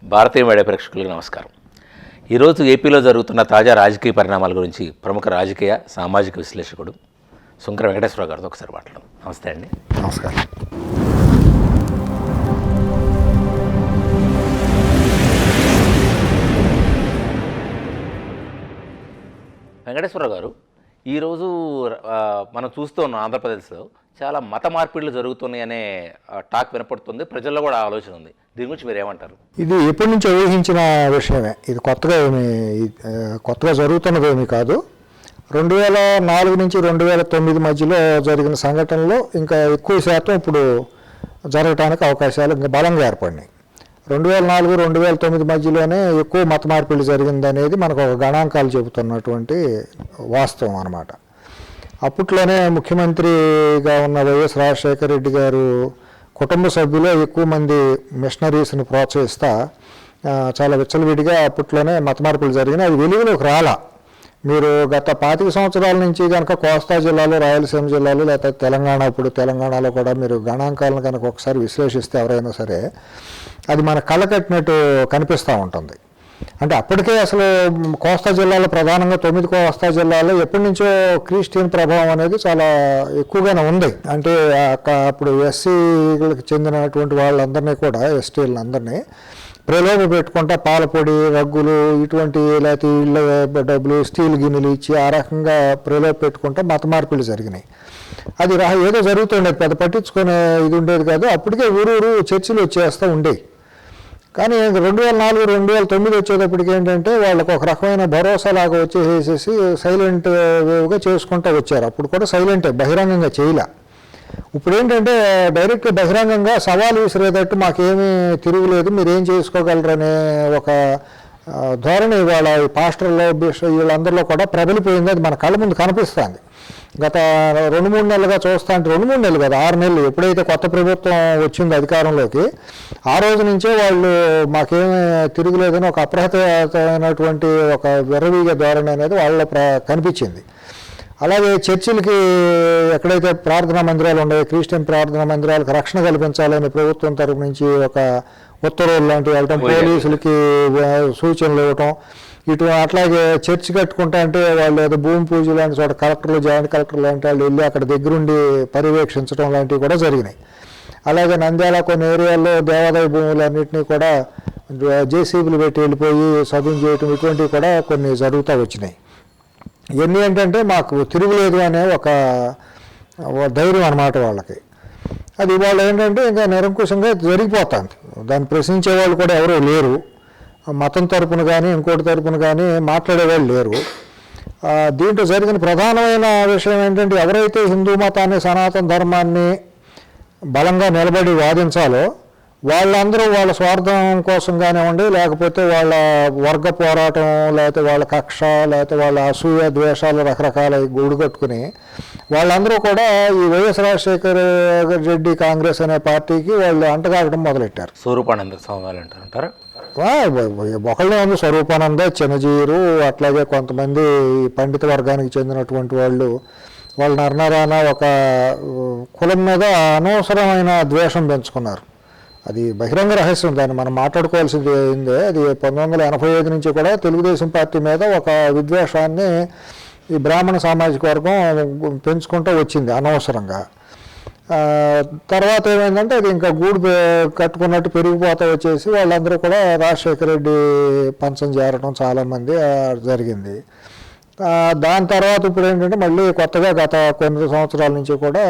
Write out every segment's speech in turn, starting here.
భారతీయ media ప్రేక్షకులకు నమస్కారం. ఈరోజు ఏపీలో జరుగుతున్న తాజా రాజకీయ పరిణామాల గురించి ప్రముఖ రాజకీయ సామాజిక విశ్లేషకుడు సుంకర వెంకటేశ్వర గారితో ఒకసారి మాట్లాడదాం. నమస్తే అండి. నమస్కారం. వెంకటేశ్వర గారు, ఈరోజు మనం చూస్తూ ఉన్నాం ఆంధ్రప్రదేశ్లో చాలా మత మార్పిడులు జరుగుతున్నాయనే టాక్ వినపడుతుంది. ప్రజల్లో కూడా ఆలోచన ఉంది. దీని గురించి మీరు ఏమంటారు? ఇది ఎప్పటి నుంచి ఊహించిన విషయమే. ఇది కొత్తగా జరుగుతున్నదేమీ కాదు. 2004 నుంచి 2009 మధ్యలో జరిగిన సంఘటనలో ఇంకా ఎక్కువ శాతం ఇప్పుడు జరగటానికి అవకాశాలు ఇంకా బలంగా ఏర్పడినాయి. 2004, 2009 మధ్యలోనే ఎక్కువ మత మార్పిడి జరిగిందనేది మనకు ఒక గణాంకాలు చెబుతున్నటువంటి వాస్తవం అన్నమాట. అప్పట్లోనే ముఖ్యమంత్రిగా ఉన్న వైఎస్ రాజశేఖర రెడ్డి గారు కుటుంబ సభ్యులు ఎక్కువ మంది మిషనరీస్ని ప్రోత్సహిస్తా చాలా విచ్చలవిడిగా అప్పట్లోనే మత మార్పులు జరిగినాయి. అది వెలుగులోకి రాలా. మీరు గత 25 సంవత్సరాల నుంచి కనుక కోస్తా జిల్లాలో, రాయలసీమ జిల్లాలో, లేకపోతే తెలంగాణలో కూడా మీరు గణాంకాలను కనుక ఒకసారి విశ్లేషిస్తే ఎవరైనా సరే అది మన కళ్ళకట్టినట్టు కనిపిస్తూ ఉంటుంది. అంటే అప్పటికే అసలు కోస్తా జిల్లాలో ప్రధానంగా 9 కోస్తా జిల్లాలో ఎప్పటి నుంచో క్రిస్టియన్ ప్రభావం అనేది చాలా ఎక్కువగానే ఉంది. అంటే అప్పుడు ఎస్సీలకు చెందినటువంటి వాళ్ళందరినీ కూడా, ఎస్టీలందరినీ ప్రలోభ పెట్టుకుంటా పాలపొడి, రగ్గులు, ఇటువంటి లేకపోతే ఇళ్ళ డబ్బులు, స్టీల్ గిన్నెలు ఇచ్చి ఆ రకంగా ప్రలోభ పెట్టుకుంటా మత మార్పులు జరిగినాయి. అది ఏదో జరుగుతుండేది, పెద్ద పట్టించుకునే ఇది ఉండేది కాదు. అప్పటికే ఊరూరు చర్చిలు వచ్చేస్తూ ఉండేవి. కానీ 2004, 2009 వచ్చేటప్పటికి ఏంటంటే వాళ్ళకు ఒక రకమైన భరోసా లాగా వచ్చేసేసి సైలెంట్ వేవ్గా చేసుకుంటూ వచ్చారు. అప్పుడు కూడా సైలెంటే, బహిరంగంగా చేయలే. ఇప్పుడు ఏంటంటే డైరెక్ట్గా బహిరంగంగా సవాలు విసిరేటట్టు మాకేమీ తిరుగులేదు, మీరేం చేసుకోగలరనే ఒక ధోరణి వాళ్ళ పాస్టర్లో, వీళ్ళందరిలో కూడా ప్రబలిపోయింది. అది మన కళ్ళ ముందు కనిపిస్తుంది. గత 2-3 నెలలుగా చూస్తా అంటే 2-3 నెలలు కదా, 6 నెలలు ఎప్పుడైతే కొత్త ప్రభుత్వం వచ్చిందో అధికారంలోకి, ఆ రోజు నుంచే వాళ్ళు మాకేమీ తిరుగులేదని ఒక అప్రహతమైనటువంటి ఒక విర్రవీగ ధోరణి అనేది వాళ్ళలో కనిపించింది. అలాగే చర్చిలకి ఎక్కడైతే ప్రార్థనా మందిరాలు ఉన్నాయో, క్రిస్టియన్ ప్రార్థనా మందిరాలకు రక్షణ కల్పించాలని ప్రభుత్వం తరపు నుంచి ఒక ఉత్తర్వులు లాంటివి వెళ్ళటం, పోలీసులకి సూచనలు ఇవ్వటం, అట్లాగే చర్చి కట్టుకుంటా అంటే వాళ్ళు ఏదో భూమి పూజ లాంటి చోట కలెక్టర్లు, జాయింట్ కలెక్టర్ లాంటి వాళ్ళు వెళ్ళి అక్కడ దగ్గరుండి పర్యవేక్షించడం లాంటివి కూడా జరిగినాయి. అలాగే నంద్యాల కొన్ని ఏరియాల్లో దేవాదాయ భూములన్నింటినీ కూడా జేసీబీలు పెట్టి వెళ్ళిపోయి సదును చేయటం, ఇటువంటివి కూడా కొన్ని జరుగుతూ వచ్చినాయి. ఇవన్నీ ఏంటంటే మాకు తిరుగులేదు అనే ఒక ధైర్యం అన్నమాట వాళ్ళకి. అది వాళ్ళు ఏంటంటే ఇంకా నిరంకుశంగా జరిగిపోతుంది. దాన్ని ప్రశ్నించే వాళ్ళు కూడా ఎవరూ లేరు. మతం తరపున కానీ ఇంకోటి తరపున కానీ మాట్లాడేవాళ్ళు లేరు. దీంట్లో జరిగిన ప్రధానమైన విషయం ఏంటంటే ఎవరైతే హిందూ మతాన్ని, సనాతన ధర్మాన్ని బలంగా నిలబడి వాదించాలో వాళ్ళందరూ వాళ్ళ స్వార్థం కోసం కానివ్వండి, లేకపోతే వాళ్ళ వర్గ పోరాటం, లేకపోతే వాళ్ళ కక్ష, లేకపోతే వాళ్ళ అసూయ, ద్వేషాలు రకరకాల గూడు కట్టుకుని వాళ్ళందరూ కూడా ఈ వైఎస్ రాజశేఖర రెడ్డి కాంగ్రెస్ అనే పార్టీకి వాళ్ళు అంటగాగడం మొదలెట్టారు. స్వరూపానంద స్వామి అంటారు. ఒకళ్ళే ఉంది స్వరూపానంద, చిన్నజీరు, అట్లాగే కొంతమంది పండిత వర్గానికి చెందినటువంటి వాళ్ళు నరనరాన ఒక కులం మీద అనవసరమైన ద్వేషం పెంచుకున్నారు. అది బహిరంగ రహస్యం, దాన్ని మనం మాట్లాడుకోవాల్సింది అయిందే. అది 1985 నుంచి కూడా తెలుగుదేశం పార్టీ మీద ఒక విద్వేషాన్ని ఈ బ్రాహ్మణ సామాజిక వర్గం పెంచుకుంటూ వచ్చింది అనవసరంగా. తర్వాత ఏమైందంటే అది ఇంకా గూడు కట్టుకున్నట్టు పెరిగిపోతూ వచ్చేసి వాళ్ళందరూ కూడా రాజశేఖర రెడ్డి పంచం చేరడం చాలామంది జరిగింది. దాని తర్వాత ఇప్పుడు ఏంటంటే మళ్ళీ కొత్తగా గత కొన్ని సంవత్సరాల నుంచి కూడా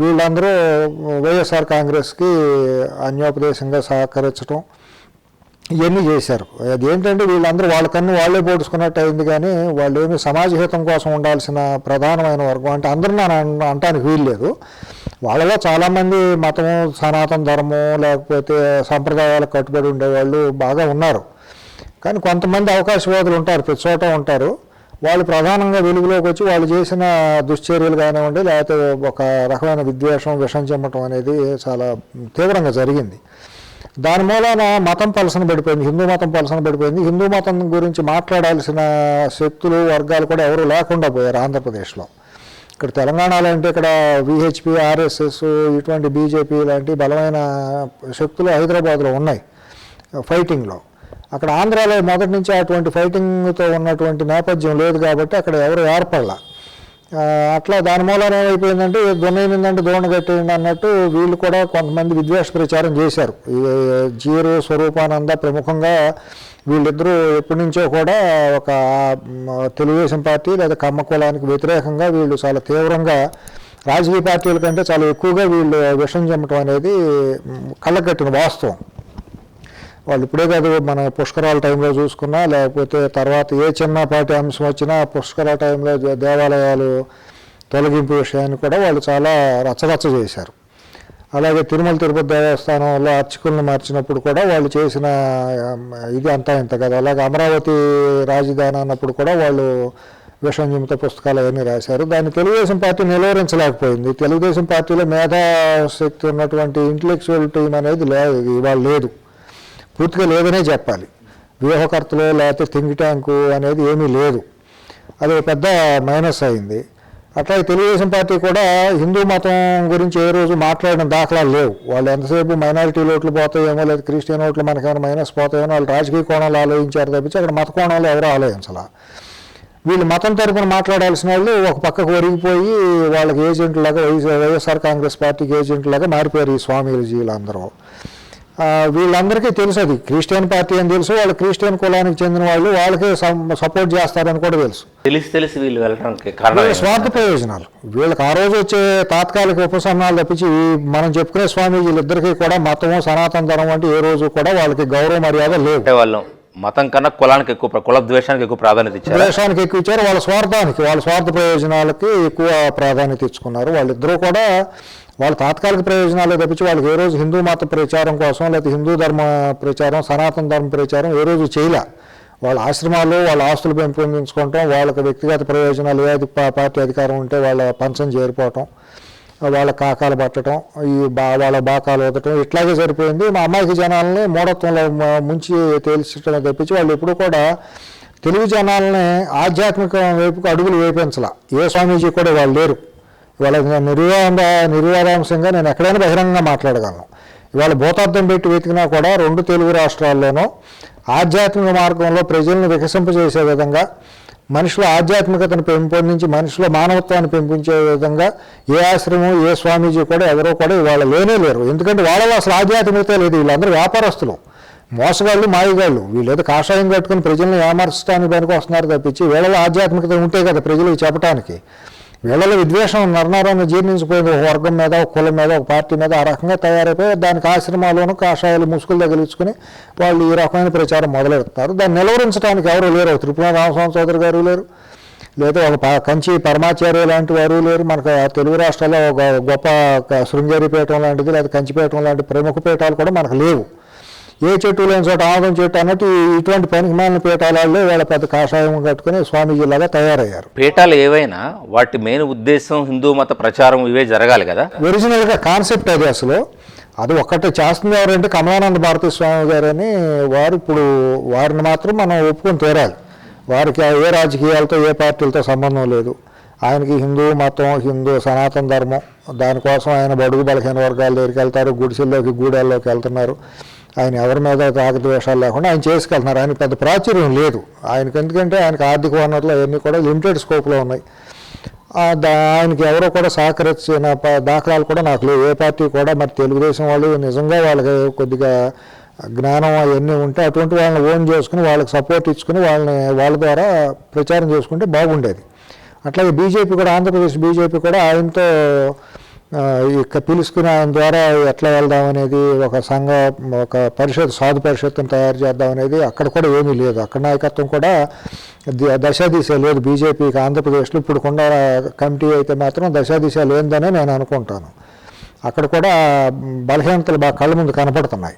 వీళ్ళందరూ వైఎస్ఆర్ కాంగ్రెస్కి అన్యోపదేశంగా సహకరించడం ఇవన్నీ చేశారు. అదేంటంటే వీళ్ళందరూ వాళ్ళ కన్ను వాళ్ళే పోడ్చుకున్నట్టు అయింది. కానీ వాళ్ళు ఏమి సమాజ హితం కోసం ఉండాల్సిన ప్రధానమైన వర్గం అంటే అందరినీ అనటానికి వీల్లేదు. వాళ్ళలో చాలామంది మతము, సనాతన ధర్మం, లేకపోతే సంప్రదాయాలకు కట్టుబడి ఉండేవాళ్ళు బాగా ఉన్నారు. కానీ కొంతమంది అవకాశవాదులు ఉంటారు, ప్రతి చోట ఉంటారు. వాళ్ళు ప్రధానంగా వెలుగులోకి వచ్చి వాళ్ళు చేసిన దుశ్చర్యలు కానివ్వండి, లేకపోతే ఒక రకమైన విద్వేషం, విషం చెమ్మటం అనేది చాలా తీవ్రంగా జరిగింది. దాని మూలాన మతం పలసన పడిపోయింది, హిందూ మతం పలసన పడిపోయింది. హిందూ మతం గురించి మాట్లాడాల్సిన శక్తులు, వర్గాలు కూడా ఎవరు లేకుండా పోయారు ఆంధ్రప్రదేశ్లో. ఇక్కడ తెలంగాణలో అంటే ఇక్కడ విహెచ్పి, ఆర్ఎస్ఎస్, ఇటువంటి బీజేపీ లాంటి బలమైన శక్తులు హైదరాబాద్లో ఉన్నాయి. ఫైటింగ్లో. అక్కడ ఆంధ్రాలో మొదటి నుంచి అటువంటి ఫైటింగ్తో ఉన్నటువంటి నేపథ్యం లేదు కాబట్టి అక్కడ ఎవరు ఏర్పడలా. అట్లా దాని మూలన ఏమైపోయిందంటే దున్నైందంటే దోణ కట్టేయండి అన్నట్టు వీళ్ళు కూడా కొంతమంది విద్వేష ప్రచారం చేశారు. ఈ జీరు స్వరూపానంద ప్రముఖంగా వీళ్ళిద్దరూ ఎప్పటి నుంచో కూడా ఒక తెలుగుదేశం పార్టీ లేదా కమ్మ కులానికి వ్యతిరేకంగా వీళ్ళు చాలా తీవ్రంగా రాజకీయ పార్టీల కంటే చాలా ఎక్కువగా వీళ్ళు విషం చెమ్మటం అనేది కళ్ళకట్టిన వాస్తవం. వాళ్ళు ఇప్పుడే కాదు, మన పుష్కరాల టైంలో చూసుకున్నా లేకపోతే తర్వాత ఏ చిన్నపాటి అంశం వచ్చినా పుష్కరాల టైంలో దేవాలయాలు తొలగింపు విషయాన్ని కూడా వాళ్ళు చాలా రచ్చరచ్చ చేశారు. అలాగే తిరుమల తిరుపతి దేవస్థానంలో అర్చకులను మార్చినప్పుడు కూడా వాళ్ళు చేసిన ఇది అంతా ఇంత కదా. అలాగే అమరావతి రాజధాని అన్నప్పుడు కూడా వాళ్ళు విషం నిమిత్త పుస్తకాలు అవన్నీ రాశారు. దాన్ని తెలుగుదేశం పార్టీ నిలువరించలేకపోయింది. తెలుగుదేశం పార్టీలో మేధాశక్తి ఉన్నటువంటి ఇంటలెక్చువల్ టీం అనేది ఇవాళ లేదు, పూర్తిగా లేదనే చెప్పాలి. వ్యూహకర్తలు లేకపోతే థింక్ ట్యాంకు అనేది ఏమీ లేదు. అది పెద్ద మైనస్ అయింది. అట్లాగే తెలుగుదేశం పార్టీ కూడా హిందూ మతం గురించి ఏ రోజు మాట్లాడిన దాఖలాలు లేవు. వాళ్ళు ఎంతసేపు మైనారిటీ ఓట్లు పోతాయేమో లేదా క్రిస్టియన్ ఓట్లు మనకేమైనా మైనస్ పోతాయేమో వాళ్ళు రాజకీయ కోణంలో ఆలోచించారు తప్పించి అక్కడ మత కోణంలో ఎవరో ఆలోచించాల. వీళ్ళు మతం తరపున మాట్లాడాల్సిన వాళ్ళు ఒక పక్కకు ఒరిగిపోయి వాళ్ళకి ఏజెంట్లాగా వైఎస్ఆర్ కాంగ్రెస్ పార్టీకి ఏజెంట్లాగా మారిపోయారు ఈ స్వామీజీలు అందరూ. వీళ్ళందరికీ తెలుసు అది క్రిస్టియన్ పార్టీ అని తెలుసు, వాళ్ళు క్రిస్టియన్ కులానికి చెందిన వాళ్ళు వాళ్ళకే సపోర్ట్ చేస్తారని కూడా తెలుసు. తెలిసి వీళ్ళు వెళ్ళడానికి కారణం స్వార్థ ప్రయోజనాలు. వీళ్ళకి ఆ రోజు వచ్చే తాత్కాలిక ఉపశమనాలు తప్పించి మనం చెప్పుకునే స్వామీజీలు ఇద్దరికీ కూడా మతము సనాతన ధర్మం అంటే ఏ రోజు కూడా వాళ్ళకి గౌరవ మర్యాద లేవు. వాళ్ళు మతం కన్నా కులానికి ఎక్కువ, కుల ద్వేషానికి ఎక్కువ ప్రాధాన్యత ఇచ్చారు. ద్వేషానికి ఎక్కువ ఇచ్చారు, వాళ్ళ స్వార్థానికి వాళ్ళ స్వార్థ ప్రయోజనాలకి ఎక్కువ ప్రాధాన్యత ఇచ్చుకున్నారు. వాళ్ళిద్దరూ కూడా వాళ్ళ తాత్కాలిక ప్రయోజనాలు తప్పించి వాళ్ళకి ఏ రోజు హిందూ మత ప్రచారం కోసం లేకపోతే హిందూ ధర్మ ప్రచారం సనాతన ధర్మ ప్రచారం ఏ రోజు చేయలే. వాళ్ళ ఆశ్రమాలు వాళ్ళ ఆస్తులు పెంపొందించుకోవటం, వాళ్ళకి వ్యక్తిగత ప్రయోజనాలు ఏది పార్టీ అధికారం ఉంటే వాళ్ళ పంచం చేరిపోవటం, వాళ్ళ కాకాలు పట్టడం, వాళ్ళ బాకాలు వదటం ఇట్లాగే సరిపోయింది. మా అమ్మాయికి జనాలని మూఢత్వంలో ముంచి తేల్చడం తప్పించి వాళ్ళు ఎప్పుడు కూడా తెలుగు జనాలని ఆధ్యాత్మిక వైపుకు అడుగులు వేపించాల. ఏ స్వామీజీ కూడా వాళ్ళు లేరు. ఇవాళ నిర్వివాదాంశంగా నేను ఎక్కడైనా బహిరంగంగా మాట్లాడగలను. ఇవాళ భూతార్థం పెట్టి వెతికినా కూడా 2 తెలుగు రాష్ట్రాల్లోనూ ఆధ్యాత్మిక మార్గంలో ప్రజలను వికసింపజేసే విధంగా, మనిషిలో ఆధ్యాత్మికతను పెంపొందించి మనిషిలో మానవత్వాన్ని పెంపొందించే విధంగా ఏ ఆశ్రమం ఏ స్వామీజీ కూడా ఎవరో కూడా ఇవాళ లేరు. ఎందుకంటే వాళ్ళలో అసలు ఆధ్యాత్మికత లేదు. వీళ్ళందరూ వ్యాపారస్తులు, మోసగాళ్ళు, మాయగాళ్ళు. వీళ్ళేదో కాషాయం కట్టుకుని ప్రజల్ని ఏమర్చడానికి పనికి వస్తున్నారు తప్పించి వీళ్ళలో ఆధ్యాత్మికత ఉంటే కదా ప్రజలకు చెప్పడానికి. వీళ్ళలో విద్వేషం నరనరాన్ని జీర్ణించిపోయింది. ఒక వర్గం మీద, ఒక కులం మీద, ఒక పార్టీ మీద ఆ రకంగా తయారైపోయి దానికి ఆశ్రమాల్లోనూ కాషాయాలు ముసుగులు తగిలించుకుని వాళ్ళు ఈ రకమైన ప్రచారం మొదలెడుతున్నారు. దాన్ని నిలవరించడానికి ఎవరు లేరు. త్రిపుర రామస్వామి చౌదరి గారు లేరు, లేదా ఒక కంచి పరమాచార్య లాంటి వారు లేరు. మనకు తెలుగు రాష్ట్రాల్లో ఒక గొప్ప శృంగేరి పీఠం లాంటిది లేదా కంచిపీఠం లాంటి ప్రముఖ పీఠాలు కూడా మనకు లేవు. ఏ చెట్టు లేని చోట ఆముదం చెట్టు అన్నట్టు ఇటువంటి పనికిమాలిన పీఠాలలో వాళ్ళ పెద్ద కాషాయం కట్టుకుని స్వామీజీలాగా తయారయ్యారు. పీఠాలు ఏవైనా వాటి మెయిన్ ఉద్దేశం హిందూ మత ప్రచారం ఇవే జరగాలి కదా. ఒరిజినల్గా కాన్సెప్ట్ అది. అసలు అది ఒక్కటే చేస్తుంది ఎవరంటే కమలానంద భారతీ స్వామి గారు అని వారు. ఇప్పుడు వారిని మాత్రం మనం ఒప్పుకొని తీరాలి. వారికి ఏ రాజకీయాలతో ఏ పార్టీలతో సంబంధం లేదు. ఆయనకి హిందూ మతం, హిందూ సనాతన ధర్మం, దానికోసం ఆయన బడుగు బలహీన వర్గాల దగ్గరికి వెళ్తారు, గుడిసెల్లోకి గూడాల్లోకి వెళ్తున్నారు. ఆయన ఎవరి మీద రాగద్వేషాలు లేకుండా ఆయన చేసుకెళ్తున్నారు. ఆయనకు పెద్ద ప్రాచుర్యం లేదు. ఆయనకు ఎందుకంటే ఆయనకు ఆర్థిక వనరులు అవన్నీ కూడా లిమిటెడ్ స్కోప్లో ఉన్నాయి. ఆయనకి ఎవరో కూడా సహకరించిన దాఖలాలు కూడా నాకు లేవు. ఏ పార్టీ కూడా మరి తెలుగుదేశం వాళ్ళు నిజంగా వాళ్ళకి కొద్దిగా జ్ఞానం అవన్నీ ఉంటే అటువంటి వాళ్ళని ఓన్ చేసుకుని వాళ్ళకి సపోర్ట్ ఇచ్చుకుని వాళ్ళ ద్వారా ప్రచారం చేసుకుంటే బాగుండేది. అట్లాగే బీజేపీ కూడా, ఆంధ్రప్రదేశ్ బీజేపీ కూడా ఆయనతో పిలుచుకుని ఆయన ద్వారా ఎట్లా వెళ్దామనేది ఒక పరిషత్, సాధు పరిషత్తును తయారు చేద్దామనేది అక్కడ కూడా ఏమీ లేదు. అక్కడ నాయకత్వం కూడా దశాదిశ లేదు బీజేపీకి ఆంధ్రప్రదేశ్లో. ఇప్పుడు కొండ కమిటీ అయితే మాత్రం దశాదిశ లేదనే నేను అనుకుంటాను. అక్కడ కూడా బలహీనతలు బాగా కళ్ళ ముందు కనపడుతున్నాయి.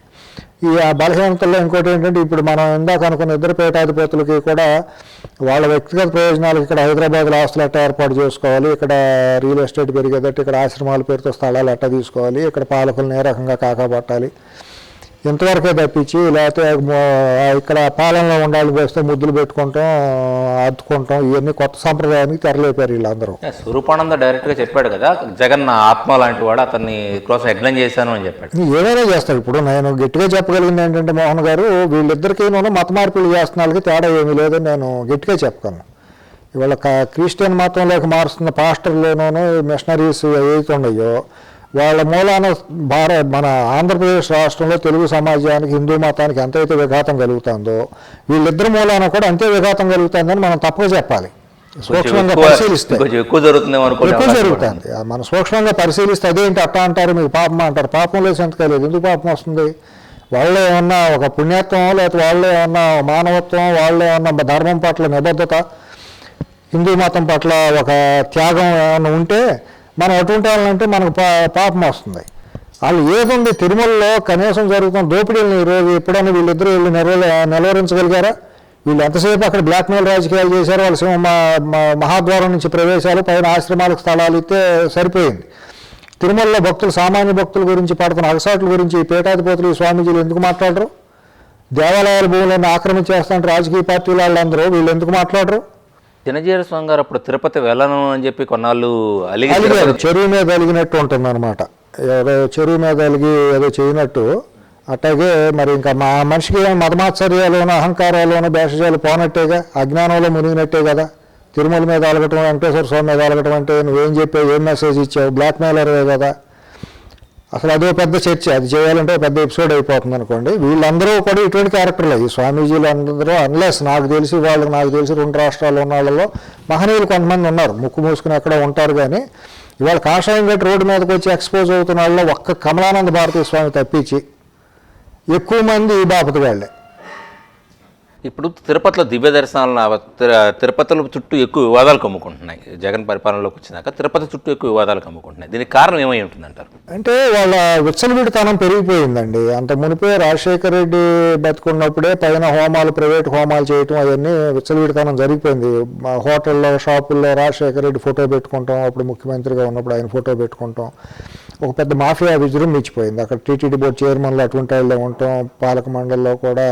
ఆ బలహీనతల్లో ఇంకోటి ఏంటంటే ఇప్పుడు మనం ఇందాక అనుకున్న ఇద్దరు పీఠాధిపతులకి కూడా వాళ్ళ వ్యక్తిగత ప్రయోజనాలకు ఇక్కడ హైదరాబాద్లో ఆస్తులు ఎట్టా ఏర్పాటు చేసుకోవాలి, ఇక్కడ రియల్ ఎస్టేట్ పెరిగేటట్టు ఇక్కడ ఆశ్రమాల పేరుతో స్థలాలు ఎట్టా తీసుకోవాలి, ఇక్కడ పాలకులను ఏ రకంగా కాకాపట్టాలి, ఇంతవరకే తప్పించి లేకపోతే ఇక్కడ పాలనలో ఉండాలని వస్తే ముద్దులు పెట్టుకుంటాం, అద్దుకుంటాం, ఇవన్నీ కొత్త సంప్రదాయానికి తెరలేపారు వీళ్ళందరూ. స్వరూపానంద డైరెక్ట్గా చెప్పాడు కదా, జగన్ నా ఆత్మ లాంటి వాడు, అతన్ని కోసం యజ్ఞం చేశాను అని చెప్పాడు. ఏదైనా చేస్తారు. ఇప్పుడు నేను గట్టిగా చెప్పగలిగింది ఏంటంటే మోహన్ గారు, వీళ్ళిద్దరికీ మత మార్పులు చేస్తున్న తేడా ఏమీ లేదని నేను గట్టిగా చెప్పగలను. ఇవాళ క్రిస్టియన్ మతంలోకి మారుస్తున్న పాస్టర్లోనూ మిషనరీస్ ఏవైతే ఉన్నాయో వాళ్ళ మూలాన మన ఆంధ్రప్రదేశ్ రాష్ట్రంలో తెలుగు సమాజానికి, హిందూ మతానికి ఎంతైతే విఘాతం కలుగుతుందో వీళ్ళిద్దరి మూలాన కూడా అంతే విఘాతం కలుగుతుందని మనం తప్పక చెప్పాలి. సూక్ష్మంగా పరిశీలిస్తే ఎక్కువ జరుగుతుంది. మనం సూక్ష్మంగా పరిశీలిస్తే అదేంటి అట్టా అంటారు, మీకు పాపం అంటారు. పాపం లేదు సంతకాయ లేదు, ఎందుకు పాపం వస్తుంది? వాళ్ళే ఏమన్నా ఒక పుణ్యత్వం, లేకపోతే వాళ్ళే ఏమన్నా మానవత్వం, వాళ్ళే ఏమన్నా ధర్మం పట్ల నిబద్ధత, హిందూ మతం పట్ల ఒక త్యాగం ఏమైనా ఉంటే మనం అటువంటి వాళ్ళంటే మనకు పాపం వస్తుంది. వాళ్ళు ఏదుంది తిరుమలలో కనీసం జరుగుతున్న దోపిడీలను ఈరోజు ఎప్పుడైనా వీళ్ళిద్దరూ వీళ్ళు నిలవరించగలిగారా? వీళ్ళు ఎంతసేపు అక్కడ బ్లాక్మెయిల్ రాజకీయాలు చేశారు. వాళ్ళ మహాద్వారం నుంచి ప్రవేశాలు, పైన ఆశ్రమాలకు స్థలాలు ఇస్తే సరిపోయింది. తిరుమలలో భక్తులు, సామాన్య భక్తుల గురించి పడుతున్న అగసాట్ల గురించి పీఠాధిపతులు, స్వామీజీలు ఎందుకు మాట్లాడరు? దేవాలయాల భూములను ఆక్రమించేస్తాంటే రాజకీయ పార్టీల వాళ్ళందరూ వీళ్ళు ఎందుకు మాట్లాడరు? చిన్నజీర స్వామి గారు అప్పుడు తిరుపతి వెళ్ళను అని చెప్పి కొన్నాళ్ళు చెరువు మీద అలిగినట్టు ఉంటుంది అనమాట. ఏదో చెరువు మీద అలిగి ఏదో చేయనట్టు. అట్లాగే మరి ఇంకా మా మనిషికి మతమాత్సర్యాలోనూ, అహంకారాల్లోనూ, భేషజాలు పోనట్టేగా, అజ్ఞానంలో మునిగినట్టే కదా. తిరుమల మీద అలగటం, వెంకటేశ్వర స్వామి మీద అలగటం అంటే నువ్వేం చెప్పావు, ఏం మెసేజ్ ఇచ్చావు? బ్లాక్మెయిలర్వే కదా. అసలు అదో పెద్ద చర్చ. అది చేయాలంటే పెద్ద ఎపిసోడ్ అయిపోతుంది అనుకోండి. వీళ్ళందరూ కూడా ఇటువంటి క్యారెక్టర్లే. ఈ స్వామీజీలు అందరూ అన్లెస్ నాకు తెలిసి 2 రాష్ట్రాల్లో ఉన్న వాళ్ళలో మహనీయులు కొంతమంది ఉన్నారు, ముక్కు మూసుకుని ఎక్కడ ఉంటారు. కానీ ఇవాళ కాషాయం గట్టి రోడ్డు మీదకి వచ్చి ఎక్స్పోజ్ అవుతున్న వాళ్ళలో ఒక్క కమలానంద భారతీ స్వామి తప్పించి ఎక్కువ మంది ఈ బాపతి వాళ్ళే. ఇప్పుడు తిరుపతిలో దివ్య దర్శనాలను తిరుపతిలో చుట్టూ ఎక్కువ వివాదాలు కమ్ముకుంటున్నాయి. జగన్ పరిపాలనలోకి వచ్చినాక తిరుపతి చుట్టూ ఎక్కువ వివాదాలు కమ్ముకుంటున్నాయి. దీనికి కారణం ఏమై ఉంటుందంటారు? అంటే వాళ్ళ విచ్చలవిడితనం పెరిగిపోయిందండి. అంత మునిపే రాజశేఖర రెడ్డి బతుకున్నప్పుడే పైన హోమాలు, ప్రైవేట్ హోమాలు చేయటం, అవన్నీ విచ్చలవిడితనం జరిగిపోయింది. హోటల్లో, షాపుల్లో రాజశేఖర రెడ్డి ఫోటో పెట్టుకుంటాం, అప్పుడు ముఖ్యమంత్రిగా ఉన్నప్పుడు ఆయన ఫోటో పెట్టుకుంటాం. ఒక పెద్ద మాఫియా విజృంభించిపోయింది. అక్కడ టీటీడీ బోర్డు చైర్మన్లు అటువంటి వాళ్ళే ఉంటాం, పాలక మండలిలో కూడా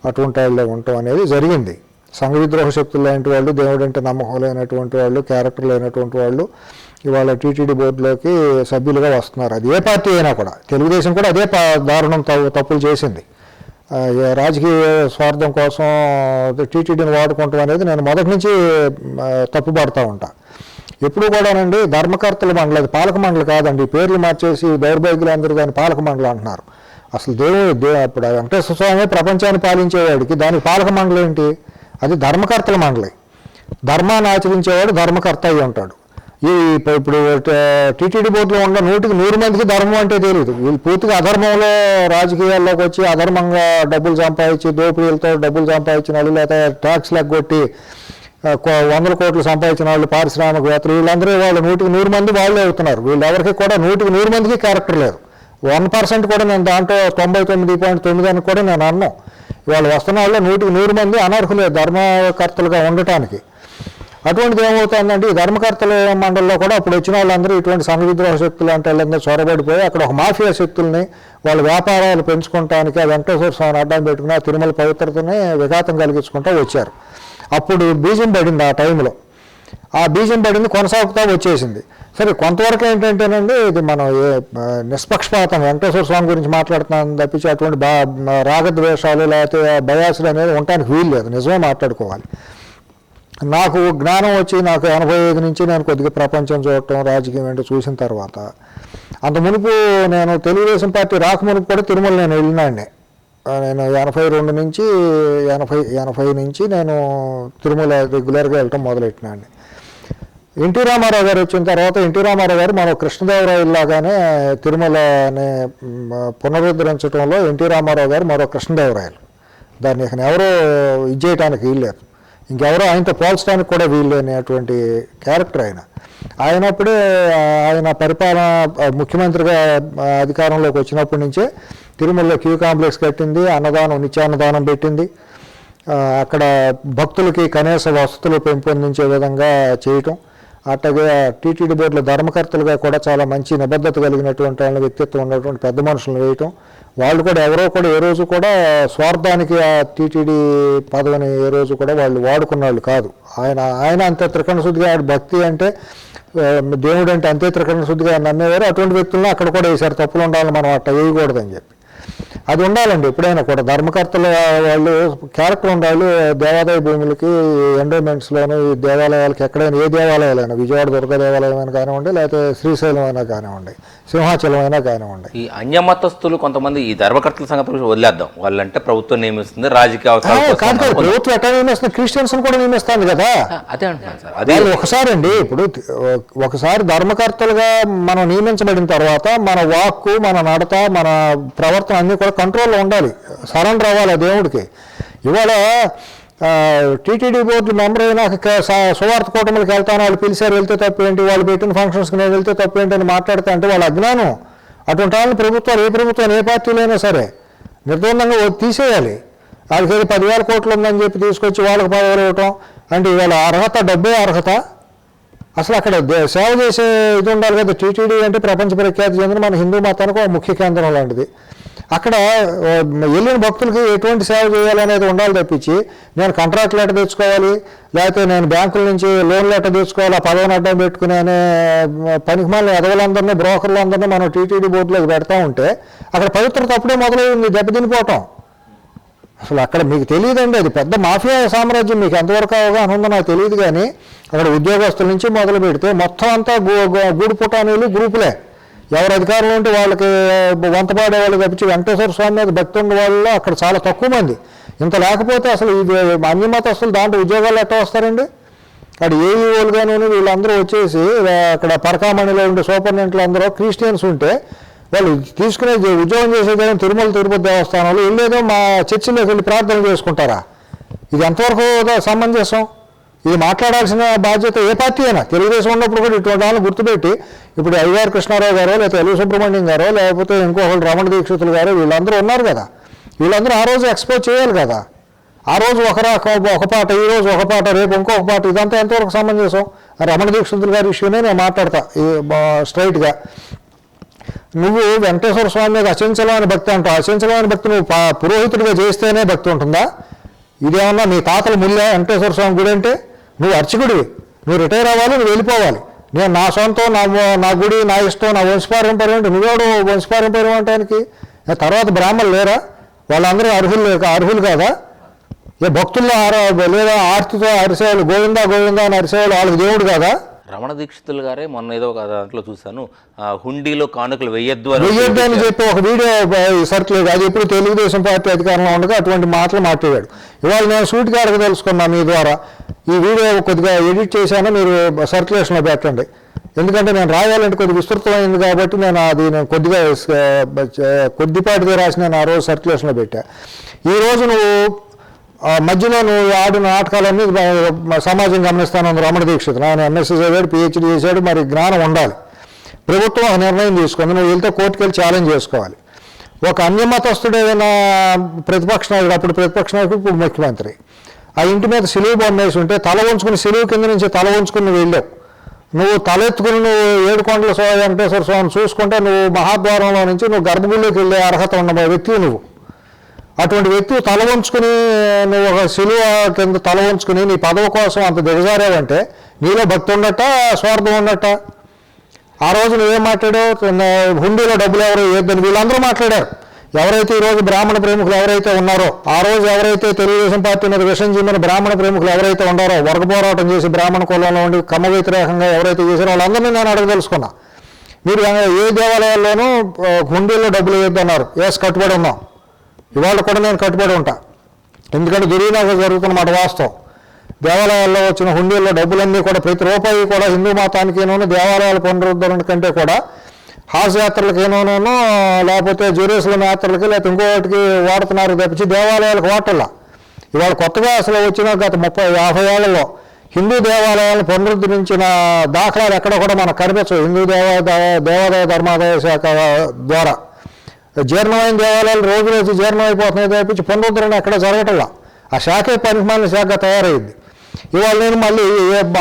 అటువంటి వాళ్ళే ఉండటం అనేది జరిగింది. సంఘ విద్రోహ శక్తులు లాంటి వాళ్ళు, దేవుడు అంటే నమ్మకం లేనటువంటి వాళ్ళు, క్యారెక్టర్ లేనటువంటి వాళ్ళు ఇవాళ టీటీడీ బోర్డులోకి సభ్యులుగా వస్తున్నారు. అది ఏ పార్టీ అయినా కూడా. తెలుగుదేశం కూడా అదే దారుణం తప్పులు చేసింది. రాజకీయ స్వార్థం కోసం టీటీడీని వాడుకుంటాం అనేది నేను మొదటి నుంచి తప్పుపడతా ఉంటా. ఎప్పుడు కూడానండి ధర్మకర్తల మండలి, అది పాలక మండలి కాదండి. పేర్లు మార్చేసి దౌర్భాగ్యులు అందరూ దాన్ని పాలక మండలి అంటున్నారు. అసలు ఇప్పుడు వెంకటేశ్వర స్వామి ప్రపంచాన్ని పాలించేవాడికి దానికి పాలక మండలి ఏంటి? అది ధర్మకర్తల మండలి. ధర్మాన్ని ఆచరించేవాడు ధర్మకర్త అయి ఉంటాడు. ఇప్పుడు టీటీడీ బోర్డులో ఉన్న 100 మందికి ధర్మం అంటే తెలియదు. వీళ్ళు పూర్తిగా అధర్మంలో రాజకీయాల్లోకి వచ్చి అధర్మంగా డబ్బులు సంపాదించి, దోపిడీలతో డబ్బులు సంపాదించిన వాళ్ళు, లేదా ట్యాక్స్ లెగ్గొట్టి 100 కోట్లు సంపాదించిన వాళ్ళు, పారిశ్రామికవేత్తలు, వీళ్ళందరూ వాళ్ళు 100 మంది వాళ్ళే అవుతున్నారు. వీళ్ళెవరికి కూడా 100 మందికి క్యారెక్టర్ లేదు. 1% కూడా నేను దాంట్లో 99.9 అని కూడా నేను అన్నాను. ఇవాళ వస్తున్న వాళ్ళు 100 మంది అనర్హులే ధర్మకర్తలుగా ఉండటానికి. అటువంటిది ఏమవుతుందంటే ఈ ధర్మకర్తల మండలిలో కూడా అప్పుడు వచ్చిన వాళ్ళందరూ ఇటువంటి సంఘ విద్రోహ శక్తులు అంటే వాళ్ళందరూ చొరబడిపోయి అక్కడ ఒక మాఫియా శక్తుల్ని వాళ్ళ వ్యాపారాలు పెంచుకోవటానికి ఆ వెంకటేశ్వర స్వామిని అడ్డం పెట్టుకుని ఆ తిరుమల పవిత్రతని విఘాతం కలిగించుకుంటూ వచ్చారు. అప్పుడు బీజం పడింది. ఆ టైంలో ఆ బీజం పడింది, కొనసాగుతూ వచ్చేసింది. సరే, కొంతవరకు ఏంటంటేనండి ఇది మనం నిష్పక్షపాతం వెంకటేశ్వర స్వామి గురించి మాట్లాడుతున్నాను తప్పించి అటువంటి రాగద్వేషాలు లేకపోతే బయాసులు అనేది ఉండటానికి వీలు లేదు. నిజమే మాట్లాడుకోవాలి. నాకు జ్ఞానం వచ్చి నాకు 85 నుంచి నేను కొద్దిగా ప్రపంచం చూడటం, రాజకీయం ఏంటో చూసిన తర్వాత, అంత మునుపు నేను తెలుగుదేశం పార్టీ రాకమునుపు కూడా తిరుమల నేను వెళ్ళినాండి. నేను 82 నుంచి 80 నుంచి నేను తిరుమల రెగ్యులర్గా వెళ్ళటం మొదలెట్టినాండి. ఎన్టీ రామారావు గారు వచ్చిన తర్వాత ఎన్టీ రామారావు గారు మరో కృష్ణదేవరాయలాగానే తిరుమలని పునరుద్ధరించడంలో ఎన్టీ రామారావు గారు మరో కృష్ణదేవరాయలు. దాన్ని ఇక ఎవరో ఇది చేయడానికి వీల్లేదు. ఇంకెవరో ఆయనతో పోల్చడానికి కూడా వీల్లేనటువంటి క్యారెక్టర్ ఆయన. ఆయనప్పుడే ఆయన పరిపాలన ముఖ్యమంత్రిగా అధికారంలోకి వచ్చినప్పటి నుంచే తిరుమలలో క్యూ కాంప్లెక్స్ కట్టింది, అన్నదానం, నిత్యాన్నదానం పెట్టింది. అక్కడ భక్తులకి కనీస వసతులు పెంపొందించే విధంగా చేయటం, అట్లాగే టీటీడీ బోర్డులో ధర్మకర్తలుగా కూడా చాలా మంచి నిబద్ధత కలిగినటువంటి వాళ్ళ వ్యక్తిత్వం ఉన్నటువంటి పెద్ద మనుషులను వేయటం. వాళ్ళు కూడా ఎవరో కూడా ఏ రోజు కూడా స్వార్థానికి ఆ టీటీడీ పదవిని ఏ రోజు కూడా వాళ్ళు వాడుకున్న వాళ్ళు కాదు. ఆయన అంతే త్రికరణ శుద్ధిగా భక్తి అంటే దేవుడు అంటే అంతే త్రికరణ శుద్ధిగా నమ్మేవారు. అటువంటి వ్యక్తులను అక్కడ కూడా వేశారు. తప్పులు ఉండాలని మనం అట్లా వేయకూడదని చెప్పి అది ఉండాలండి. ఎప్పుడైనా కూడా ధర్మకర్తలు వాళ్ళు క్యారెక్టర్ ఉండాలి. దేవాదాయ భూములకి ఎండోమెంట్స్లోను ఈ దేవాలయాలకి ఎక్కడైనా ఏ దేవాలయాలైనా విజయవాడ దుర్గా దేవాలయం అయినా కానివ్వండి, లేకపోతే శ్రీశైలం అయినా కానివ్వండి, సింహాచలం అయినా కానివ్వండి. ఈ అన్యమతస్తులు కొంతమంది ఈ ధర్మకర్తల సంగతి వదిలేద్దాం. వాళ్ళంటే ప్రభుత్వం నియమిస్తుంది, రాజకీయ అవసరాలు ప్రభుత్వం ఎట్లా నియమిస్తుంది, క్రిస్టియన్స్ కూడా నియమిస్తుంది కదా. అదే అంటున్నాను సార్. అదే ఒకసారి అండి, ఇప్పుడు ఒకసారి ధర్మకర్తలుగా మనం నియమించబడిన తర్వాత మన వాక్కు, మన నడత, మన ప్రవర్తన అన్నీ కూడా కంట్రోల్లో ఉండాలి. సరెండర్ అవ్వాలి దేవుడికి. ఇవాళ టీటీడీ బోర్డు మెంబర్ అయినా సువార్త కూటమికి వెళ్తాను, వాళ్ళు పిలిచారు వెళ్తే తప్పు ఏంటి, వాళ్ళు పెట్టిన ఫంక్షన్స్కి నేను వెళ్తే తప్పు ఏంటి అని మాట్లాడుతా అంటే వాళ్ళ అజ్ఞానం. అటువంటి వాళ్ళని ప్రభుత్వాలు ఏ పార్టీలైనా సరే నిర్బంధంగా తీసేయాలి. వాళ్ళకి 10,000 కోట్లు ఉందని చెప్పి తీసుకొచ్చి వాళ్ళకి పదవులు ఇవ్వటం అంటే ఇవాళ అర్హత, డబ్బే అర్హత. అసలు అక్కడ సేవ చేసే ఇది ఉండాలి కదా. టీటీడీ అంటే ప్రపంచ ప్రఖ్యాతి చెందిన మన హిందూ మతానికి ఒక ముఖ్య కేంద్రం లాంటిది. అక్కడ వెళ్ళిన భక్తులకి ఎటువంటి సేవ చేయాలనేది ఉండాలి తప్పించి నేను కాంట్రాక్ట్ లెటర్ తెచ్చుకోవాలి, లేకపోతే నేను బ్యాంకుల నుంచి లోన్ లెటర్ తెచ్చుకోవాలి, ఆ పదవిని అడ్డం పెట్టుకుని అనే పనికిమాలిన ఎదవలందరినీ, బ్రోకర్లందరినీ మనం టీటీడీ బోర్డులోకి పెడతా ఉంటే అక్కడ పవిత్రత అప్పుడే మొదలైంది దెబ్బతినిపోవటం. అసలు అక్కడ మీకు తెలియదండి, అది పెద్ద మాఫియా సామ్రాజ్యం. మీకు ఎంతవరకు అవగాహన ఉందో నాకు తెలియదు, కానీ అక్కడ ఉద్యోగస్తుల నుంచి మొదలు పెడితే మొత్తం అంతా గూడు పుటానీలు గ్రూపులే. ఎవరు అధికారులు ఉంటే వాళ్ళకి వంతపాడే వాళ్ళు తప్పించి వెంకటేశ్వర స్వామి మీద భక్తి ఉన్న వాళ్ళు అక్కడ చాలా తక్కువ మంది. ఇంత లేకపోతే అసలు ఇది అన్యమతస్తులు దాంట్లో ఉద్యోగాలు ఎట్లా వస్తారండి? అక్కడ ఏఈఓలు కానీ వీళ్ళందరూ వచ్చేసి అక్కడ పరకామణిలో ఉండే సూపరింటెండెంట్లు అందరూ క్రిస్టియన్స్ ఉంటే వాళ్ళు తీసుకునే ఉద్యోగం చేసేదేమో తిరుమల తిరుపతి దేవస్థానాలు వెళ్ళేదో మా చర్చిలోకి వెళ్ళి ప్రార్థన చేసుకుంటారా? ఇది ఎంతవరకు సమంజసం? ఇది మాట్లాడాల్సిన బాధ్యత ఏ పార్టీ అయినా. తెలుగుదేశం ఉన్నప్పుడు కూడా ఇటువంటి వాళ్ళని గుర్తుపెట్టి ఇప్పుడు అయ్యగారు కృష్ణారావు గారో, లేకపోతే ఎల్వి సుబ్రహ్మణ్యం గారో, లేకపోతే ఇంకొకళ్ళు రమణ దీక్షితులు గారో వీళ్ళందరూ ఉన్నారు కదా. వీళ్ళందరూ ఆ రోజు ఎక్స్పోజ్ చేయాలి కదా. ఆ రోజు ఒక పాట, ఈ రోజు ఒక పాట, రేపు ఇంకొక పాట, ఇదంతా ఎంతవరకు సమంజసం? రమణ దీక్షితులు గారి ఇష్యూనే నేను మాట్లాడతా స్ట్రైట్గా. నువ్వు వెంకటేశ్వర స్వామి మీద అచంచలమైన భక్తి అంటావు. అచంచలమైన భక్తి నువ్వు పురోహితుడిగా చేస్తేనే భక్తి ఉంటుందా? ఇదేమన్నా నీ తాతల ముల్లే వెంకటేశ్వర స్వామి గుడి అంటే? నువ్వు అర్చకుడివి, నువ్వు రిటైర్ అవ్వాలి, నువ్వు వెళ్ళిపోవాలి. నేను నా సొంతం, నా గుడి, నా ఇష్టం, నా వంశపారంపర్యం అంటే నువ్వేడు వంశపారంపర్యం అంటానికి? తర్వాత బ్రాహ్మణులు లేరా? వాళ్ళందరూ అర్హులు కాదా? ఏ భక్తుల్లో లేదా ఆర్తితో అరిసేవాళ్ళు గోవిందా గోవిందా అని అరిసేవాళ్ళు వాళ్ళకి దేవుడు కాదా? రమణ దీక్షితులు గారే మొన్న ఏదో ఒక దాంట్లో చూశాను, హుండీలో కానుకలు వెయ్యొద్దు అని చెప్పి ఒక వీడియో సర్క్యులేట్. అది ఎప్పుడు తెలుగుదేశం పార్టీ అధికారంలో ఉండగా అటువంటి మాటలు మాట్లాడాడు. ఇవాళ నేను సూటిగా అడగ తెలుసుకున్నా మీ ద్వారా. ఈ వీడియో కొద్దిగా ఎడిట్ చేశాను, మీరు సర్క్యులేషన్లో పెట్టండి. ఎందుకంటే నేను రాయాలంటే కొద్దిగా విస్తృతమైంది కాబట్టి నేను కొద్దిగా కొద్దిపాటిగా రాసి నేను ఆ రోజు సర్క్యులేషన్లో పెట్టా. ఈరోజు నువ్వు మధ్యలో నువ్వు ఆడిన నాటకాలన్నీ సమాజం గమనిస్తాను. రమణ దీక్షితులు ఆయన ఎంఎస్సీ చదివాడు, పిహెచ్డీ చేశాడు, మరి జ్ఞానం ఉండాలి. ప్రభుత్వం ఆ నిర్ణయం తీసుకుంది, నువ్వు వెళ్తే కోర్టుకు వెళ్ళి ఛాలెంజ్ చేసుకోవాలి. ఒక అన్యమతస్తుడు ఏదైనా ప్రతిపక్ష నాయకుడు, అప్పుడు ప్రతిపక్ష నాయకుడు, ఇప్పుడు ముఖ్యమంత్రి, ఆ ఇంటి మీద సిలువు బొమ్మ వేసి ఉంటే తల ఉంచుకుని సిలువు కింద నుంచి తల ఉంచుకుని నువ్వు వెళ్ళావు. నువ్వు తలెత్తుకుని నువ్వు ఏడుకొండల వెంకటేశ్వర స్వామిని చూసుకుంటే నువ్వు మహాద్వారంలో నుంచి నువ్వు గర్భగుడిలోకి వెళ్ళే అర్హత ఉన్న వ్యక్తివి నువ్వు. అటువంటి వ్యక్తి తల వంచుకుని నువ్వు ఒక సిలువ కింద తల వంచుకుని నీ పదవి కోసం అంత దిగజారావంటే నీలో భక్తి ఉండట, స్వార్థం ఉండట? ఆ రోజు నువ్వేం మాట్లాడావు? హుండీలో డబ్బులు ఎవరు వేద్దని వీళ్ళందరూ మాట్లాడారు. ఎవరైతే ఈరోజు బ్రాహ్మణ ప్రేమికులు ఎవరైతే ఉన్నారో, ఆ రోజు ఎవరైతే తెలుగుదేశం పార్టీ మీద విషం చెందిన బ్రాహ్మణ ప్రేమికులు ఎవరైతే ఉన్నారో, వర్గ పోరాటం చేసి బ్రాహ్మణ కులంలో ఉండి కమ్మ వ్యతిరేకంగా ఎవరైతే చేశారో వాళ్ళందరినీ నేను అడగదలుచుకున్నా. మీరు ఏ దేవాలయాల్లోనూ హుండీలో డబ్బులు వేయొద్దన్నారు. కట్టుబడి ఉన్నాం. ఇవాళ కూడా నేను కట్టుబడి ఉంటా. ఎందుకంటే దుర్వినియోగం జరుగుతున్నమాట వాస్తవం. దేవాలయాల్లో వచ్చిన హుండీల్లో డబ్బులన్నీ కూడా ప్రతి రూపాయి కూడా హిందూ మతానికేనూ, దేవాలయాల పునరుద్ధరణ కంటే కూడా హాజ్ యాత్రలకేనోనూ, లేకపోతే జెరూసలేం యాత్రలకి, లేకపోతే ఇంకోటికి వాడుతున్నారు తప్పించి దేవాలయాలకు వాటల్లా. ఇవాళ కొత్తగా అసలు వచ్చిన గత 30-50 ఏళ్లలో హిందూ దేవాలయాలను పునరుద్ధరించిన దాఖలాలు ఎక్కడ కూడా మనకు కనిపించవు. హిందూ దేవాదాయ ధర్మాదాయ శాఖ ద్వారా జీర్ణమైన దేవాలయాలు రోజు రోజు జీర్ణమైపోతున్నాయి తప్పించి పునరుద్ధరణ ఎక్కడ జరగటంలా. ఆ శాఖే పనికిమాలిన శాఖ తయారైంది. ఇవాళ నేను మళ్ళీ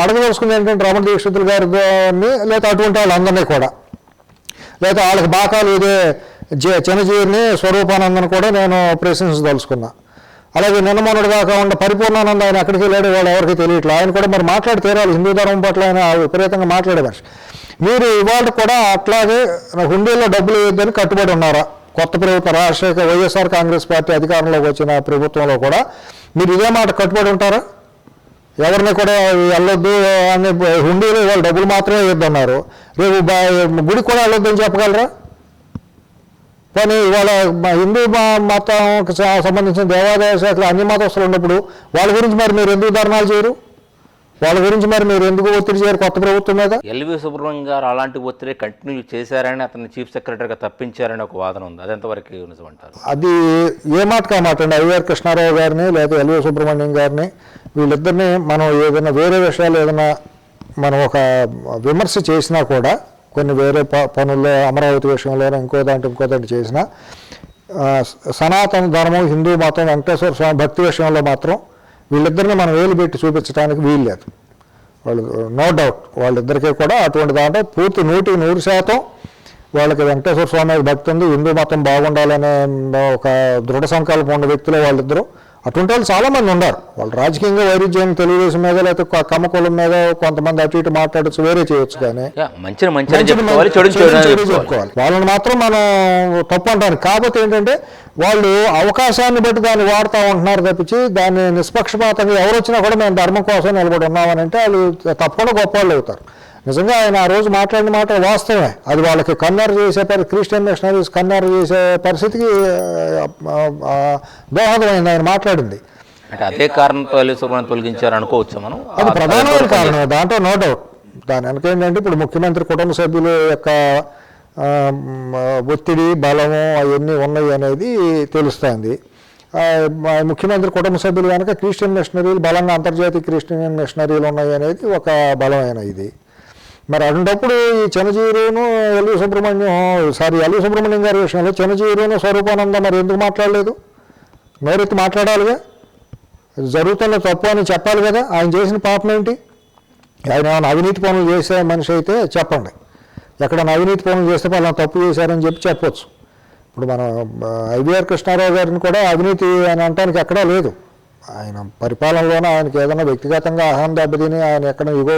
అడగదలుచుకుంది ఏంటంటే రమణ దీక్షితులు గారిని లేదా అటువంటి వాళ్ళందరినీ కూడా, లేదా వాళ్ళకి బాకాలు ఇదే చిన్నజీవిని స్వరూపానందని కూడా నేను ప్రశ్నించదలుచుకున్నా. అలాగే నిన్న మొన్నటి దాకా ఉన్న పరిపూర్ణానంద ఆయన ఎక్కడికి వెళ్ళాడు వాళ్ళు ఎవరికి తెలియట్లేదు. ఆయన కూడా మరి మాట్లాడి తీరాలి, హిందూ ధర్మం పట్ల ఆయన విపరీతంగా మాట్లాడే మనిషి. మీరు ఇవాళ కూడా అట్లాగే హుండీలో డబ్బులు వేయొద్దని కట్టుబడి ఉన్నారా? కొత్త ప్రభుత్వం రాజశేఖర్ వైఎస్ఆర్ కాంగ్రెస్ పార్టీ అధికారంలోకి వచ్చిన ప్రభుత్వంలో కూడా మీరు ఇదే మాట కట్టుబడి ఉంటారా? ఎవరిని కూడా వెళ్ళొద్దు అని హుండీలో వాళ్ళు డబ్బులు మాత్రమే వేయొద్దన్నారు, రేపు గుడికి కూడా వెళ్ళొద్దని చెప్పగలరా? కానీ ఇవాళ హిందూ మతంకి సంబంధించిన దేవాదాయ శాఖలు అన్ని మతస్థులు ఉన్నప్పుడు వాళ్ళ గురించి మరి మీరు ఎందుకు ధర్నాలు చేయరు? వాళ్ళ గురించి మరి మీరు ఎందుకు ఒత్తిడి చేయరు కొత్త ప్రభుత్వం మీద? ఎల్వి సుబ్రహ్మణ్యం గారు అలాంటి ఒత్తిడి కంటిన్యూ చేశారని అతన్ని చీఫ్ సెక్రటరీగా తప్పించారని ఒక వాదన ఉంది, అది ఎంతవరకు నిజమంటారు? అది ఏ మాట కామాట అండి. ఐవీఆర్ కృష్ణారావు గారిని లేదా ఎల్వి సుబ్రహ్మణ్యం గారిని వీళ్ళిద్దరిని మనం ఏదైనా వేరే విషయాలు ఏదైనా మనం ఒక విమర్శ చేసినా కూడా, కొన్ని వేరే పనుల్లో అమరావతి విషయంలో ఇంకో దాంట్లో చేసినా, సనాతన ధర్మం హిందూ మతం వెంకటేశ్వర స్వామి భక్తి విషయంలో మాత్రం వీళ్ళిద్దరిని మనం వేలు పెట్టి చూపించడానికి వీలు లేదు. వాళ్ళు నో డౌట్ వాళ్ళిద్దరికీ కూడా అటువంటి దాంట్లో పూర్తి 100% వాళ్ళకి వెంకటేశ్వర స్వామి మీద భక్తి ఉంది, హిందూ మతం బాగుండాలనే ఒక దృఢ సంకల్పం ఉన్న వ్యక్తులు వాళ్ళిద్దరూ. అటువంటి వాళ్ళు చాలామంది ఉన్నారు. వాళ్ళు రాజకీయంగా వైరుధ్యం తెలుగుదేశం మీద లేకపోతే కమ్మకులం మీద కొంతమంది అటు ఇటు మాట్లాడచ్చు, వేరే చేయొచ్చు. కానీ చెప్పుకోవాలి, వాళ్ళని మాత్రం మనం తప్పు అంటాను. కాకపోతే ఏంటంటే వాళ్ళు అవకాశాన్ని బట్టి దాన్ని వాడుతూ ఉంటున్నారు తప్పించి దాన్ని నిష్పక్షపాతంగా ఎవరు వచ్చినా కూడా మేము ధర్మం కోసం నిలబడి ఉన్నామని అంటే వాళ్ళు తప్పకుండా గొప్ప వాళ్ళు అవుతారు. నిజంగా ఆయన ఆ రోజు మాట్లాడిన మాట వాస్తవమే. అది వాళ్ళకి కన్నర్ చేసే క్రిస్టియన్ మిషనరీస్ కన్నర్ చేసే పరిస్థితికి దోహదమైంది ఆయన మాట్లాడింది. అంటే అదే కారణంతో ఎల్వి సుబ్రహ్మణ్యం తొలగించారు అనుకోవచ్చు మనం. అది ప్రధానమైన కారణం, దాంట్లో నో డౌట్. దాని వెనక ఏంటంటే ఇప్పుడు ముఖ్యమంత్రి కుటుంబ సభ్యుల యొక్క ఒత్తిడి బలము అవన్నీ ఉన్నాయి అనేది తెలుస్తుంది. ముఖ్యమంత్రి కుటుంబ సభ్యులు కనుక క్రిస్టియన్ మిషనరీలు బలంగా అంతర్జాతీయ క్రిస్టియన్ మిషనరీలు ఉన్నాయి అనేది ఒక బలమైన ఇది. మరి అటువంటిప్పుడు ఈ చిన్నజీరును ఎల్వి సుబ్రహ్మణ్యం గారి విషయంలో చిన్నజీరును స్వరూపానంద మరి ఎందుకు మాట్లాడలేదు? నోరెత్తి మాట్లాడాలిగా, జరుగుతున్న తప్పు అని చెప్పాలి కదా. ఆయన చేసిన పాపం ఏంటి? ఆయన ఏమైనా అవినీతి పనులు చేసే మనిషి అయితే చెప్పండి, ఎక్కడైనా అవినీతి పనులు చేస్తే వాళ్ళని తప్పు చేశారని చెప్పొచ్చు. ఇప్పుడు మనం ఐవీఆర్ కృష్ణారావు గారిని కూడా అవినీతి అని అనడానికి ఎక్కడా లేదు. ఆయన పరిపాలనలోనే ఆయనకి ఏదైనా వ్యక్తిగతంగా అహం దెబ్బతిని ఆయన ఎక్కడ ఇగో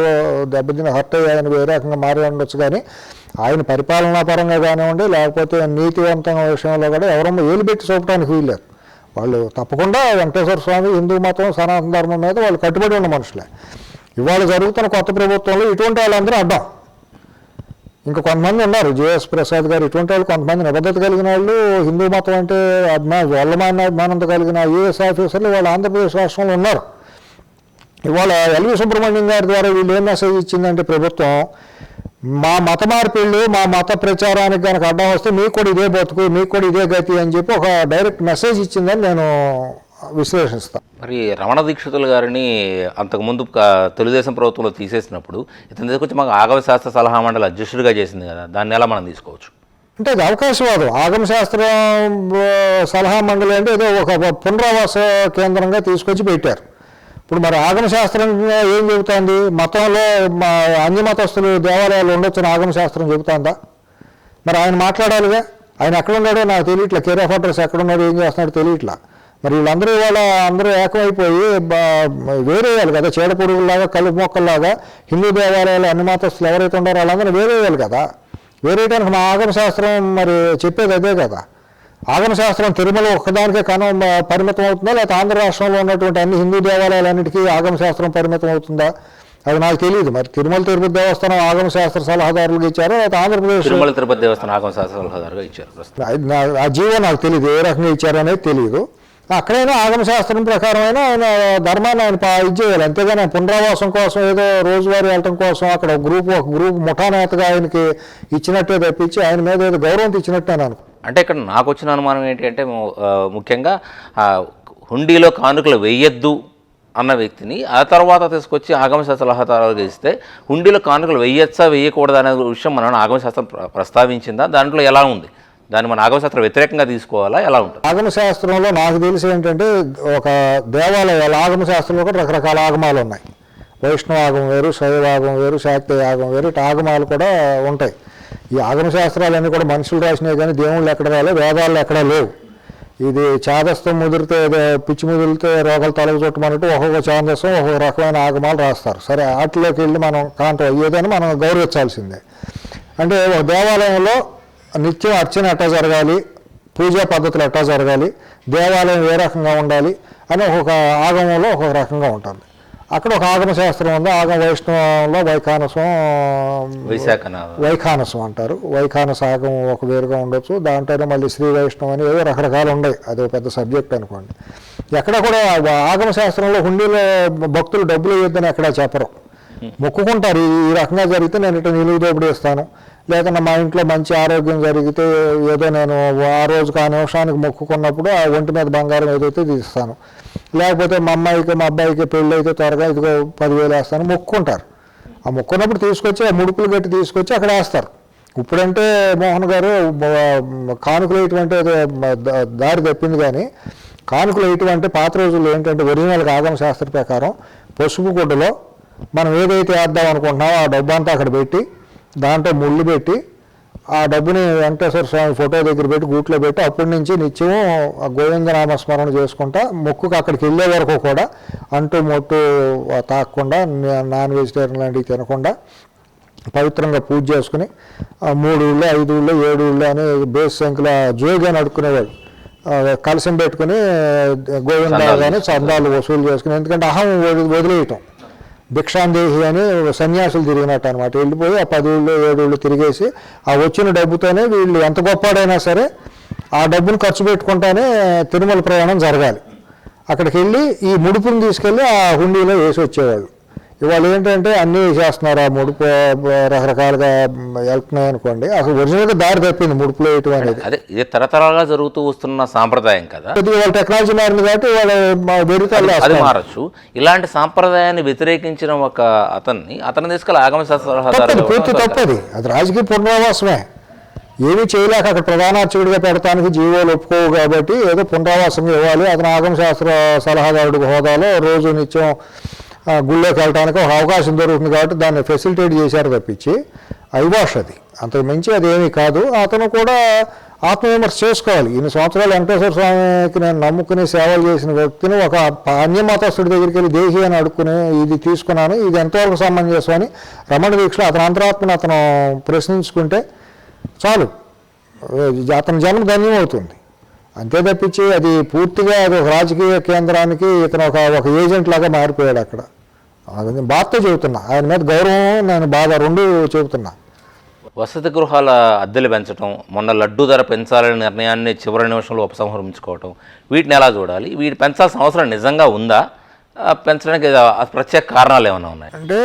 దెబ్బతిని హర్ట్ అయ్యి ఆయన వేరే రకంగా మారి ఉండొచ్చు. కానీ ఆయన పరిపాలనా పరంగా కానివ్వండి లేకపోతే నీతివంతంగా విషయంలో కూడా ఎవరన్నా ఏలు పెట్టి చూపడానికి వీల్లేదు. వాళ్ళు తప్పకుండా వెంకటేశ్వర స్వామి హిందూ మతం సనాతన ధర్మం మీద వాళ్ళు కట్టుబడి ఉన్న మనుషులే. ఇవాళ జరుగుతున్న కొత్త ప్రభుత్వంలో ఇటువంటి వాళ్ళందరూ అడ్డం. ఇంకా కొంతమంది ఉన్నారు, జేఎస్ ప్రసాద్ గారు, ఇటువంటి వాళ్ళు కొంతమంది నిబద్ధత కలిగిన వాళ్ళు, హిందూ మతం అంటే అభిమానంతో కలిగిన ఐఏఎస్ ఆఫీసర్లు వాళ్ళు ఆంధ్రప్రదేశ్ రాష్ట్రంలో ఉన్నారు. ఇవాళ ఎల్వి సుబ్రహ్మణ్యం గారి ద్వారా వీళ్ళు ఏం మెసేజ్ ఇచ్చిందంటే ప్రభుత్వం, మా మత మార్పిళ్ళు మా మత ప్రచారానికి కనుక అడ్డం వస్తే మీకు కూడా ఇదే బతుకు, మీకు కూడా ఇదే గతి అని చెప్పి ఒక డైరెక్ట్ మెసేజ్ ఇచ్చిందని నేను విశ్లేషిస్తాను. మరి రమణ దీక్షితులు గారిని అంతకుముందు తెలుగుదేశం ప్రభుత్వంలో తీసేసినప్పుడు ఇతని దగ్గర వచ్చి మాకు ఆగమ శాస్త్ర సలహా మండలి అధ్యక్షుడిగా చేసింది కదా, దాన్ని ఎలా మనం తీసుకోవచ్చు? అంటే అది అవకాశవాదం. ఆగమ శాస్త్ర సలహా మండలి అంటే ఏదో ఒక పునరావాస కేంద్రంగా తీసుకొచ్చి పెట్టారు. ఇప్పుడు మరి ఆగమ శాస్త్రం ఏం చెబుతోంది? మతంలో అన్ని మతస్థులు దేవాలయాలు ఉండొచ్చని ఆగమ శాస్త్రం చెబుతోందా? మరి ఆయన మాట్లాడాలిగా. ఆయన ఎక్కడున్నాడో నాకు తెలియట్లా, కేర్ ఆఫ్ అడ్రస్ ఎక్కడున్నాడో ఏం చేస్తున్నాడో తెలియట్లా. మరి వీళ్ళందరూ అందరూ ఏకమైపోయి వేరేయాలి కదా, చీడపురుగుల్లాగా కలుపు మొక్కల్లాగా హిందూ దేవాలయాలు అన్ని మతస్థులు ఎవరైతే ఉన్నారో వాళ్ళందరూ వేరేయాలి కదా. వేరేయడానికి మా ఆగమశాస్త్రం మరి చెప్పేది అదే కదా. ఆగమశాస్త్రం తిరుమల ఒక్కదానికే పరిమితం అవుతుందా, లేకపోతే ఆంధ్ర రాష్ట్రంలో ఉన్నటువంటి అన్ని హిందూ దేవాలయాలన్నిటికీ ఆగమశాస్త్రం పరిమితం అవుతుందా? అది నాకు తెలియదు. మరి తిరుమల తిరుపతి దేవస్థానం ఆగమశాస్త్ర సలహాదారులుగా ఇచ్చారు, లేకపోతే ఆంధ్రప్రదేశ్ తిరుమల తిరుపతి దేవస్థానం ఆగమశాస్త్ర సలహాదారుగా ఇచ్చారు. ఆ జీవో నాకు తెలియదు, ఏ రకంగా ఇచ్చారనేది తెలియదు. అక్కడైనా ఆగమశాస్త్రం ప్రకారమైన ఆయన ధర్మాన్ని ఆయన ఇది చేయాలి. అంతేగాని పునరావాసం కోసం ఏదో రోజువారీ వెళ్ళటం కోసం అక్కడ ఒక గ్రూప్ ముఠానేతగా ఆయనకి ఇచ్చినట్టే తప్పించి ఆయన మీద ఏదో గౌరవం ఇచ్చినట్టే అని అనుకో. అంటే ఇక్కడ నాకు వచ్చిన అనుమానం ఏంటి అంటే ముఖ్యంగా హుండీలో కానుకలు వెయ్యొద్దు అన్న వ్యక్తిని ఆ తర్వాత తీసుకొచ్చి ఆగమశాస్త్ర సలహాదారులుగా ఇస్తే హుండీలో కానుకలు వెయ్యొచ్చా వెయ్యకూడదు అనే విషయం మనం ఆగమశాస్త్రం ప్రస్తావించిందా, దాంట్లో ఎలా ఉంది దాన్ని మన ఆగమశాస్త్రం వ్యతిరేకంగా తీసుకోవాలా, ఎలా ఉంటుంది? ఆగమశాస్త్రంలో నాకు తెలిసి ఏంటంటే ఒక దేవాలయాలు ఆగమశాస్త్రంలో కూడా రకరకాల ఆగమాలు ఉన్నాయి. వైష్ణవ ఆగమం వేరు, శైవ ఆగమం వేరు, శాక్తేయ ఆగమం వేరు, ఇటు ఆగమాలు కూడా ఉంటాయి. ఈ ఆగమశాస్త్రాలన్నీ కూడా మనుషులు రాసినాయి కానీ దేవుళ్ళు ఎక్కడ రాలే, వేదాలు ఎక్కడా లేవు. ఇది ఛాదస్థం ముదిరితే పిచ్చి ముదిరితే రోగాలు తలకు చుట్టమన్నట్టు ఒక్కొక్క ఛాందస్సం ఒక్కొక్క రకమైన ఆగమాలు రాస్తారు. సరే వాటిలోకి వెళ్ళి మనం ఏదైనా మనం గౌరవించాల్సిందే. అంటే ఒక దేవాలయంలో నిత్యం అర్చన ఎట్టా జరగాలి, పూజా పద్ధతులు ఎట్టా జరగాలి, దేవాలయం ఏ రకంగా ఉండాలి అని ఒక్కొక్క ఆగమంలో ఒక్కొక్క రకంగా ఉంటుంది. అక్కడ ఒక ఆగమ శాస్త్రం ఉంది. ఆగమ వైష్ణవంలో వైఖానసం అంటారు. వైఖానస ఆగమం ఒక వేరుగా ఉండొచ్చు. దాంట్లోనే మళ్ళీ శ్రీ వైష్ణవం అని ఏవో రకరకాలు ఉన్నాయి. అది పెద్ద సబ్జెక్ట్ అనుకోండి. ఎక్కడ కూడా ఆగమ శాస్త్రంలో హుండీలో భక్తులు డబ్బులు ఇవ్వద్దని ఎక్కడా చెప్పరు. మొక్కుకుంటారు, ఈ రకంగా జరిగితే నేను ఇటు నిలువు దోపిడీ ఇస్తాను, లేదంటే మా ఇంట్లో మంచి ఆరోగ్యం జరిగితే ఏదో నేను ఆ రోజుకు ఆ నిమిషానికి మొక్కుకున్నప్పుడు ఆ ఒంటి మీద బంగారం ఏదైతే తీస్తాను, లేకపోతే మా అమ్మాయికి మా అబ్బాయికి పెళ్ళి అయితే త్వరగా ఇదిగో 10,000 వేస్తాను మొక్కుకుంటారు. ఆ మొక్కున్నప్పుడు తీసుకొచ్చి ఆ ముడుపులు గట్టి తీసుకొచ్చి అక్కడ వేస్తారు. ఇప్పుడంటే మోహన్ గారు కానుకలు వేయటమంటే దారి తప్పింది. కానీ కానుకలు వేయటం పాత రోజుల్లో ఏంటంటే ఒరిజినల్గా ఆగమ శాస్త్ర ప్రకారం పసుపు గుడ్డలో మనం ఏదైతే వేద్దాం అనుకుంటున్నామో ఆ డబ్బు అంతా అక్కడ పెట్టి దాంట్లో ముళ్ళు పెట్టి ఆ డబ్బుని వెంకటేశ్వర స్వామి ఫోటో దగ్గర పెట్టి గూట్లో పెట్టి అప్పటి నుంచి నిత్యం గోవిందనామస్మరణ చేసుకుంటా మొక్కుకు అక్కడికి వెళ్ళే వరకు కూడా అంటూ మొట్టు తాకకుండా నాన్ వెజిటేరియన్ లాంటివి తినకుండా పవిత్రంగా పూజ చేసుకుని 3 ఊళ్ళు 5 ఊళ్ళు 7 ఊళ్ళు అని బేస్ సంఖ్యలో జోగి అని అడుక్కునేవాళ్ళు. కలసం పెట్టుకుని గోవిందాన్ని చందాలు వసూలు చేసుకుని, ఎందుకంటే అహం వదిలేయటం. భిక్షాందేహి అని సన్యాసులు తిరిగినట్టు అనమాట. వెళ్ళిపోయి ఆ 10 ఊళ్ళు 7 ఊళ్ళు తిరిగేసి ఆ వచ్చిన డబ్బుతోనే వీళ్ళు ఎంత గొప్పవాడైనా సరే ఆ డబ్బును ఖర్చు పెట్టుకుంటానే తిరుమల ప్రయాణం జరగాలి. అక్కడికి వెళ్ళి ఈ ముడుపుని తీసుకెళ్ళి ఆ హుండీలో వేసి వచ్చేవాళ్ళు. ఇవాళ ఏంటంటే అన్నీ చేస్తున్నారు, ఆ ముడుపు రకరకాలుగా వెళ్తున్నాయి అనుకోండి. అసలు ఒరిజినల్గా దారి తప్పింది ముడుపులో వేయటం అనేది. అదే ఇది తరతరాలుగా జరుగుతూ వస్తున్న సాంప్రదాయం కదా. వాళ్ళ టెక్నాలజీ మారింది కాబట్టి వాళ్ళ అది మారచ్చు. ఇలాంటి సాంప్రదాయాన్ని వ్యతిరేకించిన ఒక అతన్ని తీసుకెళ్ళి ఆగమ శాస్త్ర పూర్తి తప్పది. అది రాజకీయ పునరావాసమే. ఏమీ చేయలేక అక్కడ ప్రధాన అర్చకుడిగా పెడతానికి జీవోలు ఒప్పుకోవు కాబట్టి ఏదో పునరావాసం ఇవ్వాలి. అతను ఆగమ శాస్త్ర సలహాదారుడి హోదాలో రోజు నిత్యం గుళ్ళోకి వెళ్ళడానికి ఒక అవకాశం దొరుకుతుంది కాబట్టి దాన్ని ఫెసిలిటేట్ చేశారు తప్పించి ఐవాష్ అది అంతకు మించి అదేమీ కాదు. అతను కూడా ఆత్మవిమర్శ చేసుకోవాలి. ఇన్ని సంవత్సరాలు వెంకటేశ్వర స్వామికి నేను నమ్ముకుని సేవలు చేసిన వ్యక్తిని ఒక అన్య మతస్థుడి దగ్గరికి వెళ్ళి దేహి అని అడుక్కుని ఇది తీసుకున్నాను, ఇది ఎంతవరకు సమంజసం అని రమణ దీక్షలో అతని అంతరాత్మను అతను ప్రశ్నించుకుంటే చాలు, అతని జన్మ ధన్యం అవుతుంది. అంతే తప్పించి అది పూర్తిగా అది ఒక రాజకీయ కేంద్రానికి ఇతను ఒక ఏజెంట్ లాగా మారిపోయాడు అక్కడ. అది బాధతో చెబుతున్నా, ఆయన మీద గౌరవం నేను బాగా రెండు చెబుతున్నా. వసతి గృహాల అద్దెలు పెంచడం, మొన్న లడ్డు ధర పెంచాలనే నిర్ణయాన్ని చివరి నిమిషంలో ఉపసంహరించుకోవటం, వీటిని ఎలా చూడాలి? వీటి పెంచాల్సిన అవసరం నిజంగా ఉందా? పెంచడానికి ప్రత్యేక కారణాలు ఏమైనా ఉన్నాయి అంటే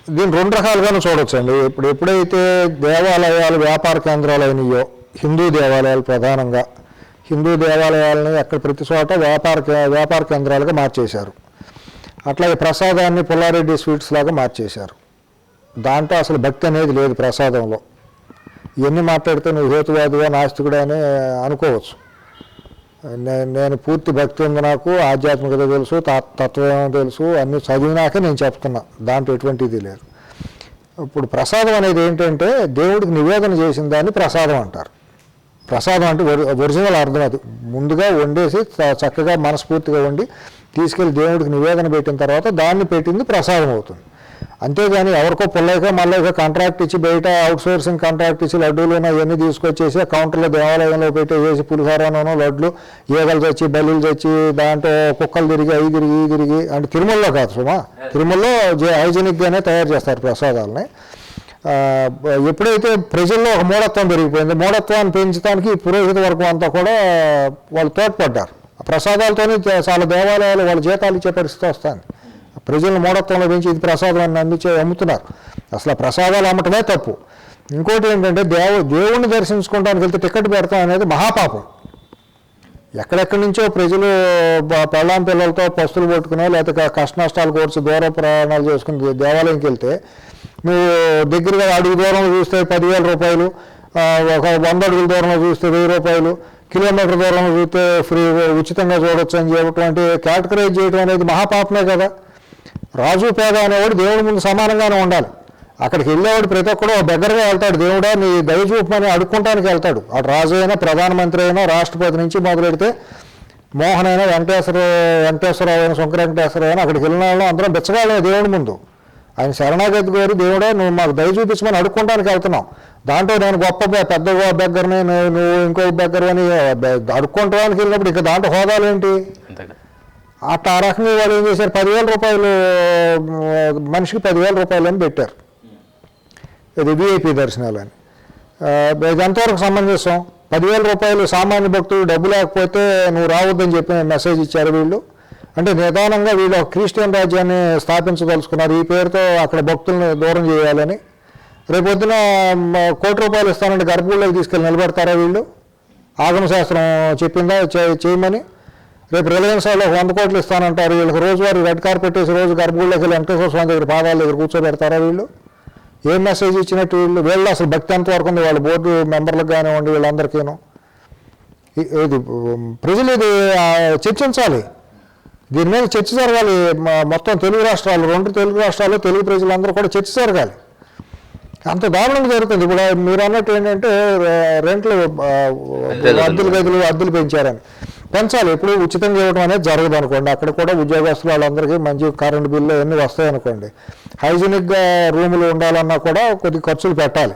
దీన్ని 2 రకాలుగానే చూడొచ్చండి. ఎప్పుడైతే దేవాలయాలు వ్యాపార కేంద్రాలు అయినాయో, హిందూ దేవాలయాలు ప్రధానంగా హిందూ దేవాలయాలని అక్కడ ప్రతి చోట వ్యాపార కేంద్రాలుగా మార్చేశారు. అట్లాగే ప్రసాదాన్ని పుల్లారెడ్డి స్వీట్స్ లాగా మార్చేశారు. దాంట్లో అసలు భక్తి అనేది లేదు ప్రసాదంలో. ఇవన్నీ మాట్లాడితే నువ్వు హేతువాదిగా నాస్తికుడు అని అనుకోవచ్చు. నేను పూర్తి భక్తి ఉంది, నాకు ఆధ్యాత్మికత తెలుసు, తత్వం తెలుసు, అన్నీ చదివినాకే నేను చెప్తున్నా, దాంట్లో ఎటువంటిది లేదు. ఇప్పుడు ప్రసాదం అనేది ఏంటంటే దేవుడికి నివేదన చేసిన దాన్ని ప్రసాదం అంటారు. ప్రసాదం అంటే ఒరిజినల్ అర్థం అది. ముందుగా వండేసి చక్కగా మనస్ఫూర్తిగా వండి తీసుకెళ్ళి దేవుడికి నివేదన పెట్టిన తర్వాత దాన్ని పెట్టింది ప్రసాదం అవుతుంది. అంతేగాని ఎవరికో పుల్లైకో మళ్ళీకో కాంట్రాక్ట్ ఇచ్చి బయట అవుట్సోర్సింగ్ కాంట్రాక్ట్ ఇచ్చి లడ్డూలు ఇవన్నీ తీసుకొచ్చేసి కౌంటర్లో దేవాలయంలో పెట్టేసి పులిహోరనో లడ్లు ఈగలు తెచ్చి బల్లులు తెచ్చి దాంట్లో కుక్కలు తిరిగి అవి తిరిగి అంటే తిరుమలలో కాదు సుమా, తిరుమలలో హైజీనిక్గానే తయారు చేస్తారు ప్రసాదాలని. ఎప్పుడైతే ప్రజల్లో ఒక మూఢత్వం పెరిగిపోయింది, మూఢత్వాన్ని పెంచడానికి పురోహిత వర్గం అంతా కూడా వాళ్ళు తోడ్పడ్డారు. ప్రసాదాలతోనే చాలా దేవాలయాలు వాళ్ళ జీతాలు ఇచ్చే పరిస్థితి వస్తుంది. ప్రజలను మూఢత్వంలో పెంచి ఇది ప్రసాదం అని అమ్ముతున్నారు. అసలు ఆ ప్రసాదాలు అమ్మటమే తప్పు. ఇంకోటి ఏంటంటే దేవుణ్ణి దర్శించుకోవడానికి వెళ్తే టికెట్ పెడతాం అనేది మహాపాపం. ఎక్కడెక్కడి నుంచో ప్రజలు పెళ్ళాం పిల్లలతో పస్తులు పట్టుకునే లేకపోతే కష్ట నష్టాలు కోర్చి దూర ప్రయాణాలు చేసుకుని దేవాలయంకి వెళ్తే నువ్వు దగ్గరగా అడుగు దూరం చూస్తే 10,000 రూపాయలు, ఒక 100 అడుగుల దూరంలో చూస్తే 1000 రూపాయలు, కిలోమీటర్ దూరంలో చూస్తే ఫ్రీ ఉచితంగా చూడొచ్చు అని చెప్పడం అంటే కేటగరైజ్ చేయడం అనేది మహాపాపమే కదా. రాజు పేద అనేవాడు దేవుడి ముందు సమానంగానే ఉండాలి. అక్కడికి వెళ్ళేవాడు ప్రతి ఒక్కడు దగ్గరగా వెళ్తాడు, దేవుడా నీ దయ చూపమని అడుక్కుంటానికి వెళ్తాడు. అటు రాజు అయినా, ప్రధానమంత్రి అయినా, రాష్ట్రపతి నుంచి మొదలెడితే మోహన్ అయినా, వెంకటేశ్వరరావు అయినా, శంకర వెంకటేశ్వరరావు అయినా అక్కడికి వెళ్ళిన వాళ్ళు అందరం బిచ్చగాళ్ళే దేవుడి ముందు. ఆయన శరణాగతి కోరి దేవుడా నువ్వు మాకు దయ చూపించమని అడుక్కుంటానికి వెళ్తున్నాం. దాంట్లో నేను గొప్ప పెద్ద బెగ్గరని, నువ్వు ఇంకో బెగ్గరని అడుక్కుంటానికి వెళ్ళినప్పుడు ఇక దాంట్లో హోదాలు ఏంటి? అట్లా ఆ రకంగా వాళ్ళు ఏం చేశారు, 10,000 రూపాయలు మనిషికి 10,000 రూపాయలు అని పెట్టారు. ఇది విఐపి దర్శనాలు అని. ఇది ఎంతవరకు సమంజసం? 10,000 రూపాయలు సామాన్య భక్తులు డబ్బు లేకపోతే నువ్వు రావద్దని చెప్పి మెసేజ్ ఇచ్చారు వీళ్ళు. అంటే నిదానంగా వీళ్ళు ఒక క్రిస్టియన్ రాజ్యాన్ని స్థాపించదలుచుకున్నారు. ఈ పేరుతో అక్కడ భక్తుల్ని దూరం చేయాలని. రేపొద్దున 1 కోటి రూపాయలు ఇస్తానంటే గర్భగుడిలోకి తీసుకెళ్ళి నిలబెడతారా వీళ్ళు? ఆగమశాస్త్రం చెప్పిందా చేయమని? రేపు రిలయన్స్ వాళ్ళు 100 కోట్లు ఇస్తానంటారు, వీళ్ళకి రోజువారీ రెడ్ కార్పెట్ వేసి రోజు గర్భగుడిలోకి వెళ్ళి వెంకటేశ్వర స్వామి దగ్గర పాదాల దగ్గర కూర్చోబెడతారా వీళ్ళు? ఏం మెసేజ్ ఇచ్చినట్టు వీళ్ళు అసలు భక్తి ఎంతవరకు ఉంది వాళ్ళ బోర్డు మెంబర్లకు కానివ్వండి వీళ్ళందరికీను? ఇది ప్రజలు ఇది చర్చించాలి, దీని మీద చర్చ జరగాలి. మొత్తం తెలుగు రాష్ట్రాలు, 2 తెలుగు రాష్ట్రాల్లో తెలుగు ప్రజలందరూ కూడా చర్చ జరగాలి. అంత దారుణంగా జరుగుతుంది. ఇప్పుడు మీరు అన్నట్టు ఏంటంటే రెంట్లు అద్దెలు పెంచారని. పెంచాలి, ఎప్పుడు ఉచితంగా ఇవ్వడం అనేది జరగదు అనుకోండి. అక్కడ కూడా ఉద్యోగస్తులు వాళ్ళందరికీ మంచి కరెంటు బిల్లు అన్నీ వస్తాయి అనుకోండి. హైజీనిక్గా రూములు ఉండాలన్నా కూడా కొద్ది ఖర్చులు పెట్టాలి.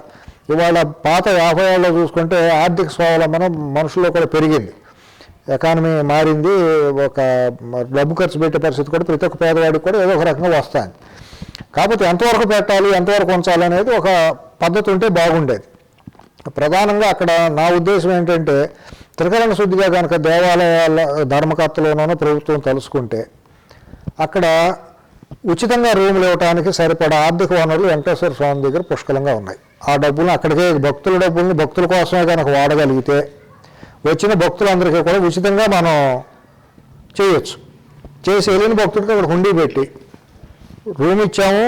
ఇవాళ పాత 50 ఏళ్ళలో చూసుకుంటే ఆర్థిక స్వావలంబన మనుషుల్లో కూడా పెరిగింది, ఎకానమీ మారింది. ఒక డబ్బు ఖర్చు పెట్టే పరిస్థితి కూడా ప్రతి ఒక్క పేదవాడికి కూడా ఏదో ఒక రకంగా వస్తాయి. కాకపోతే ఎంతవరకు పెట్టాలి, ఎంతవరకు ఉంచాలి అనేది ఒక పద్ధతి ఉంటే బాగుండేది. ప్రధానంగా అక్కడ నా ఉద్దేశం ఏంటంటే త్రికరణ శుద్ధిగా కనుక దేవాలయాల ధర్మకర్తలోనూ ప్రభుత్వం తలుసుకుంటే అక్కడ ఉచితంగా రూములు ఇవ్వడానికి సరిపడా ఆర్థిక వనరులు వెంకటేశ్వర స్వామి దగ్గర పుష్కలంగా ఉన్నాయి. ఆ డబ్బులను అక్కడికే భక్తుల డబ్బుల్ని భక్తుల కోసమే కనుక వాడగలిగితే వచ్చిన భక్తులందరికీ కూడా ఉచితంగా మనం చేయొచ్చు. చేసి వెళ్ళిన భక్తుడికి అక్కడ హుండీ పెట్టి రూమ్ ఇచ్చాము,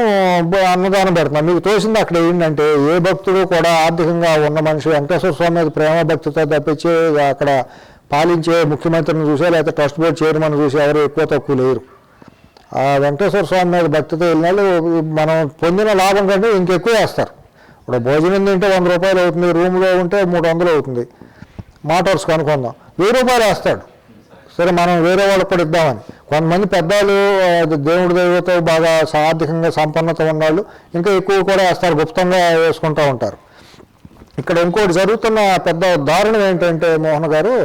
అన్నదానం పెడుతున్నాం, మీకు తోసింది అక్కడ ఏంటంటే ఏ భక్తుడు కూడా ఆర్థికంగా ఉన్న మనిషి వెంకటేశ్వర స్వామి మీద ప్రేమ భక్తితో తప్పించి అక్కడ పాలించే ముఖ్యమంత్రిని చూసా లేకపోతే ట్రస్ట్ బోర్డు చైర్మన్ చూసి ఎవరు ఎక్కువ తక్కువ లేరు. ఆ వెంకటేశ్వర స్వామి మీద భక్తితో వెళ్ళిన వాళ్ళు మనం పొందిన లాభం కంటే ఇంకెక్కువ వేస్తారు. ఇప్పుడు భోజనం తింటే 100 రూపాయలు అవుతుంది, రూమ్లో ఉంటే 300 అవుతుంది. మోటార్స్ కనుక్కుందాం 1000 రూపాయలు వేస్తాడు. సరే మనం వేరే వాళ్ళకి కూడా ఇద్దామని. కొంతమంది పెద్దలు దేవుడి దైవతో బాగా ఆర్థికంగా సంపన్నత ఉన్నాళ్ళు ఇంకా ఎక్కువ కూడా వేస్తారు, గుప్తంగా వేసుకుంటూ ఉంటారు. ఇక్కడ ఇంకోటి జరుగుతున్న పెద్ద దారుణం ఏంటంటే మోహన్ గారు,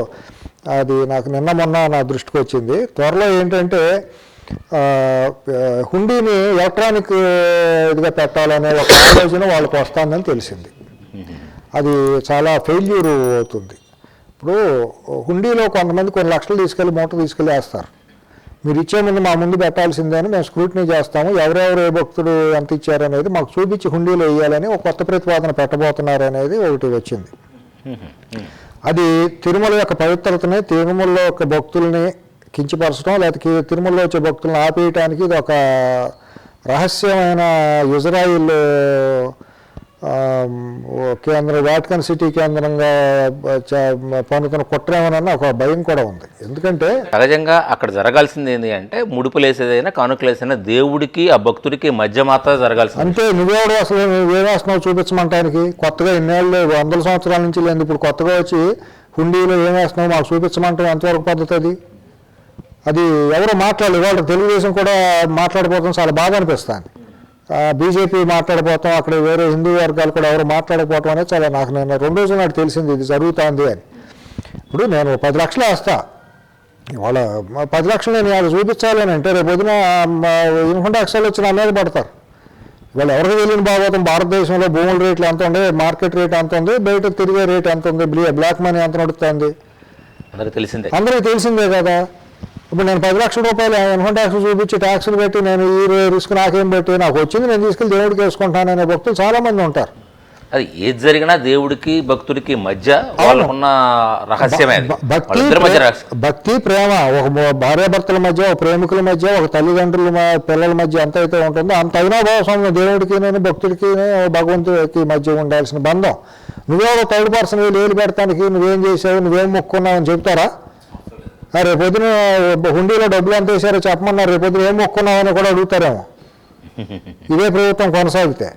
అది నాకు నిన్న మొన్న నా దృష్టికి వచ్చింది. త్వరలో ఏంటంటే హుండీని ఎలక్ట్రానిక్ ఇదిగా పెట్టాలనే ఒక ఆలోచన వాళ్ళకు వస్తుందని తెలిసింది. అది చాలా ఫెయిల్యూర్ అవుతుంది. ఇప్పుడు హుండీలో కొంతమంది కొన్ని లక్షలు తీసుకెళ్ళి మూట తీసుకెళ్ళి వేస్తారు. మీరు ఇచ్చే ముందు మా ముందు పెట్టాల్సిందే అని మేము స్క్రూటినీ చేస్తాము, ఎవరెవరు ఏ భక్తుడు ఎంత ఇచ్చారనేది మాకు చూపించి హుండీలో వేయాలని ఒక కొత్త ప్రతిపాదన పెట్టబోతున్నారు అనేది ఒకటి వచ్చింది. అది తిరుమల యొక్క పవిత్రతని, తిరుమలలో యొక్క భక్తుల్ని కించపరచడం లేకపోతే తిరుమలలో వచ్చే భక్తులను ఆపేయటానికి ఇది ఒక రహస్యమైన ఇజ్రాయిల్ కేంద్రం, వాటికన్ సిటీ కేంద్రంగా పన్నుతున్న కుట్రేమోనన్న ఒక భయం కూడా ఉంది. ఎందుకంటే సహజంగా అక్కడ జరగాల్సింది ఏంటి అంటే ముడుపులేసేదైనా కానుకలేసైనా దేవుడికి ఆ భక్తుడికి మధ్య మాత్రమే జరగాల్సింది. అంటే నువ్వెవడు అసలు ఏమేస్తున్నావు చూపించమంటానికి? కొత్తగా ఇన్నేళ్ళు 100 సంవత్సరాల నుంచి లేదు, ఇప్పుడు కొత్తగా వచ్చి హుండీలో ఏమేస్తున్నావు మాకు చూపించమంటాం ఎంతవరకు పద్ధతి అది? అది ఎవరు మాట్లాడలేదు. వాళ్ళు తెలుగుదేశం కూడా మాట్లాడిపోతాం, చాలా బాగా అనిపిస్తుంది. బీజేపీ మాట్లాడిపోతాం, అక్కడ వేరే హిందూ వర్గాలు కూడా ఎవరు మాట్లాడకపోవటం అనేది చాలా నాకు నేను 2 రోజులు నాకు తెలిసింది ఇది జరుగుతుంది అని. ఇప్పుడు నేను 10 లక్షలు వేస్తా, ఇవాళ 10 లక్షలు నేను వాళ్ళు చూపించాలని అంటే రేపు పొద్దున ఇన్కమ్ ట్యాక్స్ వాళ్ళు వచ్చి నా మీద పడతారు. ఇవాళ ఎవరికి తెలియని భాగవతం భారతదేశంలో భూముల రేట్లు ఎంత ఉంది, మార్కెట్ రేట్ ఎంత ఉంది, బయట తిరిగే రేట్ ఎంత ఉంది, బ్లాక్ మనీ ఎంత నడుస్తుంది అందరికీ తెలిసిందే కదా. ఇప్పుడు నేను 10 లక్షల రూపాయలు ఇన్కమ్ ట్యాక్స్ చూపించి ట్యాక్సులు పెట్టి నేను ఈ రిస్క్ నాకేం పెట్టి నాకు వచ్చింది నేను తీసుకెళ్ళి దేవుడికి వేసుకుంటాను అనే భక్తులు చాలామంది ఉంటారు. అది ఏది జరిగినా దేవుడికి భక్తుడికి మధ్య వాళ్ళకున్న రహస్యమే. భక్తి ప్రేమ ఒక భార్యాభర్తల మధ్య, ఒక ప్రేమికుల మధ్య, ఒక తల్లిదండ్రుల పిల్లల మధ్య ఎంత అయితే ఉంటుందో అంత అవినాభావ సంబంధం దేవుడికి భక్తుడికి భగవంతుడికి మధ్య ఉండాల్సిన బంధం. నువ్వేమో థర్డ్ పర్సన్ ఏలు పెడతానికి నువ్వేం చేసావు, నువ్వేం మొక్కున్నావు అని చెప్తారా? రేపొద్దున హుండీలో డబ్బులు ఎంత వేసారో చెప్పమన్నారు, రేపొద్దున ఏం మొక్కున్నావు అని కూడా అడుగుతారేమో ఇదే ప్రభుత్వం కొనసాగితే.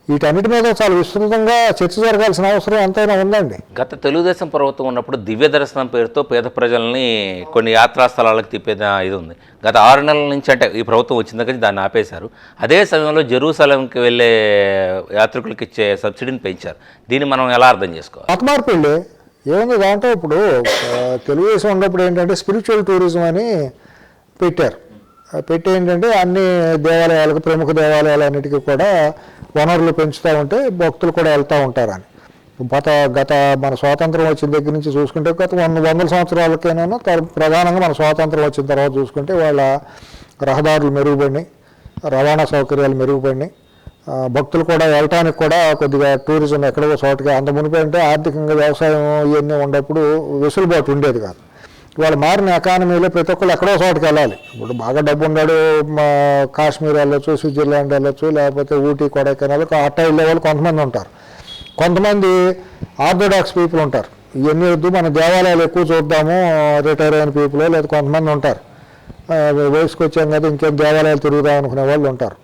వీటన్నిటి మీద చాలా విస్తృతంగా చర్చ జరగాల్సిన అవసరం ఎంతైనా ఉందండి. గత తెలుగుదేశం ప్రభుత్వం ఉన్నప్పుడు దివ్య దర్శనం పేరుతో పేద ప్రజల్ని కొన్ని యాత్రా స్థలాలకు తిప్పేది ఇది ఉంది. గత 6 నెలల నుంచి, అంటే ఈ ప్రభుత్వం వచ్చిన దగ్గర దాన్ని ఆపేశారు. అదే సమయంలో జెరూసలంకి వెళ్ళే యాత్రికులకు ఇచ్చే సబ్సిడీని పెంచారు. దీన్ని మనం ఎలా అర్థం చేసుకోవాలి? మత మార్పు వెళ్ళి ఏముంది దాంట్లో. ఇప్పుడు తెలుగుదేశం ఉన్నప్పుడు ఏంటంటే స్పిరిచువల్ టూరిజం అని పెట్టారు. పెట్టి ఏంటంటే అన్ని దేవాలయాలకు, ప్రముఖ దేవాలయాలన్నిటికీ కూడా వనరులు పెంచుతూ ఉంటే భక్తులు కూడా వెళ్తూ ఉంటారని. గత మన స్వాతంత్రం వచ్చిన దగ్గర నుంచి చూసుకుంటే గత 100 సంవత్సరాలకైనా ప్రధానంగా మన స్వాతంత్రం వచ్చిన తర్వాత చూసుకుంటే వాళ్ళ రహదారులు మెరుగుపడినాయి, రవాణా సౌకర్యాలు మెరుగుపడినాయి, భక్తులు కూడా వెళ్ళటానికి కూడా కొద్దిగా టూరిజం ఎక్కడో చోటకి. అంత మునిపి అంటే ఆర్థికంగా వ్యవసాయం ఇవన్నీ ఉన్నప్పుడు వెసులుబాటు ఉండేది కాదు. ఇవాళ మారిన ఎకానమీలో ప్రతి ఒక్కళ్ళు ఎక్కడో చోటకి వెళ్ళాలి. ఇప్పుడు బాగా డబ్బు ఉన్నాడు కాశ్మీర్ వెళ్ళొచ్చు, స్విట్జర్లాండ్ వెళ్ళొచ్చు, లేకపోతే ఊటీ, కొడైకెనాల్ అట్టా వెళ్ళే వాళ్ళు కొంతమంది ఉంటారు. కొంతమంది ఆర్థోడాక్స్ పీపుల్ ఉంటారు. ఇవన్నీ వద్దు, మన దేవాలయాలు ఎక్కువ చూద్దాము రిటైర్ అయిన పీపుల్, లేదా కొంతమంది ఉంటారు వయసుకు వచ్చాం కదా ఇంకేం దేవాలయాలు తిరుగుదాం అనుకునే వాళ్ళు ఉంటారు.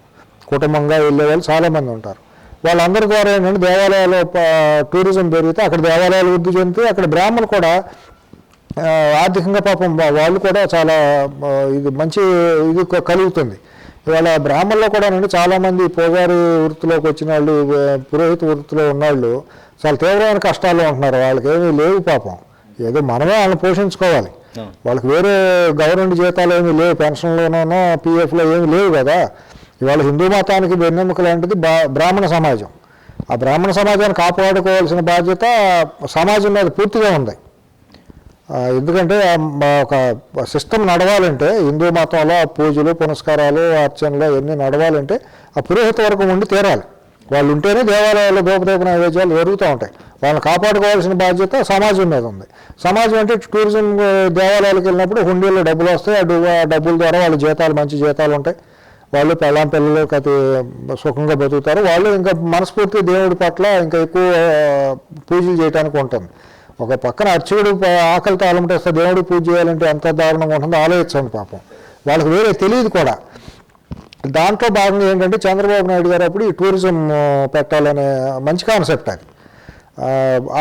కుటుంబంగా వెళ్ళే వాళ్ళు చాలామంది ఉంటారు. వాళ్ళందరి ద్వారా ఏంటంటే దేవాలయాలు టూరిజం పెరిగితే అక్కడ దేవాలయాలు వృద్ధి చెందితే అక్కడ బ్రాహ్మణులు కూడా ఆర్థికంగా పాపం వాళ్ళు కూడా చాలా ఇది మంచి ఇది కలుగుతుంది. ఇవాళ బ్రాహ్మణుల్లో కూడా చాలామంది పూజారి వృత్తిలోకి వచ్చిన వాళ్ళు, పురోహిత వృత్తిలో ఉన్నవాళ్ళు చాలా తీవ్రమైన కష్టాల్లో ఉంటున్నారు. వాళ్ళకి ఏమీ లేవు పాపం. ఏదో మనమే వాళ్ళని పోషించుకోవాలి. వాళ్ళకి వేరే గవర్నమెంట్ జీతాలు ఏమీ లేవు, పెన్షన్లోనో పిఎఫ్లో ఏమీ లేవు కదా. ఇవాళ హిందూ మతానికి వెన్నెముక లాంటిది బ్రాహ్మణ సమాజం. ఆ బ్రాహ్మణ సమాజాన్ని కాపాడుకోవాల్సిన బాధ్యత సమాజం మీద పూర్తిగా ఉంది. ఎందుకంటే ఒక సిస్టమ్ నడవాలంటే హిందూ మతంలో పూజలు, పునస్కారాలు, అర్చనలు అవన్నీ నడవాలంటే ఆ పురోహిత వర్గం ఉండి తీరాలి. వాళ్ళు ఉంటేనే దేవాలయాల్లో ధూపదీప నైవేద్యాలు జరుగుతూ ఉంటాయి. వాళ్ళని కాపాడుకోవాల్సిన బాధ్యత సమాజం మీద ఉంది. సమాజం అంటే టూరిజం దేవాలయాలకు వెళ్ళినప్పుడు హుండీల్లో డబ్బులు వస్తాయి. ఆ డబ్బుల ద్వారా వాళ్ళ జీతాలు, మంచి జీతాలు ఉంటాయి. వాళ్ళు పిల్లలు అతి సుఖంగా బతుకుతారు. వాళ్ళు ఇంకా మనస్ఫూర్తిగా దేవుడి పట్ల ఇంకా ఎక్కువ పూజలు చేయడానికి ఉంటుంది. ఒక పక్కన అర్చకుడు ఆకలితో అలమటేస్తే దేవుడికి పూజ చేయాలంటే ఎంత దారుణంగా ఉంటుందో ఆలోచించండి. పాపం వాళ్ళకి వేరే తెలియదు కూడా. దాంట్లో భాగంగా ఏంటంటే చంద్రబాబు నాయుడు గారు అప్పుడు ఈ టూరిజం పెట్టాలనే మంచి కాన్సెప్ట్ అది.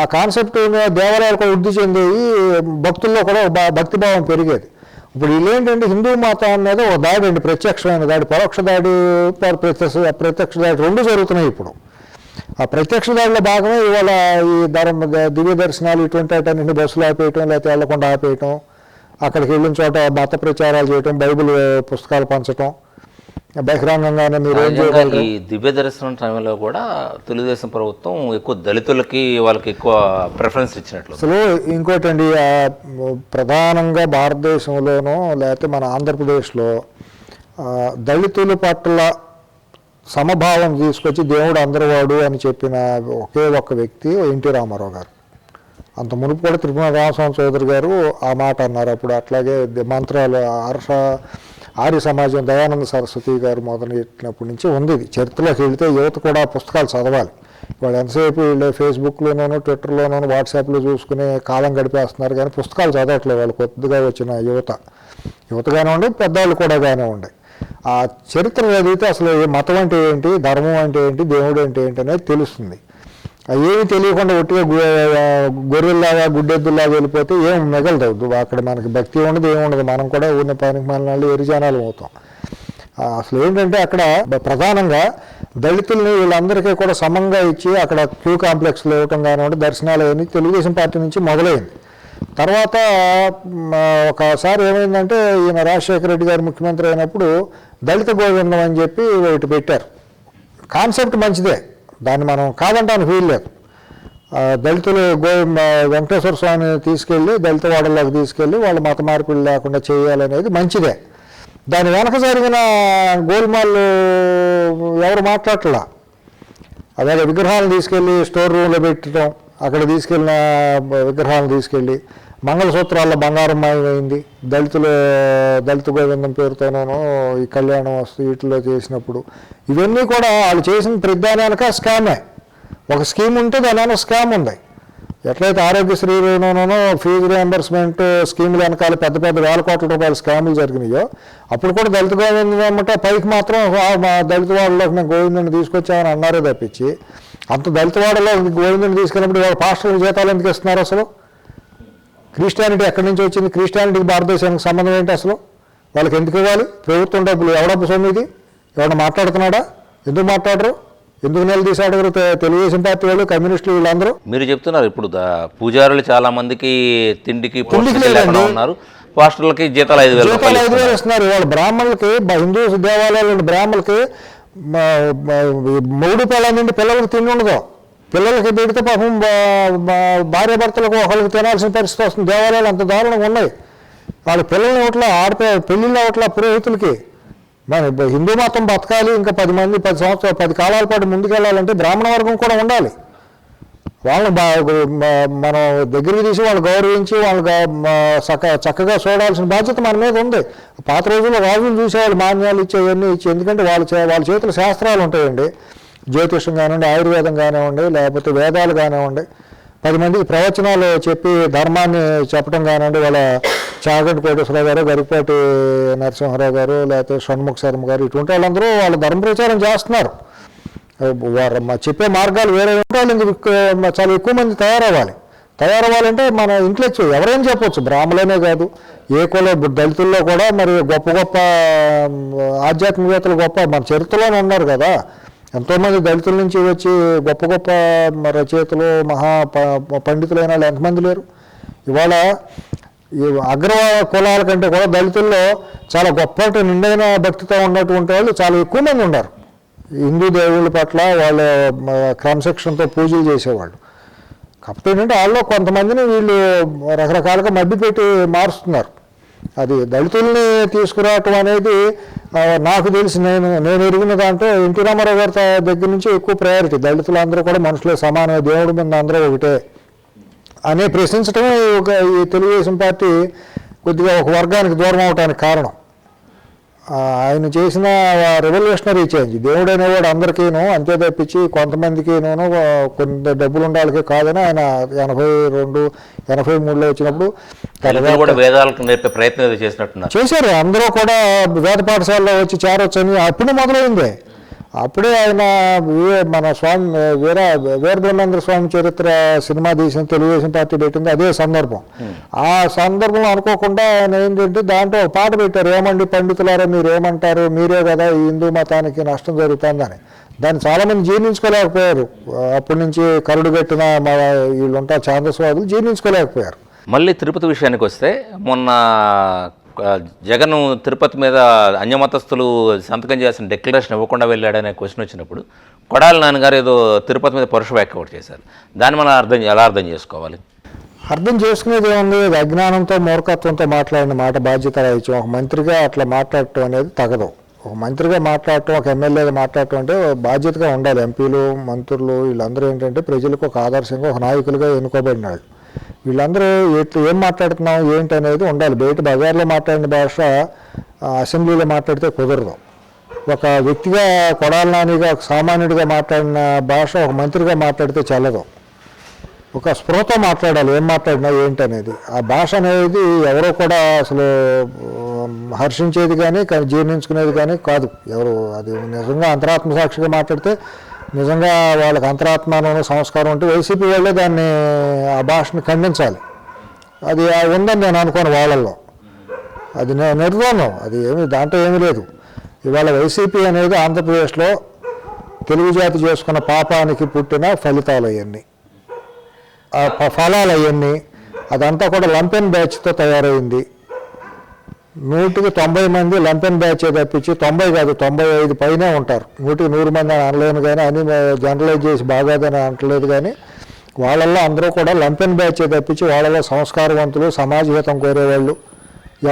ఆ కాన్సెప్ట్ దేవాలయాలు కూడా వృద్ధి చెందేవి, భక్తుల్లో కూడా భక్తిభావం పెరిగేది. ఇప్పుడు వీళ్ళేంటంటే హిందూ మతం మీద ఒక దాడి అండి, ప్రత్యక్షమైన దాడి, పరోక్ష దాడి, ప్రత్యక్ష దాడి రెండు జరుగుతున్నాయి ఇప్పుడు. ఆ ప్రత్యక్ష దాడిలో భాగమే ఇవాళ ఈ దివ్య దర్శనాలు ఇటువంటి వాటన్నింటినీ బస్సులు ఆపేయటం, లేకపోతే వెళ్లకుండా ఆపేయటం, అక్కడికి వెళ్ళిన చోట మత ప్రచారాలు చేయటం, బైబిల్ పుస్తకాలు పంచటం బహిరంగంగానే. మీరు ఈ దివ్య దర్శనం టైంలో కూడా తెలుగుదేశం ప్రభుత్వం ఎక్కువ దళితులకి వాళ్ళకి ఎక్కువ ప్రిఫరెన్స్ ఇచ్చినట్లు. అసలు ఇంకోటండి, ప్రధానంగా భారతదేశంలోనూ లేకపోతే మన ఆంధ్రప్రదేశ్లో దళితుల పట్ల సమభావం తీసుకొచ్చి దేవుడు అందరివాడు అని చెప్పిన ఒకే ఒక్క వ్యక్తి ఎన్టీ రామారావు గారు. అంత మునుపు కూడా తిరుమల రామస్వామి చౌదరి గారు ఆ మాట అన్నారు అప్పుడు. అట్లాగే మంత్రాలు ఆర్య సమాజం దయానంద సరస్వతి గారు మొదలెట్టినప్పటి నుంచి ఉంది. ఇది చరిత్రలోకి వెళితే యువత కూడా పుస్తకాలు చదవాలి. వాళ్ళు ఎంతసేపు వీళ్ళు ఫేస్బుక్లోనూ, ట్విట్టర్లోనూ, వాట్సాప్లో చూసుకుని కాలం గడిపేస్తున్నారు, కానీ పుస్తకాలు చదవట్లేదు వాళ్ళు. కొద్దిగా వచ్చిన యువతగానే ఉండే, పెద్దవాళ్ళు కూడా కానివ్వండి. ఆ చరిత్ర చదివితే అసలు మతం అంటే ఏంటి, ధర్మం అంటే ఏంటి, దేవుడు అంటే ఏంటి అనేది తెలుస్తుంది. ఏమి తెలియకుండా ఒట్టిగా గొర్రెల్లాగా గుడ్డెద్దులాగా వెళ్ళిపోతే ఏం మిగలదు. అక్కడ మనకి భక్తి ఉండదు, ఏముండదు. మనం కూడా ఉన్న పనికి మన ఎరిజనాలు అవుతాం. అసలు ఏంటంటే అక్కడ ప్రధానంగా దళితుల్ని వీళ్ళందరికీ కూడా సమంగా ఇచ్చి అక్కడ క్యూ కాంప్లెక్స్లో ఇవ్వటం కానివ్వండి, దర్శనాలు అవన్నీ తెలుగుదేశం పార్టీ నుంచి మొదలైంది. తర్వాత ఒకసారి ఏమైందంటే ఈయన రాజశేఖర రెడ్డి గారు ముఖ్యమంత్రి అయినప్పుడు దళిత గోవిందం అని చెప్పి ఒకటి పెట్టారు. కాన్సెప్ట్ మంచిదే, దాన్ని మనం కాదంటానికి వీల్లేదు. దళితులు వెంకటేశ్వర స్వామిని తీసుకెళ్ళి దళిత వాడల్లోకి తీసుకెళ్ళి వాళ్ళు మత మార్పులు లేకుండా చేయాలనేది మంచిదే. దాని వెనక జరిగిన గోల్మాల్ ఎవరు మాట్లాడట్లా. అదే విగ్రహాలను తీసుకెళ్ళి స్టోర్ రూమ్లో పెట్టడం, అక్కడ తీసుకెళ్ళిన విగ్రహాలను తీసుకెళ్ళి మంగళసూత్రాల్లో బంగారం మాయమైంది. దళిత గోవిందం పేరుతోనూ ఈ కళ్యాణం వస్తు వీటిలో చేసినప్పుడు ఇవన్నీ కూడా వాళ్ళు చేసిన ప్రతిదాని వెనక స్కామే. ఒక స్కీమ్ ఉంటే దానివల్ల స్కామ్ ఉంది. ఎట్లయితే ఆరోగ్యశ్రీలోనూ ఫీజు రియంబర్స్మెంట్ స్కీములు వెనకాల పెద్ద పెద్ద వేల కోట్ల రూపాయల స్కాములు జరిగినాయో అప్పుడు కూడా దళిత గోవిందం అన్నమాట పైకి మాత్రం మా దళిత వాడలోకి మేము గోవిందుని తీసుకొచ్చామని అన్నారే తప్పించి అంత దళిత వాడలో గోవిందుని తీసుకెళ్ళినప్పుడు వాళ్ళ పాస్టర్ల జీతాలు ఎందుకు ఇస్తున్నారు? అసలు క్రిస్టియానిటీ ఎక్కడి నుంచి వచ్చింది? క్రిస్టియానిటీకి భారతదేశానికి సంబంధం ఏంటి? అసలు వాళ్ళకి ఎందుకు ఇవ్వాలి? ప్రభుత్వం డబ్బులు ఎవడబ్బు సొమ్ము ఇది? ఎవరైనా మాట్లాడుతున్నాడా? ఎందుకు మాట్లాడరు? ఎందుకు నిలదీశాడు తెలుగుదేశం పార్టీ వాళ్ళు, కమ్యూనిస్టులు వీళ్ళందరూ? మీరు చెప్తున్నారు ఇప్పుడు పూజారులు చాలా మందికి తిండికి ఉన్నారు, పాస్టర్లకి జీతాలు 5,000 ఇస్తున్నారు. వాళ్ళ బ్రాహ్మణులకి, హిందూ దేవాలయాలు బ్రాహ్మణులకి 3 పిల్లల నుండి పిల్లలకు తిండి ఉండదు. పిల్లలకి పెడితే పాపం భార్య భర్తలకు ఒకరికి తినాల్సిన పరిస్థితి వస్తుంది. దేవాలయాలు అంత దారుణంగా ఉన్నాయి. వాళ్ళ పిల్లల్ని ఒకట్లా పెళ్ళిళ్ళు ఒకట్లా పురోహితులకి. మన హిందూ మతం బతకాలి, ఇంకా 10 మంది 10 సంవత్సరాలు 10 కాలాల పాటు ముందుకెళ్ళాలంటే బ్రాహ్మణ వర్గం కూడా ఉండాలి. వాళ్ళని మనం దగ్గరికి తీసి వాళ్ళు గౌరవించి వాళ్ళు చక్కగా చూడాల్సిన బాధ్యత మన మీద ఉంది. పాత రోజుల్లో రాజులు చూసేవాళ్ళు మాన్యాలు ఇచ్చేవన్నీ ఇచ్చి, ఎందుకంటే వాళ్ళ చేతుల శాస్త్రాలు ఉంటాయండి. జ్యోతిషం కానివ్వండి, ఆయుర్వేదం కానివ్వండి, లేకపోతే వేదాలు కానివ్వండి, 10 మందికి ప్రవచనాలు చెప్పి ధర్మాన్ని చెప్పడం కానివ్వండి. వాళ్ళ చాగంటి కోటేశ్వరరావు గారు, గరికపాటి నరసింహారావు గారు, లేకపోతే షణ్ముఖ శర్మ గారు, ఇటువంటి వాళ్ళందరూ వాళ్ళ ధర్మ ప్రచారం చేస్తున్నారు. చెప్పే మార్గాలు వేరే ఉంటే వాళ్ళు చాలా ఎక్కువ మంది తయారవ్వాలంటే మన ఇంట్లో ఎవరైనా చెప్పొచ్చు, బ్రాహ్మణులనే కాదు, ఏ కుల దళితుల్లో కూడా మరి గొప్ప గొప్ప ఆధ్యాత్మికవేత్తలు గొప్ప మన చరిత్రలోనే ఉన్నారు కదా. ఎంతోమంది దళితుల నుంచి వచ్చి గొప్ప గొప్ప రచయితలు, పండితులైన వాళ్ళు ఎంతమంది లేరు? ఇవాళ ఈ అగ్ర కులాల కంటే కూడా దళితుల్లో చాలా గొప్ప నిండైన భక్తితో ఉన్నటువంటి వాళ్ళు చాలా ఎక్కువ మంది ఉన్నారు. హిందూ దేవుళ్ళ పట్ల వాళ్ళు క్రమశిక్షణతో పూజలు చేసేవాళ్ళు. కాకపోతే ఏంటంటే వాళ్ళు కొంతమందిని వీళ్ళు రకరకాలుగా మభ్యపెట్టి మారుస్తున్నారు. అది దళితుల్ని తీసుకురావటం అనేది నాకు తెలిసి నేను ఎరిగిన దాంట్లో ఎన్టీ రామారావు గారి దగ్గర నుంచి ఎక్కువ ప్రయారిటీ. దళితులందరూ కూడా మనుషులే సమానమే, దేవుడి మీద అందరూ ఒకటే అనే ప్రశ్నించడమే ఈ తెలుగుదేశం పార్టీ కొద్దిగా ఒక వర్గానికి దూరం అవడానికి కారణం. ఆయన చేసిన రెవల్యూషనరీ చేంజ్. దేవుడు అనేవాడు అందరికీను, అంతే తప్పించి కొంతమందికిను కొంత డబ్బులు ఉండాలికే కాదని ఆయన 82, 83లో వచ్చినప్పుడు వేదాలకు నేర్పే ప్రయత్నం చేసినట్టున్నారు. చేశారు. అందరూ కూడా వేద పాఠశాలలో వచ్చి చేరొచ్చని అప్పుడు మొదలైంది. అప్పుడే ఆయన మన స్వామి వీరబ్రహ్మేంద్ర స్వామి చరిత్ర సినిమా తీసిన తెలుగుదేశం పార్టీ పెట్టింది అదే సందర్భం. ఆ సందర్భంలో అనుకోకుండా ఆయన ఏంటంటే దాంట్లో ఒక పాట పెట్టారు, ఏమండి పండితులారా మీరు ఏమంటారు, మీరే కదా ఈ హిందూ మతానికి నష్టం జరుగుతుందని. దాన్ని చాలామంది జీర్ణించుకోలేకపోయారు. అప్పటి నుంచి కరుడు కట్టిన వీళ్ళు ఉంటారు ఛాందస్వాదులు జీర్ణించుకోలేకపోయారు. మళ్ళీ తిరుపతి విషయానికి వస్తే, మొన్న జగన్ తిరుపతి మీద అన్యమతస్థులు సంతకం చేసిన డిక్లరేషన్ ఇవ్వకుండా వెళ్ళాడనే క్వశ్చన్ వచ్చినప్పుడు కొడాలి నాన్నగారు ఏదో తిరుపతి మీద పరుష వ్యాఖ్య ఒకటి చేశారు. దాన్ని మనం ఎలా అర్థం చేసుకోవాలి? అర్థం చేసుకునేది ఏముంది? అజ్ఞానంతో మూర్ఖత్వంతో మాట్లాడిన మాట బాధ్యత రాయించు. ఒక మంత్రిగా అట్లా మాట్లాడటం అనేది తగదు. ఒక మంత్రిగా మాట్లాడటం, ఒక ఎమ్మెల్యేగా మాట్లాడటం అంటే బాధ్యతగా ఉండాలి. ఎంపీలు, మంత్రులు వీళ్ళందరూ ఏంటంటే ప్రజలకు ఒక ఆదర్శంగా, ఒక నాయకులుగా ఎన్నుకోబడినాడు. వీళ్ళందరూ ఏం మాట్లాడుతున్నాం ఏంటి అనేది ఉండాలి. బయట బజార్లో మాట్లాడిన భాష అసెంబ్లీలో మాట్లాడితే కుదరదు. ఒక వ్యక్తిగా కొడాలి నానిగా, ఒక సామాన్యుడిగా మాట్లాడిన భాష ఒక మంత్రిగా మాట్లాడితే చెల్లదు. ఒక స్పృహతో మాట్లాడాలి, ఏం మాట్లాడినా ఏంటి అనేది. ఆ భాష అనేది ఎవరో కూడా అసలు హర్షించేది కానీ జీర్ణించుకునేది కానీ కాదు. ఎవరు అది నిజంగా అంతరాత్మ సాక్షిగా మాట్లాడితే నిజంగా వాళ్ళకి అంతరాత్మను సంస్కారం ఉంటే వైసీపీ వాళ్ళే దాన్ని ఆ భాషను ఖండించాలి. అది ఉందని నేను అనుకోను వాళ్ళల్లో. అది నిర్ధారణం, అది దాంట్లో ఏమీ లేదు. ఇవాళ వైసీపీ అనేది ఆంధ్రప్రదేశ్లో తెలుగు జాతి చేసుకున్న పాపానికి పుట్టిన ఫలితాలు అవన్నీ, ఆ ఫలాలు అవన్నీ. అదంతా కూడా లంపెన్ బ్యాచ్తో తయారైంది. 100కి 90 మంది లంపెన్ బ్యాచ్ తప్పించి 90 కాదు 95 పైనే ఉంటారు. 100కి 100 మంది అని అనలేను కానీ, అని జనరలైజ్ చేసి బాగాదని అనట్లేదు కానీ, వాళ్ళల్లో అందరూ కూడా లంపెన్ బ్యాచ్ తప్పించి వాళ్ళలో సంస్కారవంతులు, సమాజహితం కోరేవాళ్ళు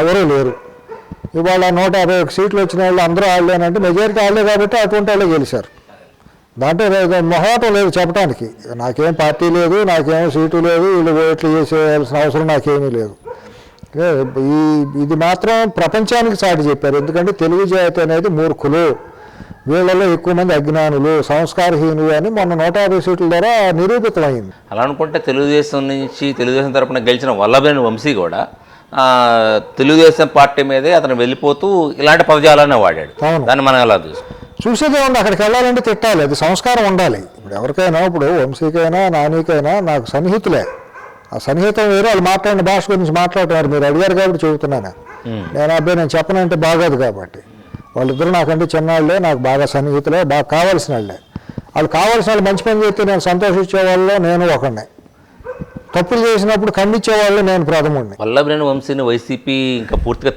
ఎవరూ లేరు. ఇవాళ 151 సీట్లు వచ్చిన వాళ్ళు అందరూ వాళ్ళేనంటే మెజారిటీ వాళ్ళే కాబట్టి అటువంటి వాళ్ళే గెలిచారు. దాంట్లో మొహమాటం లేదు చెప్పడానికి. నాకేం పార్టీ లేదు, నాకేం సీటు లేదు, వీళ్ళు ఓట్లు చేసేయాల్సిన అవసరం నాకేమీ లేదు. ఇది మాత్రం ప్రపంచానికి చాటి చెప్పారు. ఎందుకంటే తెలుగు జాతి అనేది మూర్ఖులు, వీళ్ళలో ఎక్కువ మంది అజ్ఞానులు, సంస్కారహీనులు అని మొన్న 150 సీట్ల ద్వారా నిరూపితమైంది. అలా అనుకుంటే తెలుగుదేశం తరపున గెలిచిన వల్లభనేని వంశీ కూడా తెలుగుదేశం పార్టీ మీదే అతను వెళ్ళిపోతూ ఇలాంటి పదజాలాన్ని వాడాడు. దాన్ని మనం ఎలా చూసేదే ఉండి అక్కడికి వెళ్ళాలంటే తిట్టాలి, అది సంస్కారం ఉండాలి. ఇప్పుడు ఎవరికైనా, ఇప్పుడు వంశీకైనా నానికైనా నాకు సన్నిహితులే. ఆ సన్నిహితం వేరే, వాళ్ళు మాట్లాడిన భాష గురించి మాట్లాడుతున్నారు. మీరు అడిగారు కాబట్టి చెబుతున్నాను. నేను చెప్పనంటే బాగోదు కాబట్టి. వాళ్ళిద్దరూ నాకంటే చిన్నవాళ్ళే, నాకు బాగా సన్నిహితులే, బాగా కావాల్సిన వాళ్ళే. వాళ్ళు కావాల్సిన వాళ్ళు మంచి పని చేస్తే నేను సంతోషించేవాళ్ళు, నేను ఒకడినే. తప్పులు చేసినప్పుడు ఖండించేవాళ్ళు నేను ప్రథముడిని. వల్లభనేని వంశీని వైసీపీ ఇంకా పూర్తిగా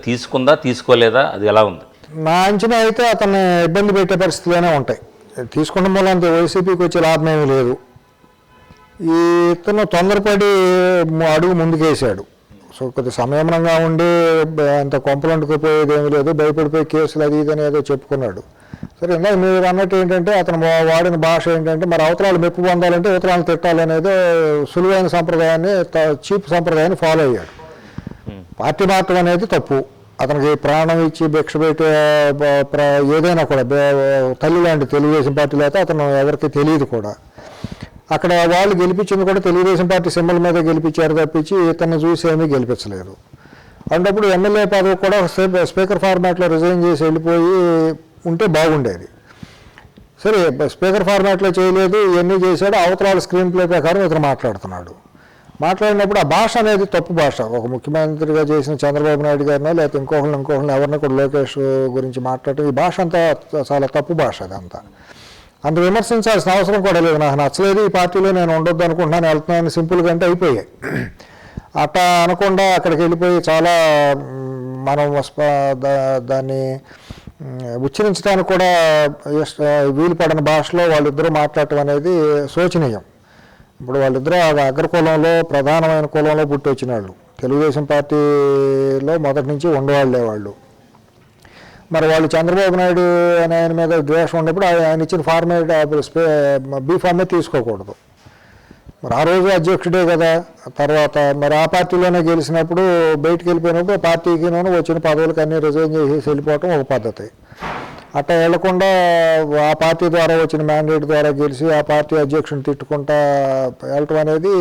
తీసుకోలేదా, అది ఎలా ఉంది? నా అంచనా అయితే అతన్ని ఇబ్బంది పెట్టే పరిస్థితులనే ఉంటాయి. తీసుకుంటాం వల్ల అంత వైసీపీకి వచ్చే లాభం ఏమీ లేదు. ఈ ఇతను తొందరపడి అడుగు ముందుకేసాడు. సో కొద్ది సంయమనంగా ఉండి అంత కొంపలంటుకుపోయేది ఏమీ లేదు, భయపడిపోయి కేసులు అది ఇది అని ఏదో చెప్పుకున్నాడు. సరే, ఇందాక మీరు అన్నట్టు ఏంటంటే అతను వాడిన భాష ఏంటంటే మరి అవతరాలు మెప్పు పొందాలంటే అవతరాలు తిట్టాలనేది సులువైన సంప్రదాయాన్ని, చీప్ సంప్రదాయాన్ని ఫాలో అయ్యాడు. పార్టీ మార్చడం అనేది తప్పు. అతనికి ప్రాణం ఇచ్చి భిక్ష పెట్టే ఏదైనా కూడా తల్లి లాంటి తెలుగుదేశం పార్టీలో అయితే అతను ఎవరికి తెలియదు కూడా. అక్కడ వాళ్ళు గెలిపించింది కూడా తెలుగుదేశం పార్టీ సింబల్ మీద గెలిపించారు తప్పించి ఇతన్ని చూసి ఏమీ గెలిపించలేదు. అన్నప్పుడు ఎమ్మెల్యే పదవి కూడా స్పీకర్ ఫార్మాట్లో రిజైన్ చేసి వెళ్ళిపోయి ఉంటే బాగుండేది. సరే, స్పీకర్ ఫార్మాట్లో చేయలేదు, ఇవన్నీ చేశాడు. అవతరాల స్క్రీన్ ప్లే ప్రకారం ఇతను మాట్లాడినప్పుడు ఆ భాష అనేది తప్పు భాష. ఒక ముఖ్యమంత్రిగా చేసిన చంద్రబాబు నాయుడు గారినో లేకపోతే ఇంకొకరిని ఎవరిని కూడా లోకేష్ గురించి మాట్లాడటం, ఈ భాష అంతా చాలా తప్పు భాష. అదంతా అంత విమర్శించాల్సిన అవసరం కూడా లేదు. నాకు నచ్చలేదు, ఈ పార్టీలో నేను ఉండొద్దు అనుకుంటున్నాను, వెళ్తున్నాను సింపుల్గా అంటే అయిపోయాయి. అట్లా అనకుండా అక్కడికి వెళ్ళిపోయి చాలా మనం దాన్ని ఉచ్చరించడానికి కూడా వీలు పడిన భాషలో వాళ్ళిద్దరూ మాట్లాడటం అనేది శోచనీయం. ఇప్పుడు వాళ్ళిద్దరూ అగ్రకులంలో ప్రధానమైన కులంలో పుట్టి వచ్చిన వాళ్ళు, తెలుగుదేశం పార్టీలో మొదటి నుంచి ఉండేవాళ్ళే వాళ్ళు. మరి వాళ్ళు చంద్రబాబు నాయుడు అనే ఆయన మీద ద్వేషం ఉన్నప్పుడు ఆయన ఇచ్చిన ఫార్మేట్ బీఫార్మే తీసుకోకూడదు. మరి ఆ రోజు అధ్యక్షుడే కదా. తర్వాత మరి ఆ పార్టీలోనే గెలిచినప్పుడు బయటికి వెళ్ళిపోయినప్పుడు పార్టీకి వచ్చిన పదవులకు అన్నీ రిజైన్ చేసి వెళ్ళిపోవటం ఒక పద్ధతి. అట్లా వెళ్లకుండా ఆ పార్టీ ద్వారా వచ్చిన మ్యాండేట్ ద్వారా గెలిచి ఆ పార్టీ అధ్యక్షుని తిట్టుకుంటా వెళ్ళటం అనేది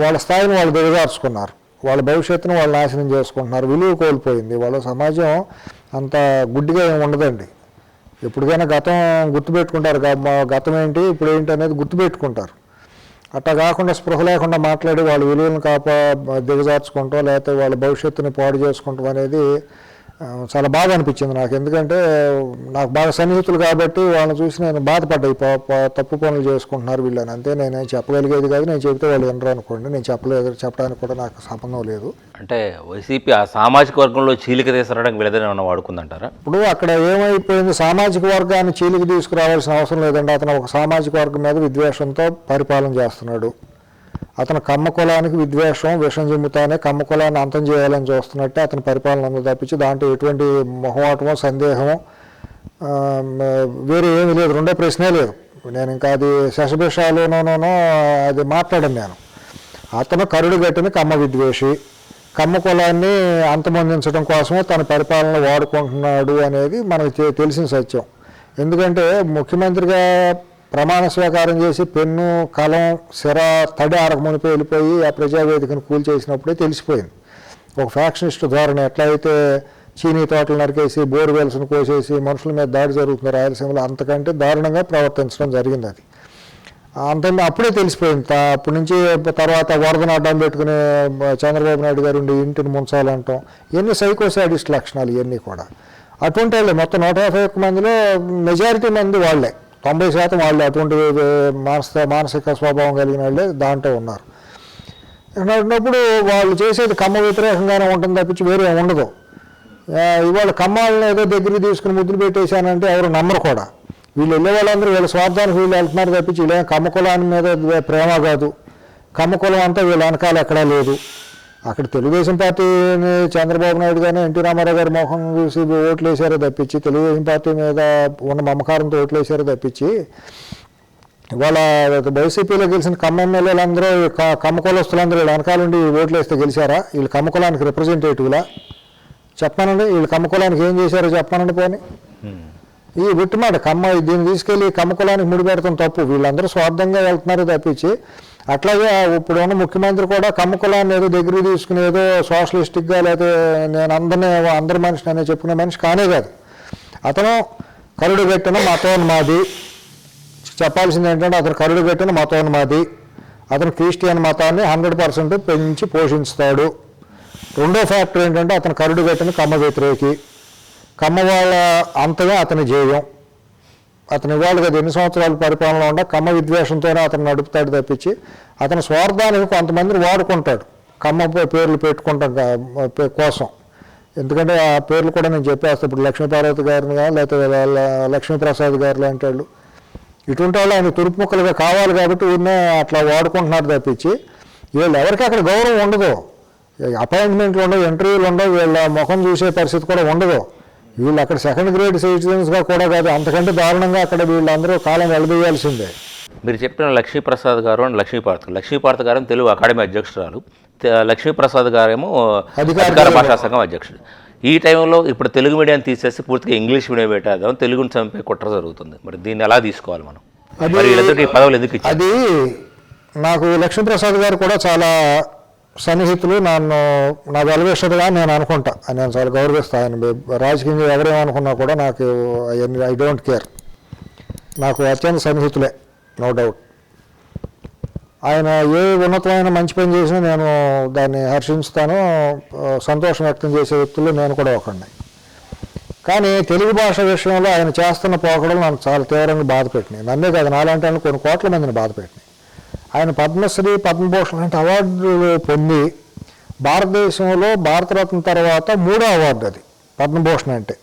వాళ్ళ స్థాయిని వాళ్ళు దిగజార్చుకున్నారు. వాళ్ళ భవిష్యత్తును వాళ్ళు నాశనం చేసుకుంటున్నారు. విలువ కోల్పోయింది. వాళ్ళ సమాజం అంత గుడ్డిగా ఏమి ఉండదండి. ఎప్పటికైనా గతం గుర్తుపెట్టుకుంటారు. గతం ఏంటి ఇప్పుడు ఏంటి అనేది గుర్తుపెట్టుకుంటారు. అట్లా కాకుండా స్పృహ లేకుండా మాట్లాడి వాళ్ళ విలువలను దిగజార్చుకుంటాం లేకపోతే వాళ్ళ భవిష్యత్తుని పాడు చేసుకుంటాం అనేది చాలా బాగా అనిపించింది నాకు. ఎందుకంటే నాకు బాగా సన్నిహితులు కాబట్టి వాళ్ళని చూసి నేను బాధపడ్డాయి. తప్పు పనులు చేసుకుంటున్నారు వీళ్ళని. అంతే, నేనేం చెప్పగలిగేది కాదు. నేను చెబితే వాళ్ళు వినరు అనుకోండి. నేను చెప్పడానికి కూడా నాకు సంబంధం లేదు. అంటే వైసీపీ ఆ సామాజిక వర్గంలో చీలిక తీసుకురావడానికి వీళ్ళదని ఏమన్నా వాడుకుందంటారా? ఇప్పుడు అక్కడ ఏమైపోయింది, సామాజిక వర్గాన్ని చీలిక తీసుకురావాల్సిన అవసరం లేదండి. అతను ఒక సామాజిక వర్గం మీద విద్వేషంతో పరిపాలన చేస్తున్నాడు. అతను కమ్మ కులానికి విద్వేషం విషం జిమ్ముతానే కమ్మ కులాన్ని అంతం చేయాలని చూస్తున్నట్టే అతని పరిపాలన ఉంది తప్పించి దాంట్లో ఎటువంటి మొహమాటమో సందేహమో వేరే ఏమీ లేదు. రెండో ప్రశ్నే లేదు. నేను ఇంకా అది శశభిషాలునో అది మాట్లాడాను నేను. అతను కరుడు గట్టిన కమ్మ విద్వేషి, కమ్మ కులాన్ని అంతమొందించడం కోసమే తన పరిపాలన వాడుకుంటున్నాడు అనేది మనకు తెలిసిన సత్యం. ఎందుకంటే ముఖ్యమంత్రిగా ప్రమాణ స్వీకారం చేసి పెన్ను కలం సిర తడి ఆరకమునిపై వెళ్ళిపోయి ఆ ప్రజావేదికను కూల్చేసినప్పుడే తెలిసిపోయింది. ఒక ఫ్యాక్షనిస్ట్ ధోరణి ఎట్లయితే చీనీ తోటలు నరికేసి బోర్వెల్స్ను కోసేసి మనుషుల మీద దాడి జరుగుతుంది రాయలసీమలో, అంతకంటే దారుణంగా ప్రవర్తించడం జరిగింది. అది అప్పుడే తెలిసిపోయింది. అప్పటి నుంచి తర్వాత వరదను అడ్డం పెట్టుకుని చంద్రబాబు నాయుడు గారు ఉండి ఇంటిని ముంచాలంటాం, ఇవన్నీ సైకోసాడిస్ట్ లక్షణాలు. ఇవన్నీ కూడా అటువంటి వాళ్ళే. మొత్తం 151 మందిలో మెజారిటీ మంది వాళ్ళే, 90% వాళ్ళే అటువంటి మానసిక స్వభావం కలిగిన వాళ్ళే దాంట్లో ఉన్నారు. ఉన్నప్పుడు వాళ్ళు చేసేది కమ్మ వ్యతిరేకంగానే ఉంటుంది తప్పించి వేరే ఉండదు. ఇవాళ కమ్మాలను ఏదో దగ్గరికి తీసుకుని ముద్దులు పెట్టేశానంటే ఎవరు నమ్మరు కూడా. వీళ్ళు వెళ్ళే వాళ్ళందరూ వీళ్ళ స్వార్థానికి వీళ్ళు వెళ్తున్నారు తప్పించి వీళ్ళ కమ్మ కులాన్ని మీద ప్రేమ కాదు. కమ్మ కులం అంతా వీళ్ళ వెనకాల ఎక్కడా లేదు. అక్కడ తెలుగుదేశం పార్టీని చంద్రబాబు నాయుడు గారిని ఎన్టీ రామారావు గారి మొహం చూసి ఓట్లు వేసారో తప్పించి తెలుగుదేశం పార్టీ మీద ఉన్న మమకారంతో ఓట్లు వేసారో తప్పించి ఇవాళ వైసీపీలో గెలిచిన కమ్మ ఎమ్మెల్యేలందరూ కమ్మ కులస్తులందరూ వీళ్ళ వెనకాల ఉండి ఓట్లు వేస్తే గెలిచారా? వీళ్ళు కమ్మ కులానికి రిప్రజెంటేటివ్లా? చెప్పానండి. వీళ్ళు కమ్మ కులానికి ఏం చేశారో చెప్పానండి. పోనీ ఈ విట్టుమాట కమ్మ దీన్ని తీసుకెళ్ళి కమ్మ కులానికి ముడిపెడతాం తప్పు. వీళ్ళందరూ స్వార్థంగా వెళ్తున్నారు తప్పించి, అట్లాగే ఇప్పుడు ఉన్న ముఖ్యమంత్రి కూడా కమ్మ కులాన్ని ఏదో దగ్గరికి తీసుకుని ఏదో సోషలిస్టిక్గా లేకపోతే నేను అందరి మనిషిని అనే చెప్పుకునే మనిషి కానే కాదు. అతను కరుడు పెట్టిన మతోన్మాది. చెప్పాల్సింది ఏంటంటే అతను కరుడు పెట్టిన మతోన్మాది. అతను క్రిస్టియన్ మతాన్ని 100% పెంచి పోషిస్తాడు. రెండో ఫ్యాక్టర్ ఏంటంటే అతను కరుడు పెట్టిన కమ్మ వ్యతిరేకి. కమ్మ వాళ్ళ అంతగా అతని జేయం. అతను ఇవాళ కదా ఎన్ని సంవత్సరాల పరిపాలన ఉండ కమ్మ విద్వేషంతోనే అతను నడుపుతాడు తప్పించి, అతని స్వార్థానికి కొంతమందిని వాడుకుంటాడు కమ్మ పేర్లు పెట్టుకుంటాం కోసం. ఎందుకంటే ఆ పేర్లు కూడా నేను చెప్పేస్తాను. ఇప్పుడు లక్ష్మీపార్వతి గారిని కానీ లేకపోతే లక్ష్మీప్రసాద్ గారు లాంటి వాళ్ళు, ఇటువంటి వాళ్ళు ఆయన తురుపు ముక్కలుగా కావాలి కాబట్టి ఊరినే అట్లా వాడుకుంటున్నారు తప్పించి, వీళ్ళు ఎవరికి అక్కడ గౌరవం ఉండదు. అపాయింట్మెంట్లు ఉండవు, ఇంటర్వ్యూలు ఉండవు, వీళ్ళ ముఖం చూసే పరిస్థితి కూడా ఉండదు. వీళ్ళు అక్కడ సెకండ్ గ్రేడ్ సిటిజన్స్గా కూడా కాదు, అంతకంటే దారుణంగా అక్కడ వీళ్ళందరూ కాలం వెళ్ళబోయాల్సిందే. మీరు చెప్పిన లక్ష్మీప్రసాద్ గారు అండ్ లక్ష్మీపార్వతి గారు తెలుగు అకాడమీ అధ్యక్షురాలు, లక్ష్మీప్రసాద్ గారేమో అధికార భాషా సంఘం అధ్యక్షుడు. ఈ టైంలో ఇప్పుడు తెలుగు మీడియం తీసేసి పూర్తిగా ఇంగ్లీష్ మీడియం పెట్టేద్దాం, తెలుగుని చంపే కుట్ర జరుగుతుంది. మరి దీన్ని ఎలా తీసుకోవాలి మనం? మరి వీళ్ళందరికీ పదవులు ఎందుకు ఇచ్చారు? అది నాకు లక్ష్మీప్రసాద్ గారు కూడా చాలా సన్నిహితులు. నా వెల్విషర్గా నేను అనుకుంటా, నేను చాలా గౌరవిస్తాను. ఆయన రాజకీయంగా ఎవరేమనుకున్నా కూడా నాకు ఐ డోంట్ కేర్. నాకు అత్యంత సన్నిహితులే, నో డౌట్. ఆయన ఏ ఉన్నతమైన మంచి పని చేసినా నేను దాన్ని హర్షిస్తాను, సంతోషం వ్యక్తం చేసే వ్యక్తుల్లో నేను కూడా ఒకడిని. కానీ తెలుగు భాష విషయంలో ఆయన చేస్తున్న పోకడలు నన్ను చాలా తీవ్రంగా బాధ పెట్టినాయి. నన్నే కాదు, నాలాంటి వాళ్ళు కొన్ని కోట్ల మందిని బాధ పెట్టినాయి. ఆయన పద్మశ్రీ, పద్మభూషణ్ లాంటి అవార్డులు పొంది భారతదేశంలో భారతరత్న తర్వాత 3వ అవార్డు అది పద్మభూషణ్ అంటే.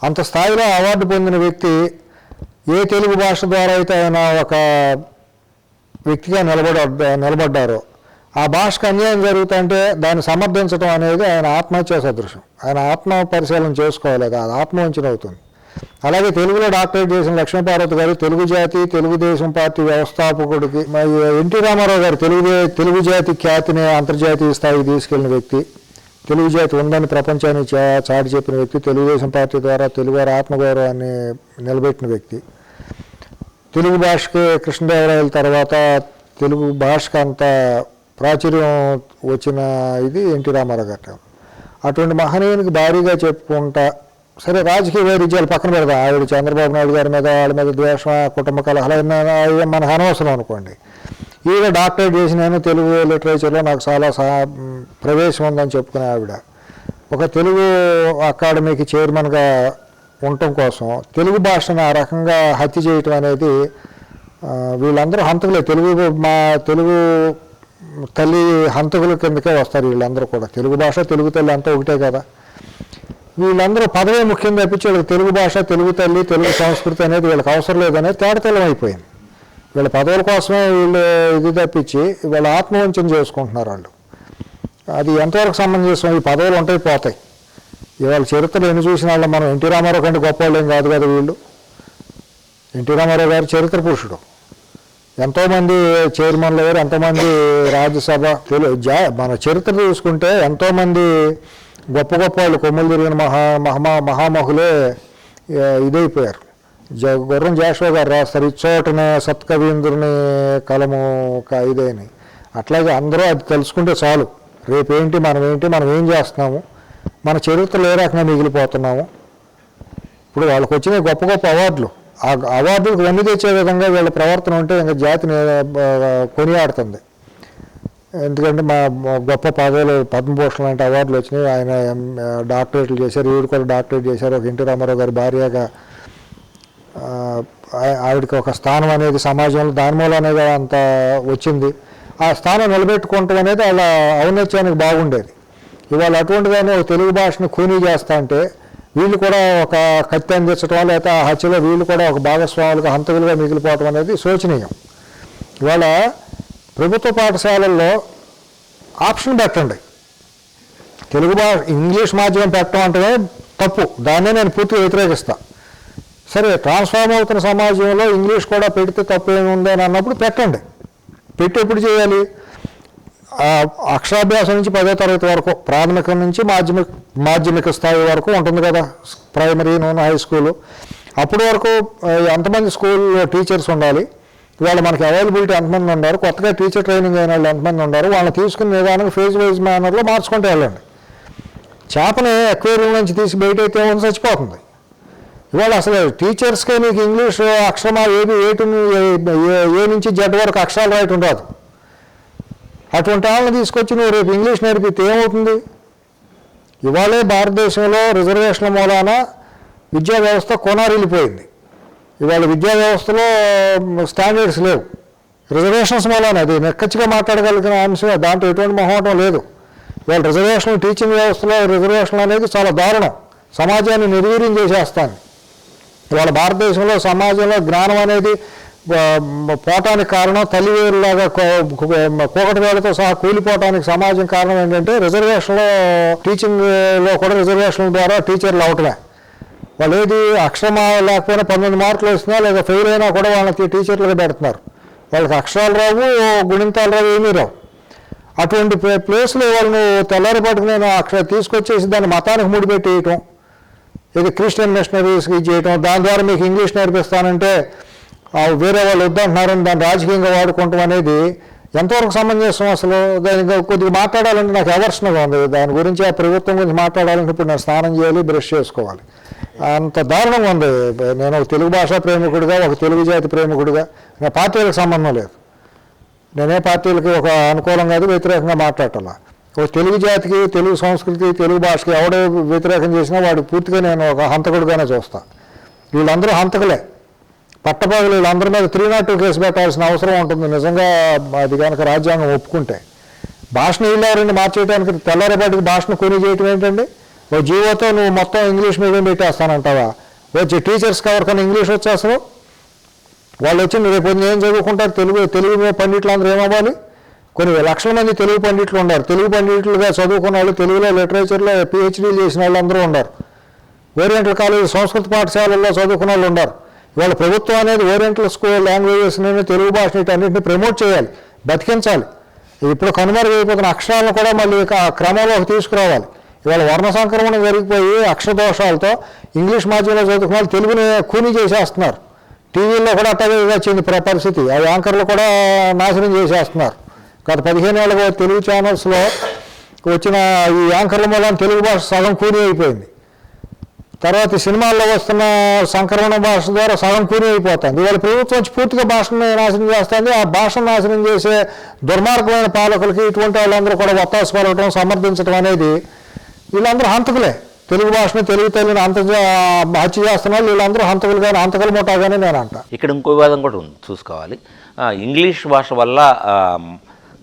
అంత స్థాయిలో అవార్డు పొందిన వ్యక్తి ఏ తెలుగు భాష ద్వారా అయితే ఆయన ఒక వ్యక్తిగా నిలబడ్డారో, ఆ భాషకు అన్యాయం జరుగుతుంటే దాన్ని సమర్థించడం అనేది ఆయన ఆత్మహత్య సదృశ్యం. ఆయన ఆత్మ పరిశీలన చేసుకోవాలి, అది ఆత్మవంచన అవుతుంది. అలాగే తెలుగులో డాక్టరేట్ చేసిన లక్ష్మీపార్వతి గారు తెలుగు జాతి తెలుగుదేశం పార్టీ వ్యవస్థాపకుడికి, ఎన్టీ రామారావు గారు తెలుగు జాతి ఖ్యాతిని అంతర్జాతీయ స్థాయికి తీసుకెళ్లిన వ్యక్తి, తెలుగు జాతి ఉందని ప్రపంచానికి చాటి చెప్పిన వ్యక్తి, తెలుగుదేశం పార్టీ ద్వారా తెలుగువారి ఆత్మగౌరవాన్ని నిలబెట్టిన వ్యక్తి. తెలుగు భాషకి కృష్ణదేవరాయల తర్వాత తెలుగు భాషకు అంత ప్రాచుర్యం వచ్చిన ఇది ఎన్టీ రామారావు గారు. అటువంటి మహనీయునికి భారీగా చెప్పుకుంటా, సరే రాజకీయ వైరుధ్యాలు పక్కన పెడదాం, ఆవిడ చంద్రబాబు నాయుడు గారి మీద వాళ్ళ మీద ద్వేషం, కుటుంబ కలహాలు మనకు అనవసరం అనుకోండి. ఈవిడ డాక్టరేట్ చేసి నేను తెలుగు లిటరేచర్లో నాకు చాలా ప్రవేశం ఉందని చెప్పుకునే ఆవిడ ఒక తెలుగు అకాడమీకి చైర్మన్గా ఉండటం కోసం తెలుగు భాషను ఆ రకంగా హత్య చేయటం అనేది, వీళ్ళందరూ హంతకులే. తెలుగు తల్లి హంతకుల కిందకే వస్తారు వీళ్ళందరూ కూడా. తెలుగు భాష తెలుగు తల్లి అంతా ఒకటే కదా. వీళ్ళందరూ పదవే ముఖ్యం తప్పించి వీళ్ళకి తెలుగు భాష, తెలుగు తల్లి, తెలుగు సంస్కృతి అనేది వీళ్ళకి అవసరం లేదనేది తేటతెల్లం అయిపోయింది. వీళ్ళ పదవుల కోసమే వీళ్ళు ఇది తప్పించి వీళ్ళ ఆత్మవంచన చేసుకుంటున్నారు వాళ్ళు. అది ఎంతవరకు సమంజసం? ఈ పదవులు ఉంటాయి, పోతాయి. ఇవాళ చరిత్రలు ఎన్ని చూసిన వాళ్ళు మనం ఎన్టీ రామారావు కంటే గొప్ప వాళ్ళు ఏం కాదు కదా వీళ్ళు. ఎన్టీ రామారావు గారు చరిత్ర పురుషుడు. ఎంతోమంది చైర్మన్లు గారు, ఎంతోమంది రాజ్యసభ మన చరిత్ర చూసుకుంటే ఎంతోమంది గొప్ప గొప్ప వాళ్ళు కొమ్ములు తిరిగిన మహామహులే ఇదైపోయారు. గుర్రం జాషువా గారు రాస్తారు, ఇచ్చోటనే సత్కవీంద్రుని కలము ఇదేని. అట్లాగే అందరూ అది తెలుసుకుంటే చాలు. రేపేంటి, మనం ఏం చేస్తున్నాము, మన చరిత్రలు ఏ రకంగా మిగిలిపోతున్నాము. ఇప్పుడు వాళ్ళకి వచ్చిన గొప్ప గొప్ప అవార్డులు, ఆ అవార్డులకు వెన్ను తెచ్చే విధంగా వీళ్ళ ప్రవర్తన ఉంటే ఇంకా జాతిని కొనియాడుతుంది. ఎందుకంటే మా గొప్ప పదవులు పద్మభూషణ్ లాంటి అవార్డులు వచ్చినాయి. ఆయన డాక్టరేట్లు చేశారు, ఈవిడ కూడా డాక్టరేట్ చేశారు. ఒక ఎన్టీ రామారావు గారి భార్యగా ఆవిడకి ఒక స్థానం అనేది సమాజంలో దాని మూలనేది అంత వచ్చింది. ఆ స్థానం నిలబెట్టుకోవటం అనేది వాళ్ళ ఔన్నత్యానికి బాగుండేది. ఇవాళ అటువంటిగానే తెలుగు భాషను ఖూనీ చేస్తా అంటే వీళ్ళు కూడా ఒక కత్తి అందించడం, లేకపోతే ఆ హత్యలో వీళ్ళు కూడా ఒక భాగస్వాములుగా హంతకులుగా మిగిలిపోవటం అనేది శోచనీయం. ఇవాళ ప్రభుత్వ పాఠశాలల్లో ఆప్షన్ పెట్టండి, తెలుగు భాష ఇంగ్లీష్ మాధ్యమం పెట్టడం అంటే తప్పు, దాన్నే నేను పూర్తిగా వ్యతిరేకిస్తాను. సరే, ట్రాన్స్ఫార్మ్ అవుతున్న సమాజంలో ఇంగ్లీష్ కూడా పెడితే తప్పు ఏముంది అని అన్నప్పుడు పెట్టండి. పెట్టి ఎప్పుడు చేయాలి? అక్షరాభ్యాసం నుంచి 10వ తరగతి వరకు ప్రాథమికం నుంచి మాధ్యమిక స్థాయి వరకు ఉంటుంది కదా, ప్రైమరీ హై స్కూలు. అప్పటి వరకు ఎంతమంది స్కూల్లో టీచర్స్ ఉండాలి, ఇవాళ మనకి అవైలబిలిటీ ఎంతమంది ఉన్నారు, కొత్తగా టీచర్ ట్రైనింగ్ అయిన వాళ్ళు ఎంతమంది ఉన్నారు, వాళ్ళని తీసుకుని నిదానంగా ఫేజ్ వైజ్ మేనర్లో మార్చుకుంటూ వెళ్ళండి. చేపని అక్వేరియం నుంచి తీసి బయట అయితే చచ్చిపోతుంది. ఇవాళ అసలు టీచర్స్కే నీకు ఇంగ్లీష్ అక్షరమాలు ఏ నుంచి జెడ్ వరకు అక్షరాలు రాయటం రాదు. అటువంటి వాళ్ళని తీసుకొచ్చి నువ్వు రేపు ఇంగ్లీష్ నేర్పితే ఏమవుతుంది? ఇవాళే భారతదేశంలో రిజర్వేషన్ల మూలాన విద్యా వ్యవస్థ కొనారిల్లిపోయింది. ఇవాళ విద్యా వ్యవస్థలో స్టాండర్డ్స్ లేవు, రిజర్వేషన్స్ మూలాన. అది నెక్కచ్చిగా మాట్లాడగలిగిన అంశమే, దాంట్లో ఎటువంటి మొహమాటం లేదు. ఇవాళ రిజర్వేషన్ టీచింగ్ వ్యవస్థలో రిజర్వేషన్ అనేది చాలా దారుణం, సమాజాన్ని నిర్వీర్యం చేసేస్తాను. ఇవాళ భారతదేశంలో సమాజంలో జ్ఞానం అనేది పోవటానికి కారణం, తల్లివేరులాగా కోకటి వేలతో సహా కూలిపోవటానికి సమాజం కారణం ఏంటంటే రిజర్వేషన్లో, టీచింగ్లో కూడా రిజర్వేషన్ల ద్వారా టీచర్లు అవటమే. వాళ్ళు ఏది అక్షరం లేకపోయినా 12 మార్కులు వస్తున్నా లేదా ఫెయిల్ అయినా కూడా వాళ్ళకి టీచర్లుగా పెడుతున్నారు. వాళ్ళకి అక్షరాలు రావు, గుణింతాలు రావు, ఏమీ రావు. అటువంటి ప్లేస్లో వాళ్ళను తెల్లారిపాటికి నేను తీసుకొచ్చేసి దాన్ని మతానికి ముడిపెట్టేయటం, ఇది క్రిస్టియన్ మిషనరీస్కి చేయటం, దాని ద్వారా మీకు ఇంగ్లీష్ నేర్పిస్తానంటే వేరే వాళ్ళు వద్దంటున్నారని దాన్ని రాజకీయంగా వాడుకోవటం అనేది ఎంతవరకు సమంజసం? అసలు దానికి కొద్దిగా మాట్లాడాలంటే నాకు అవర్షణగా ఉంది. దాని గురించి ఆ ప్రభుత్వం గురించి మాట్లాడాలంటే ఇప్పుడు నేను స్నానం చేయాలి, బ్రష్ చేసుకోవాలి, అంత దారుణంగా ఉంది. నేను ఒక తెలుగు భాషా ప్రేమికుడిగా, ఒక తెలుగు జాతి ప్రేమికుడిగా, నేను పార్టీలకు సంబంధం లేదు, నేనే పార్టీలకి ఒక అనుకూలం కాదు, వ్యతిరేకంగా మాట్లాడాల. ఒక తెలుగు జాతికి, తెలుగు సంస్కృతికి, తెలుగు భాషకి ఎవడే వ్యతిరేకం చేసినా వాడికి పూర్తిగా నేను ఒక హంతకుడిగానే చూస్తాను. వీళ్ళందరూ హంతకులే, పట్టపగలు. వీళ్ళందరి మీద 302 కేసు పెట్టాల్సిన అవసరం ఉంటుంది నిజంగా అది కనుక రాజ్యాంగం ఒప్పుకుంటే. భాషను వీళ్ళెవరండి మార్చేయడానికి? తెల్లారేపాటికి భాషను కొని చేయటం ఏంటండి? ఓ జీవోతో నువ్వు మొత్తం ఇంగ్లీష్ మీడియం పెట్టేస్తానంటావా? వచ్చి టీచర్స్కి ఎవరికైనా ఇంగ్లీష్ వచ్చేస్తారు? వాళ్ళు వచ్చి రేపు ఏం చదువుకుంటారు? తెలుగు పండిట్లు అందరూ ఏమవ్వాలి? కొన్ని లక్షల మంది తెలుగు పండిట్లు ఉన్నారు. తెలుగు పండిట్లుగా చదువుకున్న వాళ్ళు, తెలుగులో లిటరేచర్లో పిహెచ్డీలు చేసిన వాళ్ళు అందరూ ఉన్నారు. ఓరియంటల్ కాలేజ్ సంస్కృత పాఠశాలల్లో చదువుకున్న వాళ్ళు ఉన్నారు. ఇవాళ ప్రభుత్వం అనేది ఓరియంటల్ స్కూల్ లాంగ్వేజెస్ తెలుగు భాష అన్నింటినీ ప్రమోట్ చేయాలి, బతికించాలి. ఇప్పుడు కనుమరుగైపోతున్న అక్షరాలను కూడా మళ్ళీ క్రమంలోకి తీసుకురావాలి. ఇవాళ వర్ణ సంక్రమణ జరిగిపోయి అక్షర దోషాలతో ఇంగ్లీష్ మాధ్యమంలో చదువుకున్న వాళ్ళు తెలుగుని కూనీ చేసేస్తున్నారు. టీవీల్లో కూడా అట్టగే వచ్చింది పరిస్థితి. ఆ యాంకర్లు కూడా నాశనం చేసేస్తున్నారు. గత 15 ఏళ్ళగా తెలుగు ఛానల్స్లో వచ్చిన ఈ యాంకర్ల మూలం తెలుగు భాష సగం కూనీ అయిపోయింది. తర్వాత సినిమాల్లో వస్తున్న సంక్రమణ భాష ద్వారా సగం కూనీ అయిపోతుంది. ఇవాళ ప్రభుత్వం వచ్చి పూర్తిగా భాషను నాశనం చేస్తుంది. ఆ భాషను నాశనం చేసే దుర్మార్గమైన పాలకులకి ఇటువంటి వాళ్ళందరూ కూడా ఒత్తాసు పలకటం, సమర్థించడం అనేది వీళ్ళందరూ హంతకులే. తెలుగు భాషను, తెలుగు తల్లిని హత్య చేస్తున్నారు వీళ్ళందరూ హంతకులు, కానీ హంతకుల ముఠాగానే నేను అంట. ఇక్కడ ఇంకో వివాదం కూడా ఉంది, చూసుకోవాలి. ఇంగ్లీష్ భాష వల్ల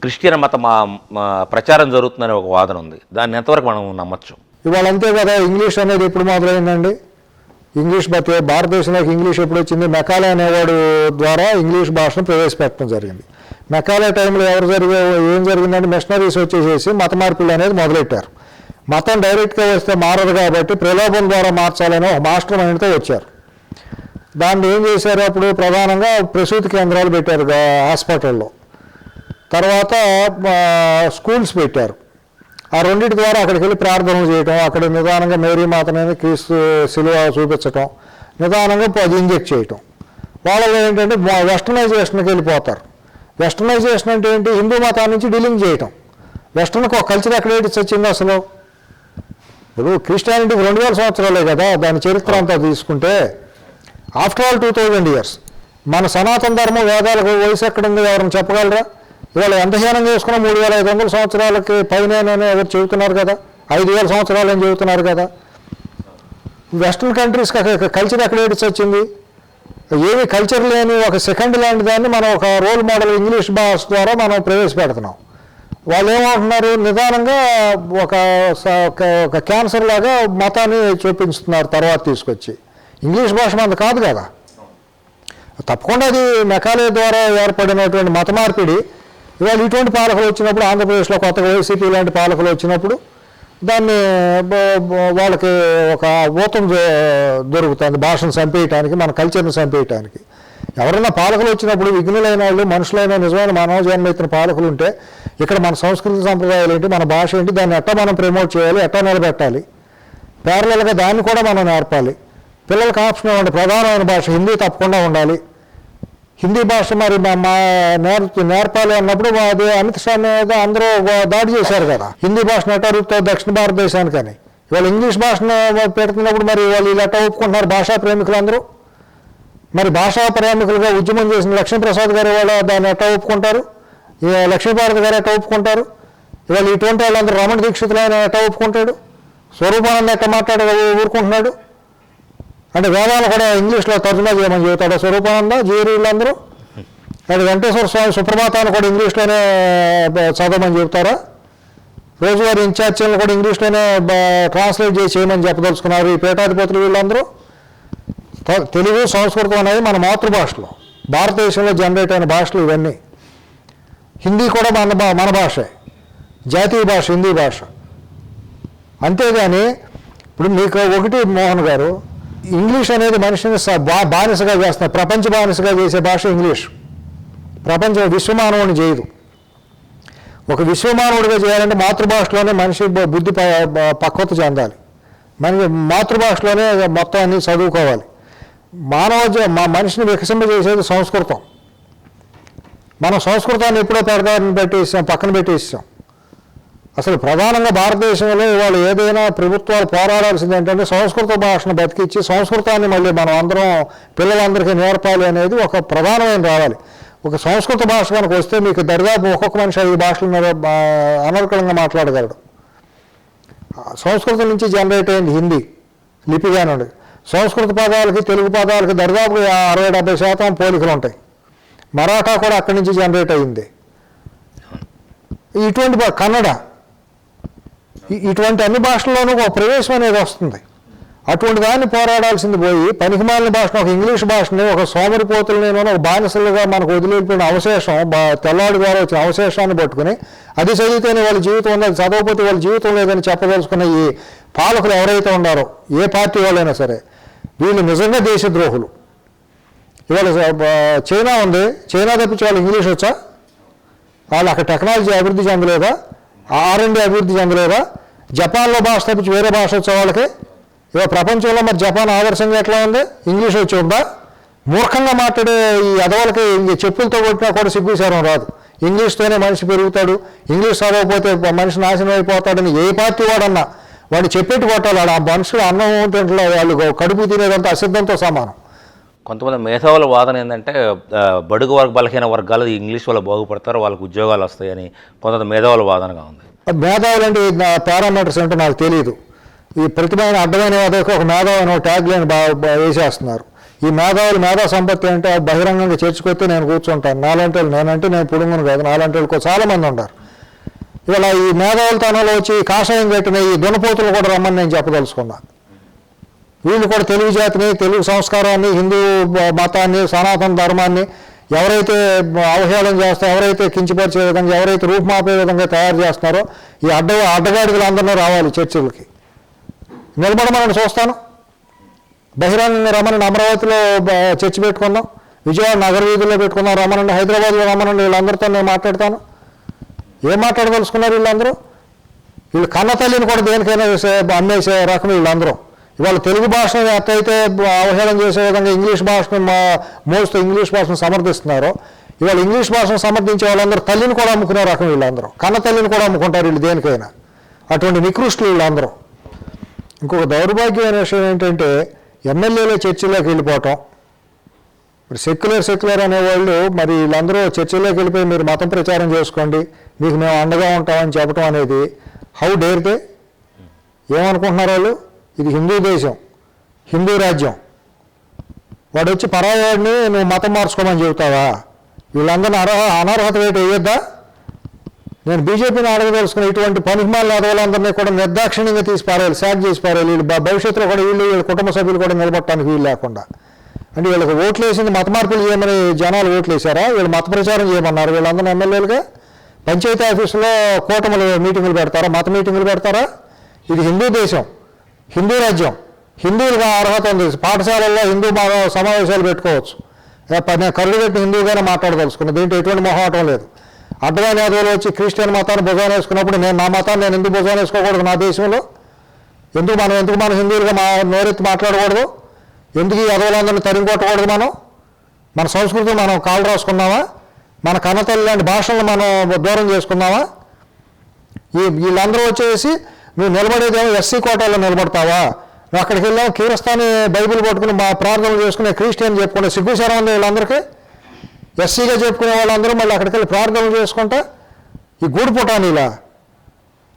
క్రిస్టియన్ మత ప్రచారం జరుగుతుందనే ఒక వాదన ఉంది. దాన్ని ఎంతవరకు మనం నమ్మచ్చు? ఇవాళ అంతే కదా. ఇంగ్లీష్ అనేది ఎప్పుడు మొదలైందండి? ఇంగ్లీష్ భారతదేశంలోకి ఇంగ్లీష్ ఎప్పుడు వచ్చింది? మెకాలే అనేవాడు ద్వారా ఇంగ్లీష్ భాషను ప్రవేశపెట్టడం జరిగింది. మెకాలే టైంలో ఏం జరిగిందంటే మిషనరీస్ వచ్చేసేసి మత మార్పులు అనేది మొదలెట్టారు. మతం డైరెక్ట్గా వస్తే మారదు కాబట్టి ప్రలోభం ద్వారా మార్చాలని ఒక మాస్టర్ మైండ్తో వచ్చారు. దాన్ని ఏం చేశారు? అప్పుడు ప్రధానంగా ప్రసూతి కేంద్రాలు పెట్టారు హాస్పిటల్లో, తర్వాత స్కూల్స్ పెట్టారు. ఆ రెండింటి ద్వారా అక్కడికి వెళ్ళి ప్రార్థనలు చేయటం, అక్కడ నిదానంగా మేరీ మాతని క్రీస్తు సిలువ చూపించటం, నిదానంగా అది ఇంజెక్ట్ చేయటం. వాళ్ళలో ఏంటంటే వెస్టర్నైజేషన్కి వెళ్ళిపోతారు. వెస్టర్నైజేషన్ అంటే ఏంటి? హిందూ మతాన్ని నుంచి డీలింగ్ చేయటం. వెస్టర్న్కి ఒక కల్చర్ ఎక్కడ వచ్చింది అసలు? ఇప్పుడు క్రిస్టియానిటీకి 2000 సంవత్సరాలే కదా దాని చరిత్ర అంతా తీసుకుంటే. After all 2000 years. మన సనాతన ధర్మం వేదాలకు వయసు ఎక్కడుంది ఎవరైనా చెప్పగలరా? ఇవాళ ఎంత హీనంగా చేసుకున్నా 3500 సంవత్సరాలకి పైన ఎవరు చెబుతున్నారు కదా, 5000 సంవత్సరాలు అని చెబుతున్నారు కదా. వెస్ట్రన్ కంట్రీస్కి కల్చర్ ఎక్కడ వచ్చింది? ఏమి కల్చర్ లేని ఒక సెకండ్ ల్యాండ్ దాన్ని మనం ఒక రోల్ మోడల్ ఇంగ్లీష్ భాష ద్వారా మనం ప్రవేశపెడుతున్నాం. వాళ్ళు ఏమంటున్నారు? నిదానంగా ఒక క్యాన్సర్ లాగా మతాన్ని చూపించుతున్నారు తర్వాత తీసుకొచ్చి. ఇంగ్లీష్ భాష మనది కాదు కదా. తప్పకుండా అది మెకాలే ద్వారా ఏర్పడినటువంటి మత మార్పిడి. ఇవాళ ఇటువంటి పాలకులు వచ్చినప్పుడు, ఆంధ్రప్రదేశ్లో కొత్తగా వైసీపీ లాంటి పాలకులు వచ్చినప్పుడు దాన్ని వాళ్ళకి ఒక ఊతం దొరుకుతుంది భాషను చంపేయటానికి, మన కల్చర్ని చంపేయటానికి. ఎవరైనా పాలకులు వచ్చినప్పుడు విఘ్నులైన వాళ్ళు, మనుషులైన నిజమైన మానవ జన్మ ఎత్తిన పాలకులు ఉంటే ఇక్కడ మన సంస్కృతి సంప్రదాయాలు ఏంటి, మన భాష ఏంటి, దాన్ని ఎట్టా మనం ప్రమోట్ చేయాలి, ఎట్టా నిలబెట్టాలి, ప్యారలల్గా దాన్ని కూడా మనం నేర్పాలి. పిల్లలకు ఆప్షన్ ఇవ్వండి, ప్రధానమైన భాష హిందీ తప్పకుండా ఉండాలి. హిందీ భాష మరి నేర్పాలి అన్నప్పుడు అది అమిత్ షా మీద అందరూ దాడి చేశారు కదా, హిందీ భాషను ఎట్టా రూపుతో దక్షిణ భారతదేశానికని. ఇవాళ ఇంగ్లీష్ భాషను పెడుతున్నప్పుడు మరి వాళ్ళు వీళ్ళు ఎట్టా ఒప్పుకుంటున్నారు భాషా ప్రేమికులు అందరూ? మరి భాషా ప్రేమికులుగా ఉద్యమం చేసిన లక్ష్మీప్రసాద్ గారు వాళ్ళు దాన్ని ఎట్టా ఒప్పుకుంటారు, లక్ష్మీభారతి గారు ఎట్టా ఒప్పుకుంటారు? ఇవాళ ఇటువంటి వాళ్ళందరూ రమణ దీక్షితులు ఆయన ఎట్టా ఒప్పుకుంటాడు? స్వరూపానంద ఎట్టా ఊరుకుంటున్నాడు? అంటే వేదాలు కూడా ఇంగ్లీష్లో తర్జుమా చేయమని చెబుతాడు స్వరూపానంద, జీరు వీళ్ళందరూ. అది వెంకటేశ్వర స్వామి సుప్రభాతాన్ని కూడా ఇంగ్లీష్లోనే చదవమని చెబుతారా? రోజువారీ ఇన్ఛార్జీలను కూడా ఇంగ్లీష్లోనే ట్రాన్స్లేట్ చేసి చేయమని చెప్పదలుచుకున్నారు ఈ పీఠాధిపతులు వీళ్ళందరూ. తెలుగు సంస్కృతం అనేది మన మాతృభాషలో, భారతదేశంలో జనరేట్ అయిన భాషలు ఇవన్నీ. హిందీ కూడా మన భాషే, జాతీయ భాష హిందీ భాష. అంతేగాని ఇప్పుడు మీకు ఒకటి మోహన్ గారు, ఇంగ్లీష్ అనేది మనిషిని బానిసగా చేస్తున్నారు, ప్రపంచ బానిసగా చేసే భాష ఇంగ్లీష్. ప్రపంచం విశ్వమానవుని చేయదు. ఒక విశ్వమానవుడిగా చేయాలంటే మాతృభాషలోనే మనిషి బుద్ధి పక్వత చెందాలి, మాతృభాషలోనే మొత్తం అన్ని చదువుకోవాలి. మనిషిని వికసింపజేసేది సంస్కృతం. మనం సంస్కృతాన్ని ఎప్పుడో పక్కన పెట్టేసాం. అసలు ప్రధానంగా భారతదేశంలో ఇవాళ ఏదైనా ప్రభుత్వాలు పోరాడాల్సింది ఏంటంటే సంస్కృత భాషను బతికించి సంస్కృతాన్ని మళ్ళీ మనం అందరం పిల్లలందరికీ నేర్పాలి అనేది ఒక ప్రధానమైన రావాలి. ఒక సంస్కృత భాష కనుక వస్తే మీకు దరిదాపు ఒక్కొక్క మనిషి 5 భాషలు అనర్గళంగా మాట్లాడగలడు. సంస్కృతం నుంచి జనరేట్ అయింది హిందీ లిపిగానే ఉండదు. సంస్కృత పదాలకి తెలుగు పదాలకి దరిదాపు 60-70% పోలికలు ఉంటాయి. మరాఠా కూడా అక్కడి నుంచి జనరేట్ అయింది. ఇటువంటి కన్నడ, ఇటువంటి అన్ని భాషల్లోనూ ఒక ప్రవేశం అనేది వస్తుంది. అటువంటి దాన్ని పోరాడాల్సింది పోయి పనికిమాలిన భాషను, ఒక ఇంగ్లీష్ భాషని ఒక సోమరిపోతులని ఒక బానిసలుగా మనకు వదిలిపోయిన అవశేషం, తెల్లవాడి ద్వారా వచ్చిన అవశేషాన్ని పట్టుకుని అది చదివితేనే వాళ్ళ జీవితం ఉంది, అది చదవకపోతే వాళ్ళ జీవితం లేదని చెప్పదలుచుకున్న ఈ పాలకులు ఎవరైతే ఉన్నారో, ఏ పార్టీ వాళ్ళైనా సరే, వీళ్ళు నిజంగా దేశద్రోహులు. ఇవాళ చైనా ఉంది, చైనా తప్పించి వాళ్ళు ఇంగ్లీష్ వచ్చా? వాళ్ళు అక్కడ టెక్నాలజీ అభివృద్ధి చెందలేదా? R&D అభివృద్ధి చెందలేదా? జపాన్లో భాష తప్పించి వేరే భాష వచ్చే వాళ్ళకి ఇవాళ ప్రపంచంలో మరి జపాన్ ఆదర్శంగా ఎట్లా ఉంది? ఇంగ్లీష్ వచ్చి ఉందా? మూర్ఖంగా మాట్లాడే ఈ అదవులకి చెప్పులతో కొట్టినా కూడా సిగ్గుసారం రాదు. ఇంగ్లీష్తోనే మనిషి పెరుగుతాడు, ఇంగ్లీష్ చదవకపోతే మనిషి నాశనం అయిపోతాడని ఏ పార్టీ వాడన్నా వాడిని చెప్పెట్టు కొట్టాలి. ఆ మనుషులు అన్నం తింటే వాళ్ళు కడుపు తినేదంతా అసిద్ధంతో సమానం. కొంతమంది మేధావుల వాదన ఏంటంటే బడుగు బలహీన వర్గాలు ఇంగ్లీష్ వల్ల బాగుపడతారు, వాళ్ళకి ఉద్యోగాలు వస్తాయని కొంత మేధావుల వాదనగా ఉంది. మేధావులు అంటే పారామీటర్స్ అంటే నాకు తెలియదు. ఈ ప్రతిమైన అడ్డమైన వాదకు ఒక మేధావు ట్యాగ్ లైన్ వేసేస్తున్నారు. ఈ మేధా సంపత్తి అంటే బహిరంగంగా చేర్చుకొస్తే నేను కూర్చుంటాను, నాలంటే నేనంటే నేను పుడుగును కాదు, నాలంటే చాలామంది ఉంటారు. ఇవాళ ఈ మేధావుల తనంలో వచ్చి కాషాయం కట్టిన ఈ దున్నపోతులు కూడా రమ్మని నేను చెప్పదలుచుకున్నా. వీళ్ళు కూడా తెలుగు జాతిని, తెలుగు సంస్కారాన్ని, హిందూ మతాన్ని, సనాతన ధర్మాన్ని ఎవరైతే అవహేళన చేస్తారో, ఎవరైతే కించపరిచే విధంగా, ఎవరైతే రూపుమాపే విధంగా తయారు చేస్తున్నారో ఈ అడ్డగాడికలు అందరినీ రావాలి చర్చలకి. నిలబడమని చూస్తాను. బహిరంగంగా రమ్మనండి, అమరావతిలో చర్చ పెట్టుకుందాం, విజయవాడ నగర వీధుల్లో పెట్టుకుందాం, రమ్మనండి, హైదరాబాద్లో రమ్మనండి, వీళ్ళందరితో నేను మాట్లాడతాను. ఏం మాట్లాడదలుచుకున్నారు వీళ్ళందరూ? వీళ్ళు కన్న తల్లిని కూడా దేనికైనా అమ్మేసే రకం వీళ్ళందరూ. ఇవాళ తెలుగు భాషను ఎట్లయితే అవహేళన చేసే విధంగా ఇంగ్లీష్ భాషను మోస్తూ ఇంగ్లీష్ భాషను సమర్థిస్తున్నారో, ఇవాళ ఇంగ్లీష్ భాషను సమర్థించే వాళ్ళందరూ తల్లిని కూడా అమ్ముకునే రకం వీళ్ళందరూ. కన్న తల్లిని కూడా అమ్ముకుంటారు వీళ్ళు దేనికైనా. అటువంటి నికృష్టులు వీళ్ళందరూ. ఇంకొక దౌర్భాగ్యమైన విషయం ఏంటంటే ఎమ్మెల్యేల చర్చిలోకి వెళ్ళిపోవటం. ఇప్పుడు సెక్యులర్ అనేవాళ్ళు మరి వీళ్ళందరూ చర్చిలోకి వెళ్ళిపోయి మీరు మతం ప్రచారం చేసుకోండి, మీకు మేము అండగా ఉంటామని చెప్పడం అనేది హౌ డేర్దే? ఏమనుకుంటున్నారు వాళ్ళు? ఇది హిందూ దేశం, హిందూ రాజ్యం. వాడు వచ్చి పరాయవాడిని నువ్వు మతం మార్చుకోమని చెబుతావా? వీళ్ళందరినీ అనర్హత వేటు వేయొద్దా? నేను బీజేపీని అడగదలుచుకున్న ఇటువంటి పనికిమాలిన వాళ్ళందరినీ కూడా నిర్దాక్షిణ్యంగా తీసి పారేయాలి, శాక్ చేసి పారేయాలి. వీళ్ళు భవిష్యత్తులో కూడా వీళ్ళ కుటుంబ సభ్యులు కూడా నిలబడటానికి వీలు లేకుండా. అంటే వీళ్ళకి ఓట్లు వేసింది మత మార్పులు చేయమని జనాలు ఓట్లు వేశారా? వీళ్ళు మత ప్రచారం చేయమన్నారు వీళ్ళందరూ ఎమ్మెల్యేలుగా. పంచాయతీ ఆఫీసులో కూటములు మీటింగులు పెడతారా? మత మీటింగులు పెడతారా? ఇది హిందూ దేశం, హిందూ రాజ్యం, హిందువులుగా అర్హత ఉంది. పాఠశాలల్లో హిందూ సమావేశాలు పెట్టుకోవచ్చు. నేను కరుడు పెట్టి హిందువుగానే మాట్లాడదలుచుకున్నా, దీంట్లో ఎటువంటి మొహమాటం లేదు. అడ్డమైన యాదవులు వచ్చి క్రిస్టియన్ మతాన్ని భుజాన వేసుకున్నప్పుడు నేను నా మతాన్ని నేను ఎందుకు భుజాన వేసుకోకూడదు నా దేశంలో? ఎందుకు మనం హిందువులుగా నోరెత్తి మాట్లాడకూడదు? ఎందుకు ఈ యాదవులందరినీ తరిమి కొట్టకూడదు? మన సంస్కృతిని మనం కాలు రాసుకున్నామా? మన కన్నతల్లి లాంటి భాషలను మనం దూరం చేసుకున్నామా? వీళ్ళందరూ వచ్చేసి నువ్వు నిలబడేదేమో ఎస్సీ కోటాలో నిలబడతావా? నువ్వు అక్కడికి వెళ్ళాము కీరస్థాని బైబిల్ పట్టుకుని మా ప్రార్థనలు చేసుకునే క్రిస్టియన్ చెప్పుకునే సిగ్గుశరం ఉంది వీళ్ళందరికీ. ఎస్సీగా చెప్పుకునే వాళ్ళందరూ మళ్ళీ అక్కడికి వెళ్ళి ప్రార్థనలు చేసుకుంటా ఈ గూడు పుటానీలా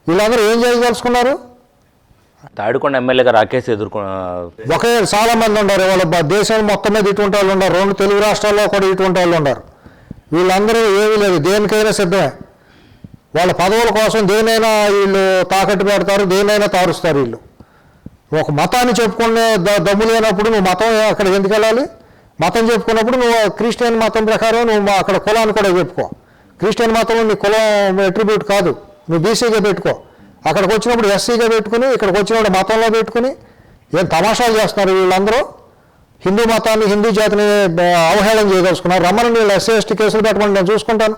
వీళ్ళందరూ ఏం చేయదలుచుకున్నారు? తాడికొండ ఎమ్మెల్యేగా రాకేష్ ఒకే చాలా మంది ఉన్నారు వాళ్ళ దేశం మొత్తం మీద ఇటువంటి వాళ్ళు ఉన్నారు. 2 తెలుగు రాష్ట్రాల్లో కూడా ఇటువంటి వాళ్ళు ఉన్నారు. వీళ్ళందరూ ఏమీ లేదు, దేనికైనా సిద్ధమే. వాళ్ళ పదవుల కోసం దేనైనా వీళ్ళు తాకట్టు పెడతారు, దేనైనా తారుస్తారు. వీళ్ళు ఒక మతాన్ని చెప్పుకునే దమ్ము లేనప్పుడు నువ్వు మతం అక్కడికి ఎందుకు వెళ్ళాలి? మతం చెప్పుకున్నప్పుడు నువ్వు క్రిస్టియన్ మతం ప్రకారం నువ్వు అక్కడ కులాన్ని కూడా చెప్పుకో. క్రిస్టియన్ మతంలో నీ కులం అట్రిబ్యూట్ కాదు, నువ్వు బీసీగా పెట్టుకో. అక్కడికి వచ్చినప్పుడు ఎస్సీగా పెట్టుకుని ఇక్కడికి వచ్చినప్పుడు మతంలో పెట్టుకుని ఏం తమాషాలు చేస్తున్నారు వీళ్ళందరూ. హిందూ మతాన్ని హిందూ జాతిని అవహేళన చేయదలుచుకున్నారు. రమ్మని వీళ్ళు ఎస్సీ ఎస్టీ కేసులు పెట్టమని నేను చూసుకుంటాను.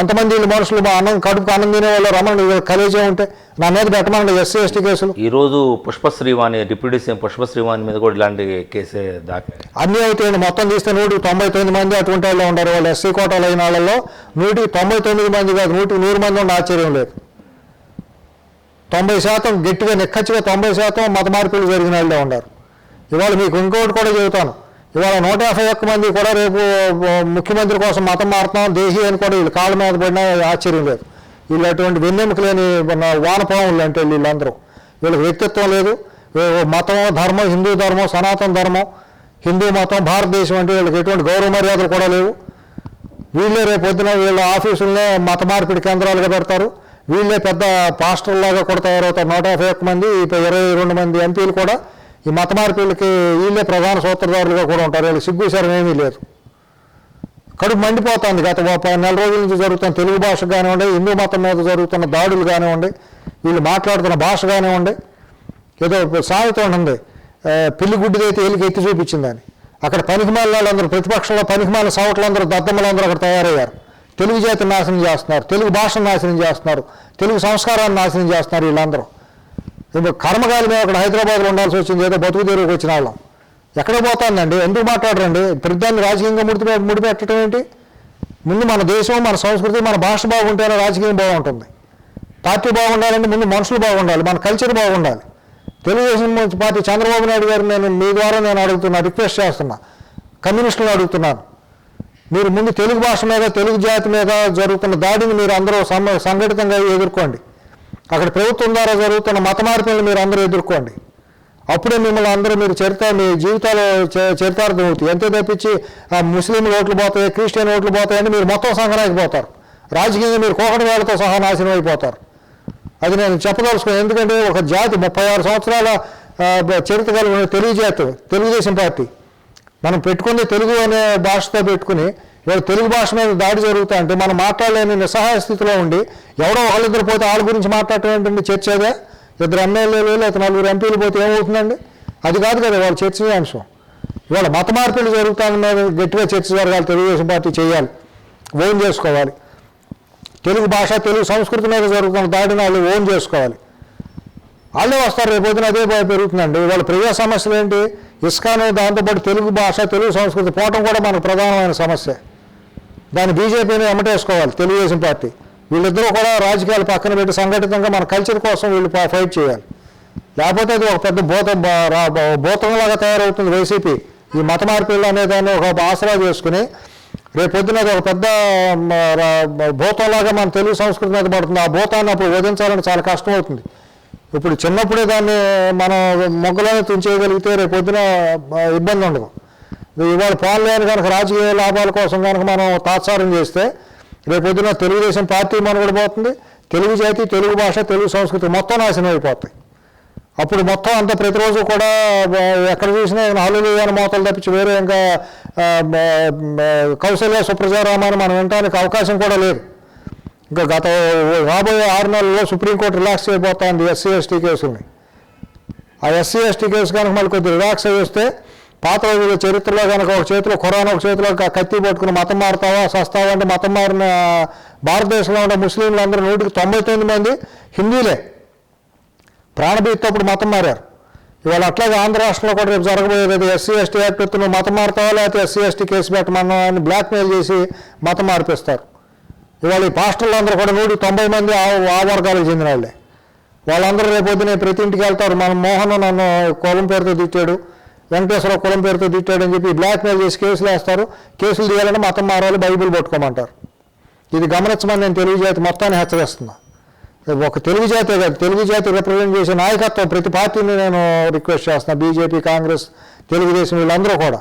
ఎంతమంది వీళ్ళు మనుషులు కడుపుకు అన్నం తినే వాళ్ళు రమ్మని కలిసే ఉంటే నా మీద పెట్టమని ఎస్సీ ఎస్టీ కేసులు. ఈరోజు పుష్పశ్రీవాణి డిప్యూటీ సీఎం పుష్పశ్రీవాణి మీద కూడా ఇలాంటి కేసే దాకా అన్నీ అయితే మొత్తం తీస్తే 199 మంది అటువంటి వాళ్ళు ఉన్నారు. వాళ్ళు ఎస్సీ కోటాలు అయిన వాళ్ళలో 199 మంది కాదు 100 మంది ఉండే ఆశ్చర్యం లేదు. 90% గట్టిగా నిక్కచ్చిగా 90% మత మార్పులు జరిగిన వాళ్ళే ఉన్నారు. ఇవాళ మీకు ఇంకోటి కూడా చెబుతాను. ఇవాళ 151 మంది కూడా రేపు ముఖ్యమంత్రి కోసం మతం మారుతున్నాం దేహి అని కూడా వీళ్ళు కాళ్ళ మీద పడినా ఆశ్చర్యం లేదు. వీళ్ళు అటువంటి వెన్నెముక లేని వానపాములు అంటే వీళ్ళందరూ. వీళ్ళకి వ్యక్తిత్వం లేదు. మతం ధర్మం హిందూ ధర్మం సనాతన ధర్మం హిందూ మతం భారతదేశం అంటే వీళ్ళకి ఎటువంటి గౌరవ మర్యాదలు కూడా లేవు. వీళ్ళే రేపు పొద్దున వీళ్ళ ఆఫీసులనే మత మార్పిడి కేంద్రాలుగా పెడతారు. వీళ్ళే పెద్ద పాస్టర్లాగా కూడా తయారవుతారు. 151 మంది 22 మంది ఎంపీలు కూడా ఈ మత మార్పులకి వీళ్ళే ప్రధాన సూత్రధారులుగా కూడా ఉంటారు. వీళ్ళకి సిగ్గుశరం ఏమీ లేదు. కడుపు మండిపోతుంది. గత 10 నెల రోజుల నుంచి జరుగుతున్న తెలుగు భాష కానివ్వండి, హిందూ మతం మీద జరుగుతున్న దాడులు కానివ్వండి, వీళ్ళు మాట్లాడుతున్న భాష కానివ్వండి. ఏదో సామెత ఉంటుంది, పిల్లి గుడ్డిదైతే ఎలికి ఎత్తి చూపించిందని. అక్కడ పనికిమాల వాళ్ళందరూ ప్రతిపక్షంలో పనికిమాల సావట్లందరూ దద్దమ్మలందరూ అక్కడ తయారయ్యారు. తెలుగు జాతిని నాశనం చేస్తున్నారు, తెలుగు భాషను నాశనం చేస్తున్నారు, తెలుగు సంస్కారాన్ని నాశనం చేస్తున్నారు వీళ్ళందరూ. కర్మకాయలు మేము అక్కడ హైదరాబాద్లో ఉండాల్సి వచ్చింది, ఏదో బతుకు తెరువుకి వచ్చిన వాళ్ళం. ఎక్కడ పోతుందండి? ఎందుకు మాట్లాడరండి? ప్రతిదాన్ని రాజకీయంగా ముడిపెట్టడం ఏంటి? ముందు మన దేశం మన సంస్కృతి మన భాష బాగుంటేనే రాజకీయం బాగుంటుంది. పార్టీ బాగుండాలంటే ముందు మనుషులు బాగుండాలి, మన కల్చర్ బాగుండాలి. తెలుగుదేశం పార్టీ చంద్రబాబు నాయుడు గారు నేను మీ ద్వారా అడుగుతున్నా, రిక్వెస్ట్ చేస్తున్నా, కమ్యూనిస్టులను అడుగుతున్నాను. మీరు ముందు తెలుగు భాష మీద తెలుగు జాతి మీద జరుగుతున్న దాడిని మీరు అందరూ సంఘటితంగా ఎదుర్కోండి. అక్కడ ప్రభుత్వం ద్వారా జరుగుతున్న మత మార్పులను మీరు అందరూ ఎదుర్కోండి. అప్పుడే మిమ్మల్ని అందరూ మీ జీవితాలు చరితార్థం అవుతాయి. ఎంతో తప్పించి ముస్లింలు ఓట్లు పోతాయి, క్రిస్టియన్ ఓట్లు పోతాయని మీరు మొత్తం సంఘనానికి పోతారు. రాజకీయంగా మీరు కోకటి వేళతో సహా నాశనం అయిపోతారు. అది నేను చెప్పదలుచుకున్నాను. ఎందుకంటే ఒక జాతి 36 సంవత్సరాల చరిత్ర కలిగిన తెలుగు జాతి తెలుగుదేశం పార్టీ మనం పెట్టుకుంది తెలుగు అనే భాషతో పెట్టుకుని ఇవాళ తెలుగు భాష మీద దాడి జరుగుతా అంటే మనం మాట్లాడలేని నిస్సహాయ స్థితిలో ఉండి ఎవరో వాళ్ళిద్దరు పోతే వాళ్ళ గురించి మాట్లాడటం ఏంటండి చర్చ? అదే 2 ఎమ్మెల్యేలు లేదా 4 ఎంపీలు పోతే ఏమవుతుందండి? అది కాదు కదా వాళ్ళ చర్చనీయాంశం. ఇవాళ మత మార్పులు జరుగుతాన మీద గట్టిగా చర్చ జరగాలి. తెలుగుదేశం పార్టీ చేయాలి, ఓన్ చేసుకోవాలి. తెలుగు భాష తెలుగు సంస్కృతి మీద జరుగుతున్న దాడిని వాళ్ళు ఓన్ చేసుకోవాలి. వాళ్ళే వస్తారు రేపొద్దున అదే పెరుగుతుందండి. వాళ్ళ ప్రజా సమస్యలు ఏంటి? ఇస్కాను, దాంతోపాటు తెలుగు భాష తెలుగు సంస్కృతి పోవటం కూడా మనకు ప్రధానమైన సమస్య. దాన్ని బీజేపీని ఎమ్మటేసుకోవాలి తెలుగుదేశం పార్టీ. వీళ్ళిద్దరూ కూడా రాజకీయాలు పక్కన పెట్టి సంఘటితంగా మన కల్చర్ కోసం వీళ్ళు ఫైట్ చేయాలి. లేకపోతే అది ఒక పెద్ద భూతంలాగా తయారవుతుంది వైసీపీ. ఈ మత మార్పులు అనే దాన్ని ఒక ఆసరా చేసుకుని రేపొద్దున అది ఒక పెద్ద భూతంలాగా మన తెలుగు సంస్కృతి మీద పడుతుంది. ఆ భూతాన్ని అప్పుడు వదిలించాలని చాలా కష్టం అవుతుంది. ఇప్పుడు చిన్నప్పుడే దాన్ని మనం మొగ్గలోనే తుంచేయగలిగితే రేపొద్దున ఇబ్బంది ఉండదు. ఇవాళ పోన్లేని కనుక రాజకీయ లాభాల కోసం కనుక మనం తాత్సారం చేస్తే రేపొద్దున తెలుగుదేశం పార్టీ మనుగడ పోతుంది. తెలుగు జాతి తెలుగు భాష తెలుగు సంస్కృతి మొత్తం నాశనం అయిపోతాయి. అప్పుడు మొత్తం అంత ప్రతిరోజు కూడా ఎక్కడ చూసినా హల్లేలూయా మోతలు తప్పించి వేరే ఇంకా కౌశల్య సుప్రజారామాన్ని మనం వినడానికి అవకాశం కూడా లేదు. ఇంకా గత రాబోయే 6 నెలల్లో సుప్రీంకోర్టు రిలాక్స్ అయిపోతుంది ఎస్సీ ఎస్టీ కేసుల్ని. ఆ ఎస్సీ ఎస్టీ కేసు కనుక మళ్ళీ కొద్దిగా రిలాక్స్ అయ్యి వస్తే పాత రోజుల చరిత్రలో కనుక ఒక చేతిలో ఖురాన్ ఒక చేతిలో కత్తి పట్టుకుని మతం మారుతావా సస్తావా అంటే మతం మారిన భారతదేశంలో ఉన్న ముస్లింలు అందరూ 99 మంది హిందీలే ప్రాణభీతితో అప్పుడు మతం మారారు. ఇవాళ అట్లాగే ఆంధ్ర రాష్ట్రంలో కూడా రేపు జరగబోయేది ఎస్సీ ఎస్టీ యాక్ట్ ఎత్తున మతం మారుతావా లేకపోతే ఎస్సీ ఎస్టీ కేసు పెట్టమన్నా అని బ్లాక్మెయిల్ చేసి మతం మార్పిస్తారు. ఇవాళ ఈ పాస్టర్లు అందరూ కూడా 190 మంది ఆ వర్గాలకు చెందిన వాళ్ళే. వాళ్ళందరూ రేపొద్దునే ప్రతి ఇంటికి వెళ్తారు. మన మోహన్ నన్ను కులం పేరుతో తిట్టాడు, వెంకటేశ్వర కులం పేరుతో తిట్టాడు అని చెప్పి బ్లాక్మెయిల్ చేసి కేసులు వేస్తారు. కేసులు తీయాలంటే మతం మారాలి, బైబిల్ పట్టుకోమంటారు. ఇది గమనించమని నేను తెలుగు జాతి మొత్తాన్ని హెచ్చరిస్తున్నా. ఒక తెలుగు జాతే కాదు, తెలుగు జాతి రిప్రజెంట్ చేసే నాయకత్వం ప్రతి పార్టీని నేను రిక్వెస్ట్ చేస్తున్నా. బీజేపీ, కాంగ్రెస్, తెలుగుదేశం వీళ్ళందరూ కూడా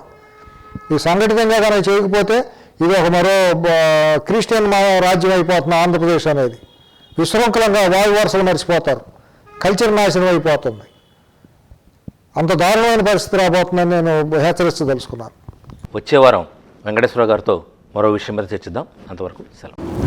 ఈ సంఘటితంగా కనుక చేయకపోతే ఇది ఒక మరో క్రిస్టియన్ రాజ్యం అయిపోతుంది ఆంధ్రప్రదేశ్ అనేది. విశృంఖలంగా వాయు వరుసలు మరిచిపోతారు, కల్చర్ నాశనం అయిపోతుంది. అంత దారుణమైన పరిస్థితి రాబోతుందని నేను హెచ్చరిస్తూ తెలుసుకున్నాను. వచ్చే వారం వెంకటేశ్వర గారితో మరో విషయం మీద చర్చిద్దాం. అంతవరకు సెలవు.